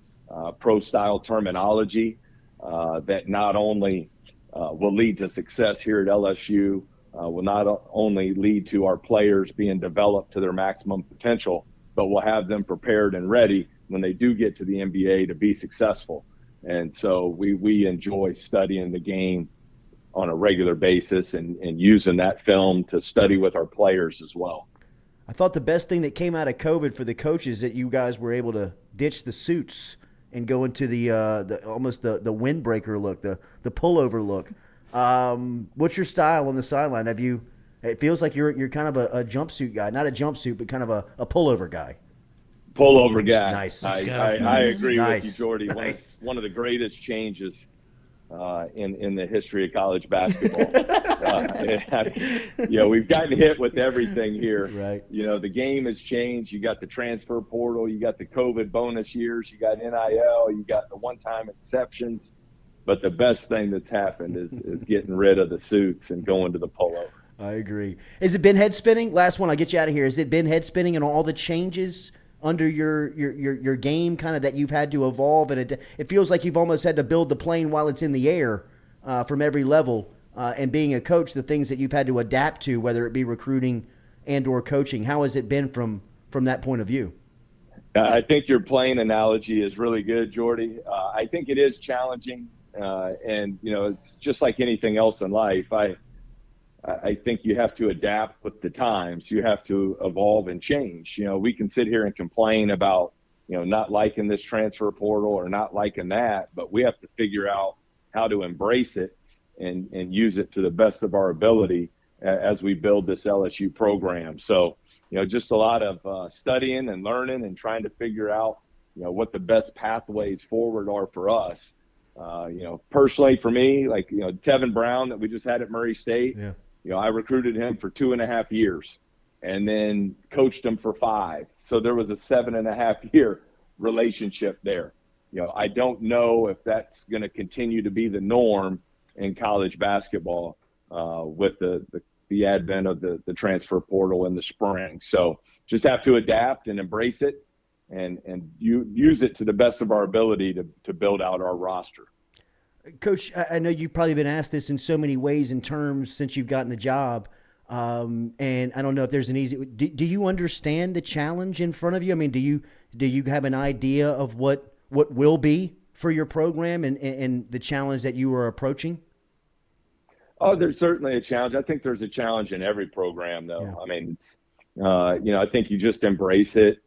pro-style terminology that not only will lead to success here at LSU, will not only lead to our players being developed to their maximum potential, but will have them prepared and ready when they do get to the NBA to be successful. And so we enjoy studying the game on a regular basis and using that film to study with our players as well. I thought the best thing that came out of COVID for the coaches that you guys were able to ditch the suits and go into the almost the windbreaker look, the pullover look. What's your style on the sideline? It feels like you're kind of a jumpsuit guy, not a jumpsuit, but kind of a pullover guy. Pullover guy. Nice. I agree with you, Jordy. Nice. One of the greatest changes in the history of college basketball. We've gotten hit with everything here. Right. The game has changed. You got the transfer portal. You got the COVID bonus years. You got NIL. You got the one-time exceptions. But the best thing that's happened is getting rid of the suits and going to the pullover. I agree. Has it been head spinning? Last one, I'll get you out of here. Has it been head spinning and all the changes under your game kind of that you've had to evolve? And it feels like you've almost had to build the plane while it's in the air from every level. And being a coach, the things that you've had to adapt to, whether it be recruiting and or coaching, how has it been from that point of view? I think your plane analogy is really good, Jordy. I think it is challenging. And it's just like anything else in life. I think you have to adapt with the times. You have to evolve and change. We can sit here and complain about, not liking this transfer portal or not liking that, but we have to figure out how to embrace it and use it to the best of our ability as we build this LSU program. So, just a lot of studying and learning and trying to figure out, what the best pathways forward are for us. Personally for me, like, Tevin Brown that we just had at Murray State, I recruited him for 2.5 years and then coached him for 5. So there was a 7.5 year relationship there. I don't know if that's going to continue to be the norm in college basketball with the advent of the transfer portal in the spring. So just have to adapt and embrace it and use it to the best of our ability to build out our roster. Coach, I know you've probably been asked this in so many ways and terms since you've gotten the job, and I don't know if there's an easy – do you understand the challenge in front of you? I mean, do you Do you have an idea of what will be for your program and the challenge that you are approaching? Oh, there's certainly a challenge. I think there's a challenge in every program, though. Yeah. I mean, it's, I think you just embrace it.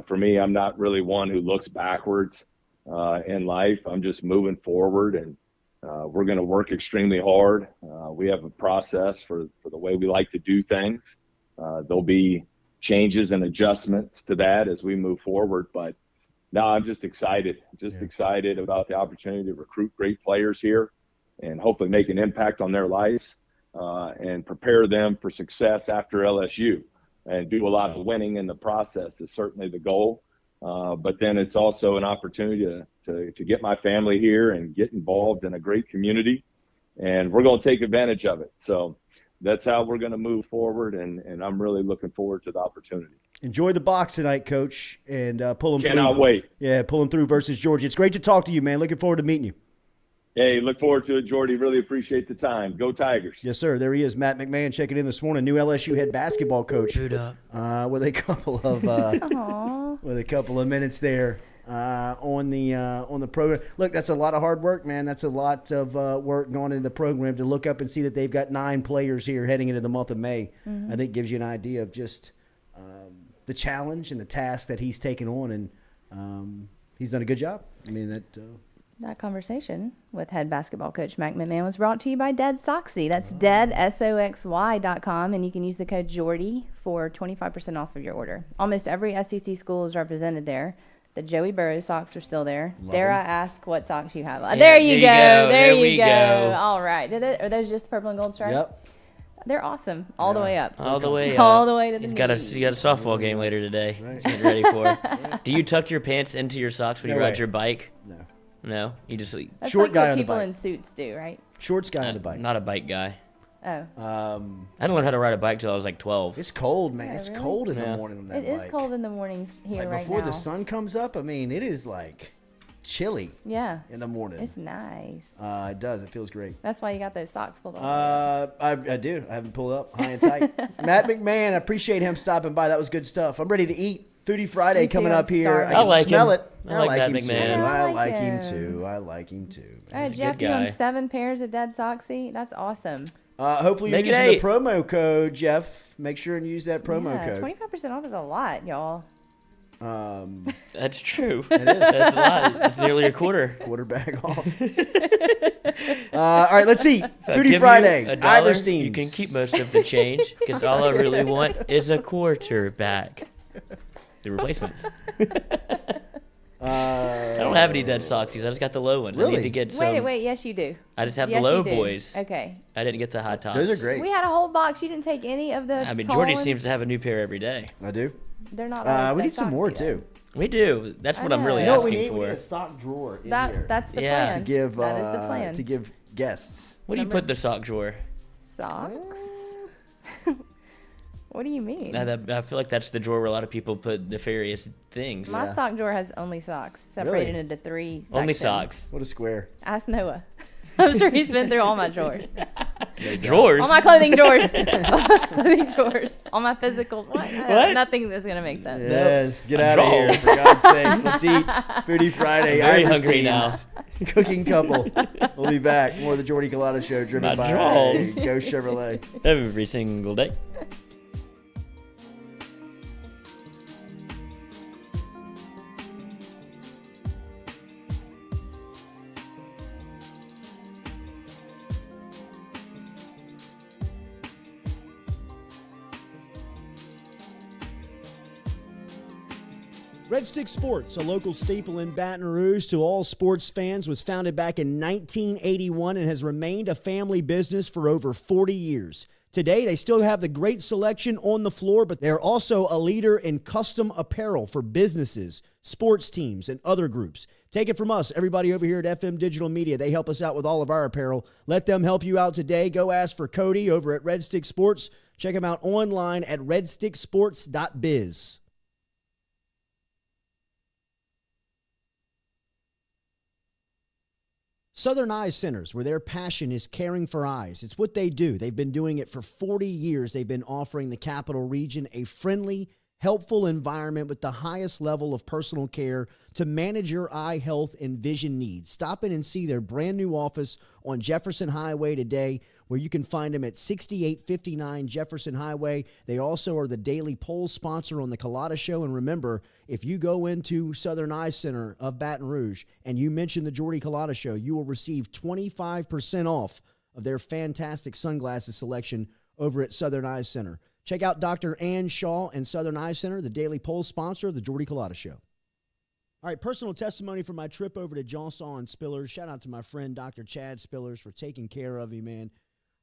For me, I'm not really one who looks backwards in life. I'm just moving forward, and we're going to work extremely hard. We have a process for the way we like to do things. There'll be changes and adjustments to that as we move forward. But no, I'm just excited, excited about the opportunity to recruit great players here and hopefully make an impact on their lives and prepare them for success after LSU. And do a lot of winning in the process is certainly the goal. But then it's also an opportunity to get my family here and get involved in a great community. And we're going to take advantage of it. So that's how we're going to move forward. And I'm really looking forward to the opportunity. Enjoy the box tonight, Coach, and pull them through. Cannot wait. Yeah, pull them through versus Georgia. It's great to talk to you, man. Looking forward to meeting you. Hey, look forward to it, Jordy. Really appreciate the time. Go Tigers. Yes, sir. There he is, Matt McMahon, checking in this morning. New LSU head basketball coach. Boot up. With a couple of minutes there on the program. Look, that's a lot of hard work, man. That's a lot of work going into the program to look up and see that they've got 9 players here heading into the month of May. Mm-hmm. I think gives you an idea of just the challenge and the task that he's taken on, and he's done a good job. I mean That conversation with head basketball coach Mac McMahon was brought to you by Dead Soxy. That's deadsoxy.com, and you can use the code Jordy for 25% off of your order. Almost every SEC school is represented there. The Joey Burrow socks are still there. Dare I ask what socks you have? Yeah, there you go. There we you go. go. All right. Are those just purple and gold stripes? Yep. They're awesome. All the way up. All the way All the way to the He's got a softball game later today. He's getting ready for. Do you tuck your pants into your socks when you ride your bike? No. No? You just That's short like guy what on the people bike. in suits do, right? Shorts guy on the bike. Not a bike guy. Oh. I didn't learn how to ride a bike till I was like 12. It's cold, man. Yeah, it's really? cold in the morning on that It bike. is cold in the mornings here Like right before now. the sun comes up, I mean, it is like chilly Yeah. in the morning. It's nice. It does. It feels great. That's why you got those socks pulled on. I do. I haven't pulled up high and tight. Matt McMahon, I appreciate him stopping by. That was good stuff. I'm ready to eat. Foodie Friday Me too, coming I'm up here. starving. I can like smell him. it. I like Matt him McMahon. too. I I like like him him. too. I like him too. All right, He's a Jeff, good you guy. on 7 pairs of Dead Soxy? That's awesome. Hopefully you're Make it using the 8. promo code, Jeff. Make sure and use that promo Yeah, code. 25% off is a lot, y'all. That's true. It is. That's a lot. That's nearly a quarter. Quarterback off. All right, let's see. If I Foodie give you Friday. $1, Iverstein. you can keep most of the change because all I really want is a quarterback. The replacements. I don't have any dead Soxies. I just got the low ones. I Really? need to get some. Wait, yes, you do. I just have Yes, the low you do. boys. Okay. I didn't get the high tops. Those are great. We had a whole box. You didn't take any of the I mean, tall Jordy ones? seems to have a new pair every day. I do. They're not always We Dead need some more Soxy, though. too. We do. That's what I'm know. really You You know what we asking need? for. We need a sock drawer in here That's the Yeah. plan. to give that is the plan. to give guests. What do you put in the sock drawer? Socks? What do you mean? I feel like that's the drawer where a lot of people put nefarious things. My sock drawer has only socks, separated into 3 sections. Only socks. What a square. Ask Noah. I'm sure he's been through all my drawers. Drawers? All my clothing drawers. Clothing drawers. All my physical. What? Nothing that's going to make sense. Yes, get A out of drawer. here, for God's sakes. Let's eat. Foodie Friday. I'm very hungry Iverstein's Cooking couple. We'll be back. More of the Jordy Culotta Show, driven My by drawers. Go Chevrolet. Every single day. Red Stick Sports, a local staple in Baton Rouge to all sports fans, was founded back in 1981 and has remained a family business for over 40 years. Today, they still have the great selection on the floor, but they're also a leader in custom apparel for businesses, sports teams, and other groups. Take it from us, everybody over here at FM Digital Media. They help us out with all of our apparel. Let them help you out today. Go ask for Cody over at Red Stick Sports. Check him out online at redsticksports.biz. Southern Eye Centers, where their passion is caring for eyes. It's what they do. They've been doing it for 40 years. They've been offering the capital region a friendly, helpful environment with the highest level of personal care to manage your eye health and vision needs. Stop in and see their brand new office on Jefferson Highway today, where you can find them at 6859 Jefferson Highway. They also are the daily poll sponsor on the Culotta Show. And remember, if you go into Southern Eye Center of Baton Rouge and you mention the Jordy Culotta Show, you will receive 25% off of their fantastic sunglasses selection over at Southern Eye Center. Check out Dr. Ann Shaw and Southern Eye Center, the daily poll sponsor of the Jordy Culotta Show. All right, personal testimony from my trip over to Johnsaw and Spillers. Shout out to my friend Dr. Chad Spillers for taking care of me, man.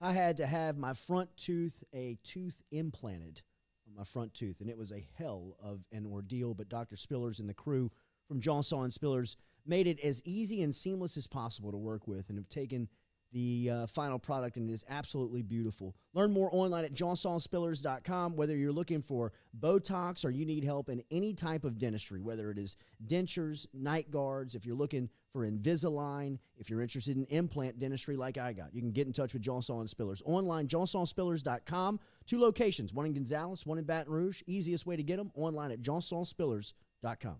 I had to have my front tooth, a tooth implanted on my front tooth, and it was a hell of an ordeal, but Dr. Spillers and the crew from Johnsaw and Spillers made it as easy and seamless as possible to work with and have taken the final product, and it is absolutely beautiful. Learn more online at johnsawspillers.com. Whether you're looking for Botox or you need help in any type of dentistry, whether it is dentures, night guards, if you're looking for Invisalign, if you're interested in implant dentistry like I got, you can get in touch with Johnsaw and Spillers. Online, johnsawspillers.com. 2 locations, one in Gonzales, one in Baton Rouge. Easiest way to get them, online at johnsawspillers.com.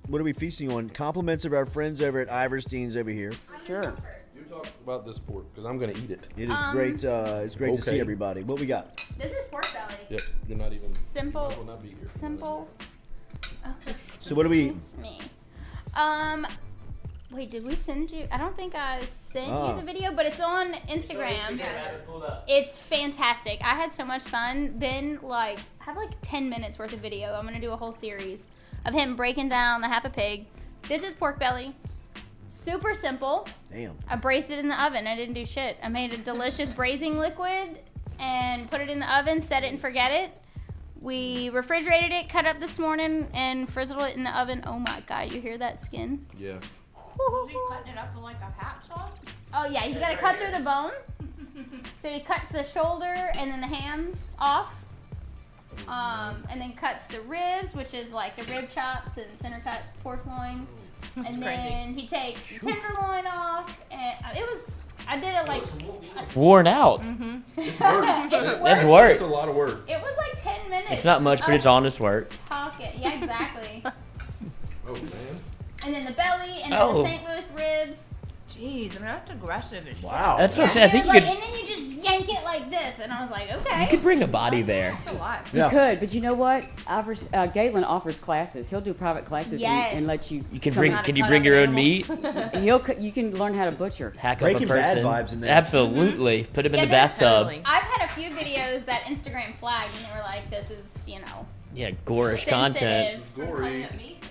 What are we feasting on? Compliments of our friends over at Iverstein's over here. Sure. You talk about this pork because I'm going to eat it. It is great. It's great to see everybody. What we got? This is pork belly. Yep. You're not even. Simple. You might as well not be here. Simple. Oh, So what do we eat? me. Wait, did we send you? I don't think I sent you the video, but it's on Instagram. It's fantastic. I had so much fun. Ben, I have 10 minutes worth of video. I'm gonna do a whole series of him breaking down the half a pig. This is pork belly. Super simple. Damn. I braised it in the oven. I didn't do shit. I made a delicious braising liquid and put it in the oven, set it and forget it. We refrigerated it, cut up this morning, and frizzled it in the oven. Oh my God, you hear that skin? Yeah. Was he cutting it up with a hacksaw? Oh yeah, he's got to cut through the bone. So he cuts the shoulder and then the ham off. And then cuts the ribs, which is like the rib chops and center cut pork loin. And then he takes the tenderloin off, and I did it like Worn out. It's work. That's work. It's a lot of work. it was like 10 minutes. It's not much, but it's honest work. Talking, yeah, exactly. Oh man. And then the belly, and then Oh. the St. Louis ribs. Jeez, I mean that's aggressive. Wow. That's what I'm And saying. I it think was you like, could and then you just yank it like this, and I was like, okay. you could bring a body there. That's a lot. Yeah. You could, but you know what? Galen offers classes. He'll do private classes Yes. and let you. You can come bring. out. Can you cut bring up your an own meat? And you can learn how to butcher. Hack Breaking up a Bad person. vibes in there. Absolutely. Put him in Yeah, the there's bathtub. totally. I've had a few videos that Instagram flagged, and they were like, this is, Yeah, gorish content. sensitive. Gory.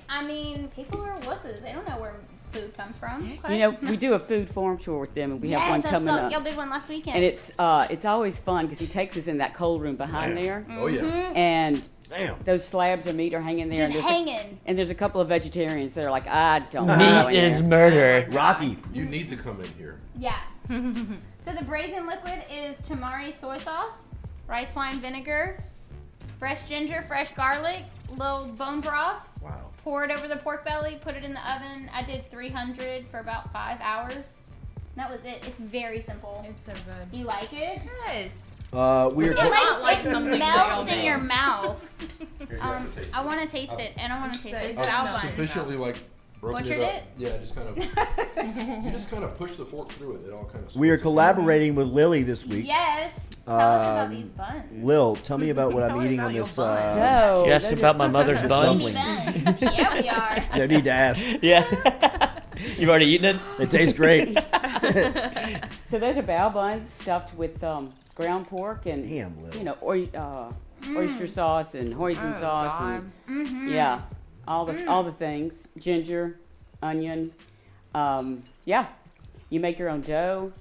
I mean, people are wusses. They don't know where food comes from. You know, we do a food farm tour with them, and we have one I coming saw, up. y'all did one last weekend. And it's always fun because he takes us in that cold room behind there, Oh yeah. and Damn. those slabs of meat are hanging there. just and hanging. and there's a couple of vegetarians that are like, I don't know. Meat is murder. Rocky. You need to come in here. Yeah. So the braised liquid is tamari soy sauce, rice wine vinegar, fresh ginger, fresh garlic, little bone broth. Wow. Pour it over the pork belly, put it in the oven. I did 300 for about 5 hours. That was it. It's very simple. It's so good. You like it? Yes. We were. It not like it something that y'all melts in do. your mouth. Here, you have to taste I it. want to taste it, and I want to taste it. It's I've bao no. bun. Sufficiently like broken Butchered it up. it? Yeah, just kind of. You just kind of push the fork through it. It all kind of. We are collaborating with Lily this week. Yes. Tell us about Um, these buns. Lil, tell me about what I'm Tell me eating about on your this. buns. So She asked those are- about my mother's buns. These buns. Yeah, we are. Yeah, I need to ask. Yeah. You've already eaten it? It tastes great. So those are bao buns stuffed with ground pork and Damn, Lil. you know oyster sauce and hoisin Oh, sauce God. and yeah, all the things, ginger, onion. Yeah, you make your own dough.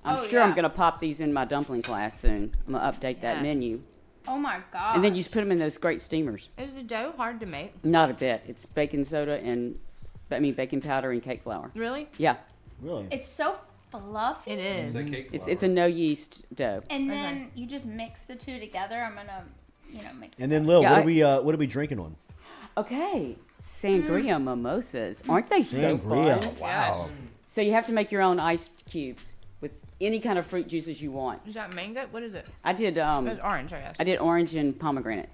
I'm Oh, sure I'm yeah. gonna pop these in my dumpling class soon. I'm gonna update that Yes. menu, Oh my god. and then you just put them in those great steamers. Is the dough hard to make? Not a bit. It's baking soda and baking powder and cake flour. Really? Yeah, Really? It's so fluffy. It is. That cake it's a no yeast dough. And then you just mix the two together. I'm gonna, mix. And then Lil, Yeah, what are we drinking on? Okay, sangria mimosas. Aren't they so Sangria. fun? Wow. So you have to make your own ice cubes with any kind of fruit juices you want. Is that mango? What is it? I did It's orange, I guess. I did orange and pomegranate.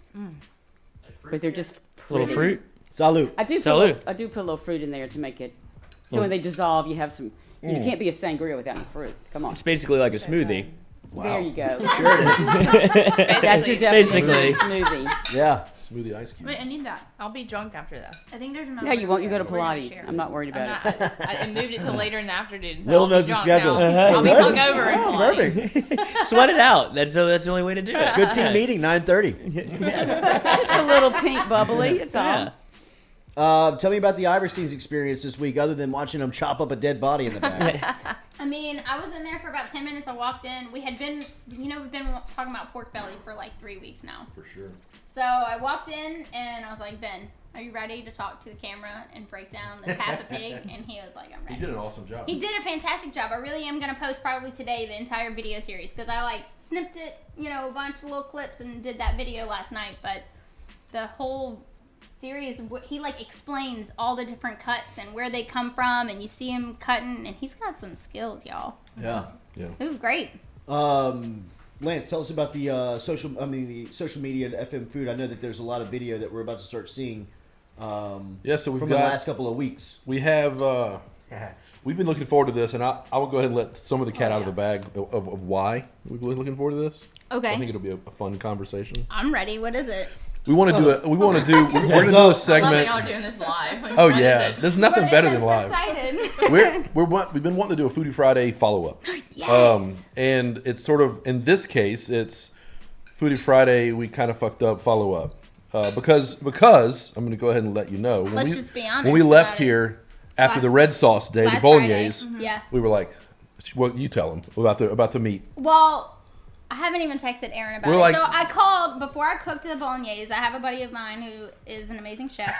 But they're just Little pretty. fruit. Salute. I do Salud. put a little fruit in there to make it so when they dissolve you have some you can't be a sangria without any fruit. Come on. It's basically like a smoothie. There you go. Sure it is. That's your definition Basically. of smoothie. Yeah. smoothie ice cube. Wait, I need that. I'll be drunk after this. I think there's another. No, you won't. You go to We're gonna Pilates. share. I'm not worried I'm about not, it. I moved it till later in the afternoon. So Lil I'll be knows the drunk schedule. now. I'll be Perfect. hungover in Oh, Pilates. perfect. Sweat it out. That's the only way to do it. Good team meeting, 9:30. Just a little pink bubbly. It's all. Tell me about the Iversteins experience this week, other than watching them chop up a dead body in the back. I mean, I was in there for about 10 minutes. I walked in. We had been, we've been talking about pork belly for like 3 weeks now. For sure. So I walked in and I was like, Ben, are you ready to talk to the camera and break down this half a pig? And he was like, I'm ready. He did an awesome job. He did a fantastic job. I really am going to post probably today the entire video series because I like snipped it, a bunch of little clips and did that video last night. But the whole series, he like explains all the different cuts and where they come from, and you see him cutting, and he's got some skills, y'all. Yeah. Yeah. It was great. Lance, tell us about the social media and FM food. I know that there's a lot of video that we're about to start seeing. Yeah, so we've from got the last couple of weeks. We have. We've been looking forward to this, and I will go ahead and let some of the cat out of the bag of why we're really looking forward to this. Okay. I think it'll be a fun conversation. I'm ready. What is it? We want to do it. We want to do. We're going to do a I love segment. that y'all doing this live. Oh What is yeah, it? there's nothing What better is than it? live. Excited. We've been wanting to do a Foodie Friday follow up. Yes. And it's sort of in this case it's Foodie Friday. We kind of fucked up follow up because I'm going to go ahead and let you know. When Let's we, just be honest When we left about it. here after the Last- red sauce day, the last bolognese, Friday. Yeah. we were like, "Well, you tell them about the meat." Well, I haven't even texted Aaron about We're it. like- So I called before I cooked the bolognese. I have a buddy of mine who is an amazing chef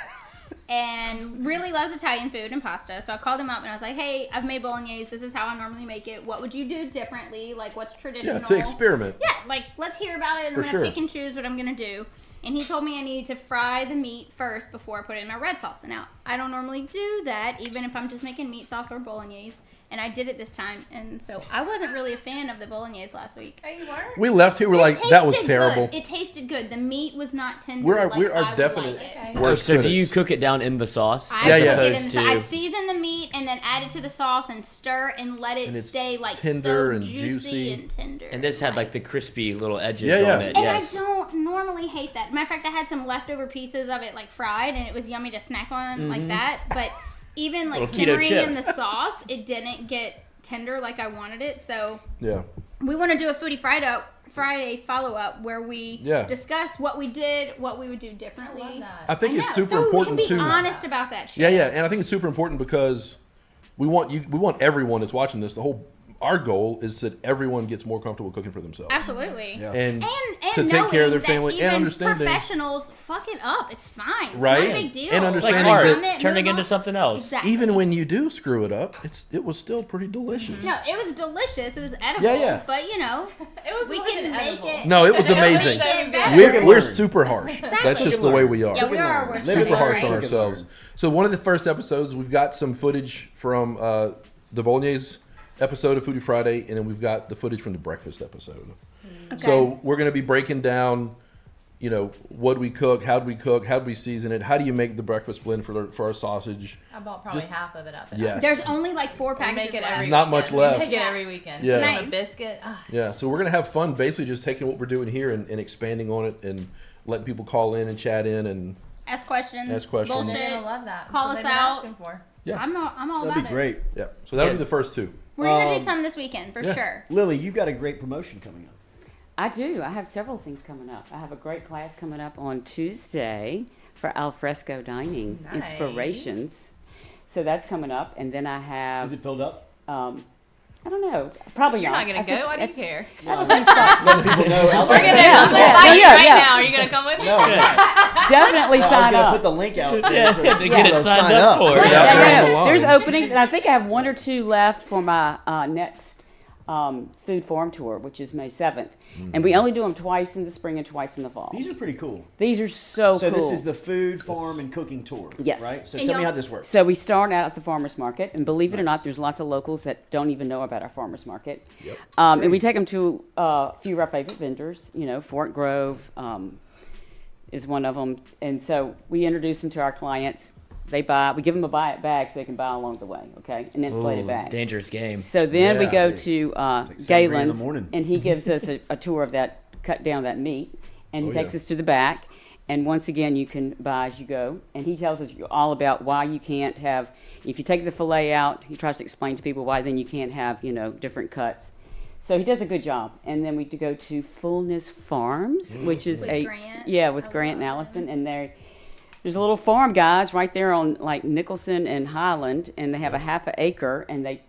and really loves Italian food and pasta. So I called him up and I was like, "Hey, I've made bolognese. This is how I normally make it. What would you do differently? Like, what's traditional?" Yeah, to experiment. Yeah, like let's hear about it. And For I'm gonna sure. pick and choose what I'm gonna do. And he told me I needed to fry the meat first before I put it in my red sauce. And now, I don't normally do that, even if I'm just making meat sauce or bolognese. And I did it this time. And so I wasn't really a fan of the bolognese last week. Oh, you weren't? We left here. We're like, that was terrible. Good. It tasted good. The meat was not tender. We like are I would definite like it. Okay. worst So do critics. you cook it down in the sauce? I Yeah, cook yeah. it in I season the meat and then add it to the sauce and stir and let it And it's stay like tender so and juicy juicy. and tender. And this had like the crispy little edges Yeah, yeah. on it. And Yes. I don't normally hate that. Matter of fact, I had some leftover pieces of it like fried, and it was yummy to snack on like that. But even like Little keto simmering chip. in the sauce, it didn't get tender like I wanted it. So Yeah. we want to do a Foodie Friday follow-up where we discuss what we did, what we would do differently. I love that. I think it's super so important we can be too. honest about that shit. Yeah, yeah, and I think it's super important because we want everyone that's watching this. Our goal is that everyone gets more comfortable cooking for themselves. Absolutely. Yeah. And And to take care of their knowing that family and even understanding, professionals fuck it up. It's fine. It's Right. not a big deal. And It's like understanding art, that- turning Move into on. something else. Exactly. even when you do screw it up, it was still pretty delicious. No, it was delicious. It was edible. Yeah, yeah. But It was we more can than make edible. it. No, it was amazing. So good. better. We're super harsh. That's just the way we are. Yeah, we are our worst Super critics, harsh on right? ourselves. So one of the first episodes, we've got some footage from the Bolognese episode of Foodie Friday, and then we've got the footage from the breakfast episode. Okay. So we're going to be breaking down, what do we cook, how do we season it, how do you make the breakfast blend for our sausage. I bought probably Just- half of it up. Yes. There's only like 4 We packages make it left. every There's not much weekend. left. We make it every weekend. Yeah. And Nice. a biscuit. Yeah, so we're going to have fun basically just taking what we're doing here and expanding on it and letting people call in and chat in and Ask questions. Ask questions. They're Bullshit. gonna love that. Call That's us what they've been out. asking for. yeah. I'm all That'd about be great. Yeah. So that'll be the first two. We're gonna do some this weekend for sure. Lily, you got a great promotion coming up. I do. I have several things coming up. I have a great class coming up on Tuesday for alfresco dining Nice. inspirations. So that's coming up, and then I have. Is it filled up? I don't know. Probably You're not I gonna think- go. Why do you care? I have a few spots. Let people know. We're gonna Yeah, come yeah, invite you yeah, right yeah. now. Are you gonna come with me? No, Definitely I was sign gonna up. put the link out. Yeah, to get it So signed sign up for. Yeah, Yeah, yeah, during the yeah. line. There's openings, and I think I have 1 or 2 left for my next food forum tour, which is May 7th. And we only do them twice in the spring and twice in the fall. These are pretty cool. These are so So cool. this is the food, farm, and cooking tour. Yes. Right. So And tell me y'all- how this works. So we start out at the farmers market, and believe it or not, there's lots of locals that don't even know about our farmers market. Yep. And we take them to a few of our favorite vendors. Fort Grove is one of them, and so we introduce them to our clients. We give them a buy it bag so they can buy along the way, okay? An insulated Ooh, bag. dangerous game. So then we Yeah. go to $7 in the Galen's, morning. and he gives us a tour of that, cut down that meat, and he Oh, takes yeah. us to the back. And once again, you can buy as you go. And he tells us all about why you can't have, if you take the fillet out, he tries to explain to people why then you can't have, different cuts. So he does a good job. And then we go to Fullness Farms, which is With Grant. with I Grant and love Allison, and there's a little farm, guys, right there on like Nicholson and Highland, and they have a half an acre, and they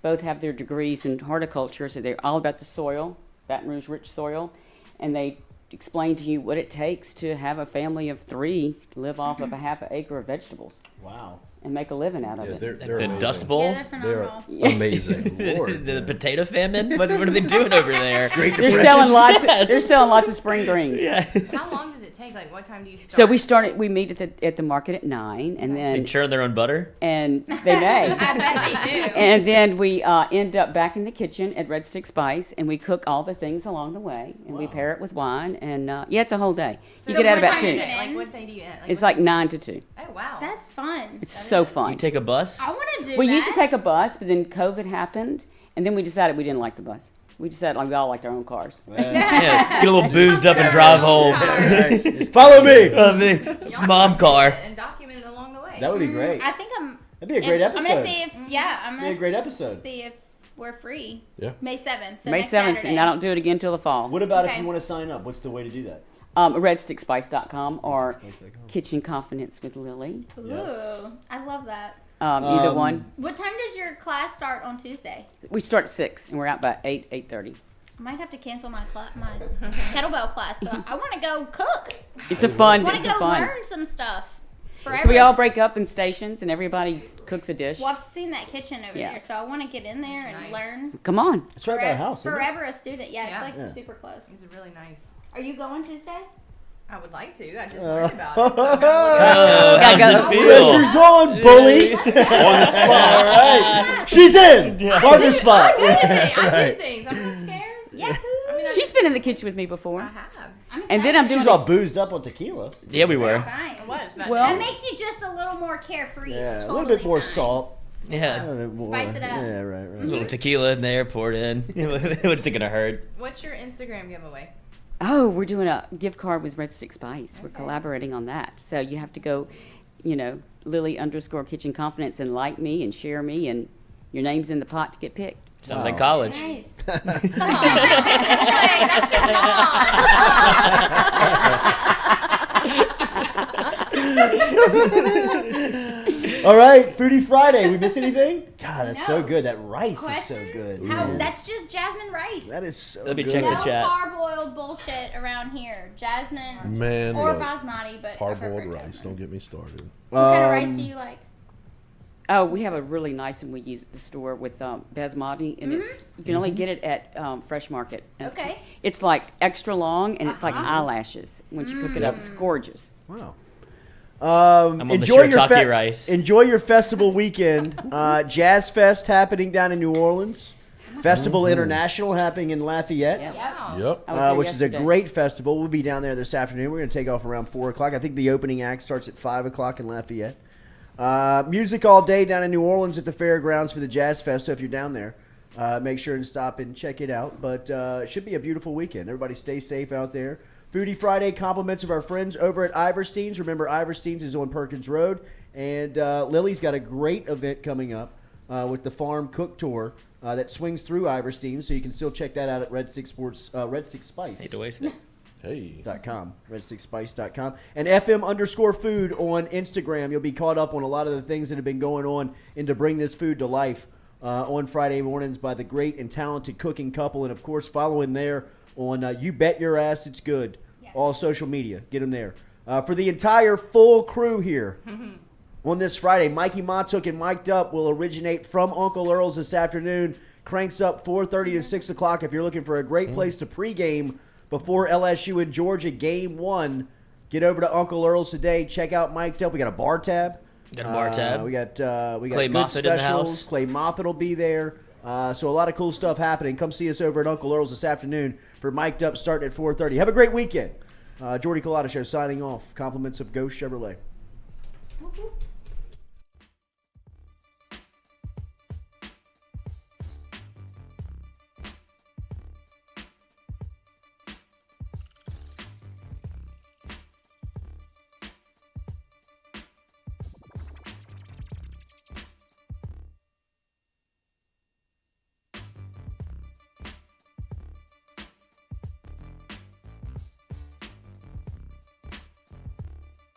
both have their degrees in horticulture, so they're all about the soil, Baton Rouge rich soil, and they explain to you what it takes to have a family of 3 live off of a half an acre of vegetables Wow. and make a living out of Yeah, it. they're The amazing. Dust Bowl. Yeah, they're They're phenomenal. amazing. Lord, the man. potato famine. What are they doing over there? They're selling lots. They're selling lots of spring greens. Yeah. How long does it take? Like, what time do you start? So we meet at the market at 9, and They then churn their own butter. and they may. I bet they do. And then we end up back in the kitchen at Red Stick Spice, and we cook all the things along the way, and we pair it with wine, and it's a whole day. So You get out what about time 2. is it? Like, what day do you end? It's like 9 to 2. Oh wow. That's fun. It's so You fun. take a bus. I want to do We that. used to take a bus, but then COVID happened, and then we decided we didn't like the bus. We decided we all liked our own cars. Yeah, get a little boozed up and drive home. Just follow me. Y'all Mom should car. do it and document it along the way. That would be great. I think That'd be a great episode. I'm gonna see if I'm That'd gonna be a great episode. see if we're free. Yeah. May 7th. So May next 7th, Saturday. and I don't do it again till the fall. What about if Okay. you want to sign up? What's the way to do that? Redstickspice.com or Kitchen Confidence with Lily. Ooh, I love that. Either one. What time does your class start on Tuesday? We start at 6, and we're out by 8:30. I might have to cancel my my kettlebell class. So I want to go cook. It's a fun. I want It's to a go fun. learn some stuff. So we all break up in stations, and everybody cooks a dish. Well, I've seen that kitchen over Yeah. there, so I want to get in there and nice. learn. Come on. It's right by the house. Isn't it? Forever a student. Yeah, Yeah. it's like Yeah. super close. It's really nice. Are you going Tuesday? I would like to. I just learned about it. Oh, how's it feel? Pressure's on, bully. On the spot. All right. She's in. Partner spot. I'm good at things. I do things. I'm not scared. Yahoo! I mean, She's been in the kitchen with me before. I have. And then I'm doing She's all boozed up on tequila. Yeah, we were. Fine. It was. Not Well- That makes you just a little more carefree. Yeah, It's a little bit totally more fine. salt. Yeah. A little bit more. Spice it up. Yeah, right. A little tequila in there, poured in. What's it gonna hurt? What's your Instagram giveaway? Oh, we're doing a gift card with Red Stick Spice. We're collaborating on that. So you have to go, Lily_Kitchen Confidence and like me and share me, and your name's in the pot to get picked. Sounds like college. Nice. Come on. Wait, that's your All right, Foodie Friday. We miss anything? God, that's so good. That rice Questions? is so good. How, Yeah. that's just jasmine rice. That is so Let me good. check the No chat. parboiled bullshit around here. Jasmine Man, or look, basmati, but I prefer parboiled rice. jasmine. Don't get me started. What kind of rice do you like? Oh, we have a really nice one we use at the store with basmati, and it's you can only get it at Fresh Market. Okay. It's like extra long, and it's like eyelashes. Once you cook it up, it's gorgeous. Wow. I'm on the Enjoy your shiitake rice. Enjoy your festival weekend. Jazz Fest happening down in New Orleans. Festival International happening in Lafayette. Yep. Yep. I was there Which is a yesterday. great festival. We'll be down there this afternoon. We're going to take off around 4 o'clock. I think the opening act starts at 5 o'clock in Lafayette. Music all day down in New Orleans at the fairgrounds for the Jazz Fest. So if you're down there, make sure and stop and check it out. But it should be a beautiful weekend. Everybody stay safe out there. Foodie Friday compliments of our friends over at Iverstein's. Remember, Iverstein's is on Perkins Road. And Lily's got a great event coming up with the Farm Cook Tour that swings through Iverstein's. So you can still check that out at Red Stick Spice. Hate to waste it. Hey. redstickspice.com and FM_food on Instagram. You'll be caught up on a lot of the things that have been going on and to bring this food to life on Friday mornings by the great and talented cooking couple. And, of course, following there on You Bet Your Ass It's Good. Yes. All social media. Get them there. For the entire full crew here on this Friday, Mikey Montook and Mic'd Up will originate from Uncle Earl's this afternoon. Cranks up 4:30 to 6 o'clock if you're looking for a great place to pregame before LSU and Georgia game 1. Get over to Uncle Earl's today. Check out Mic'd Up. We got a bar tab. Got a bar tab. We got Clay good Moffitt in the specials. house. Clay Moffitt will be there. So a lot of cool stuff happening. Come see us over at Uncle Earl's this afternoon for Mic'd Up starting at 4:30. Have a great weekend. Jordy Culotta Show signing off. Compliments of Ghost Chevrolet. Whoop, whoop.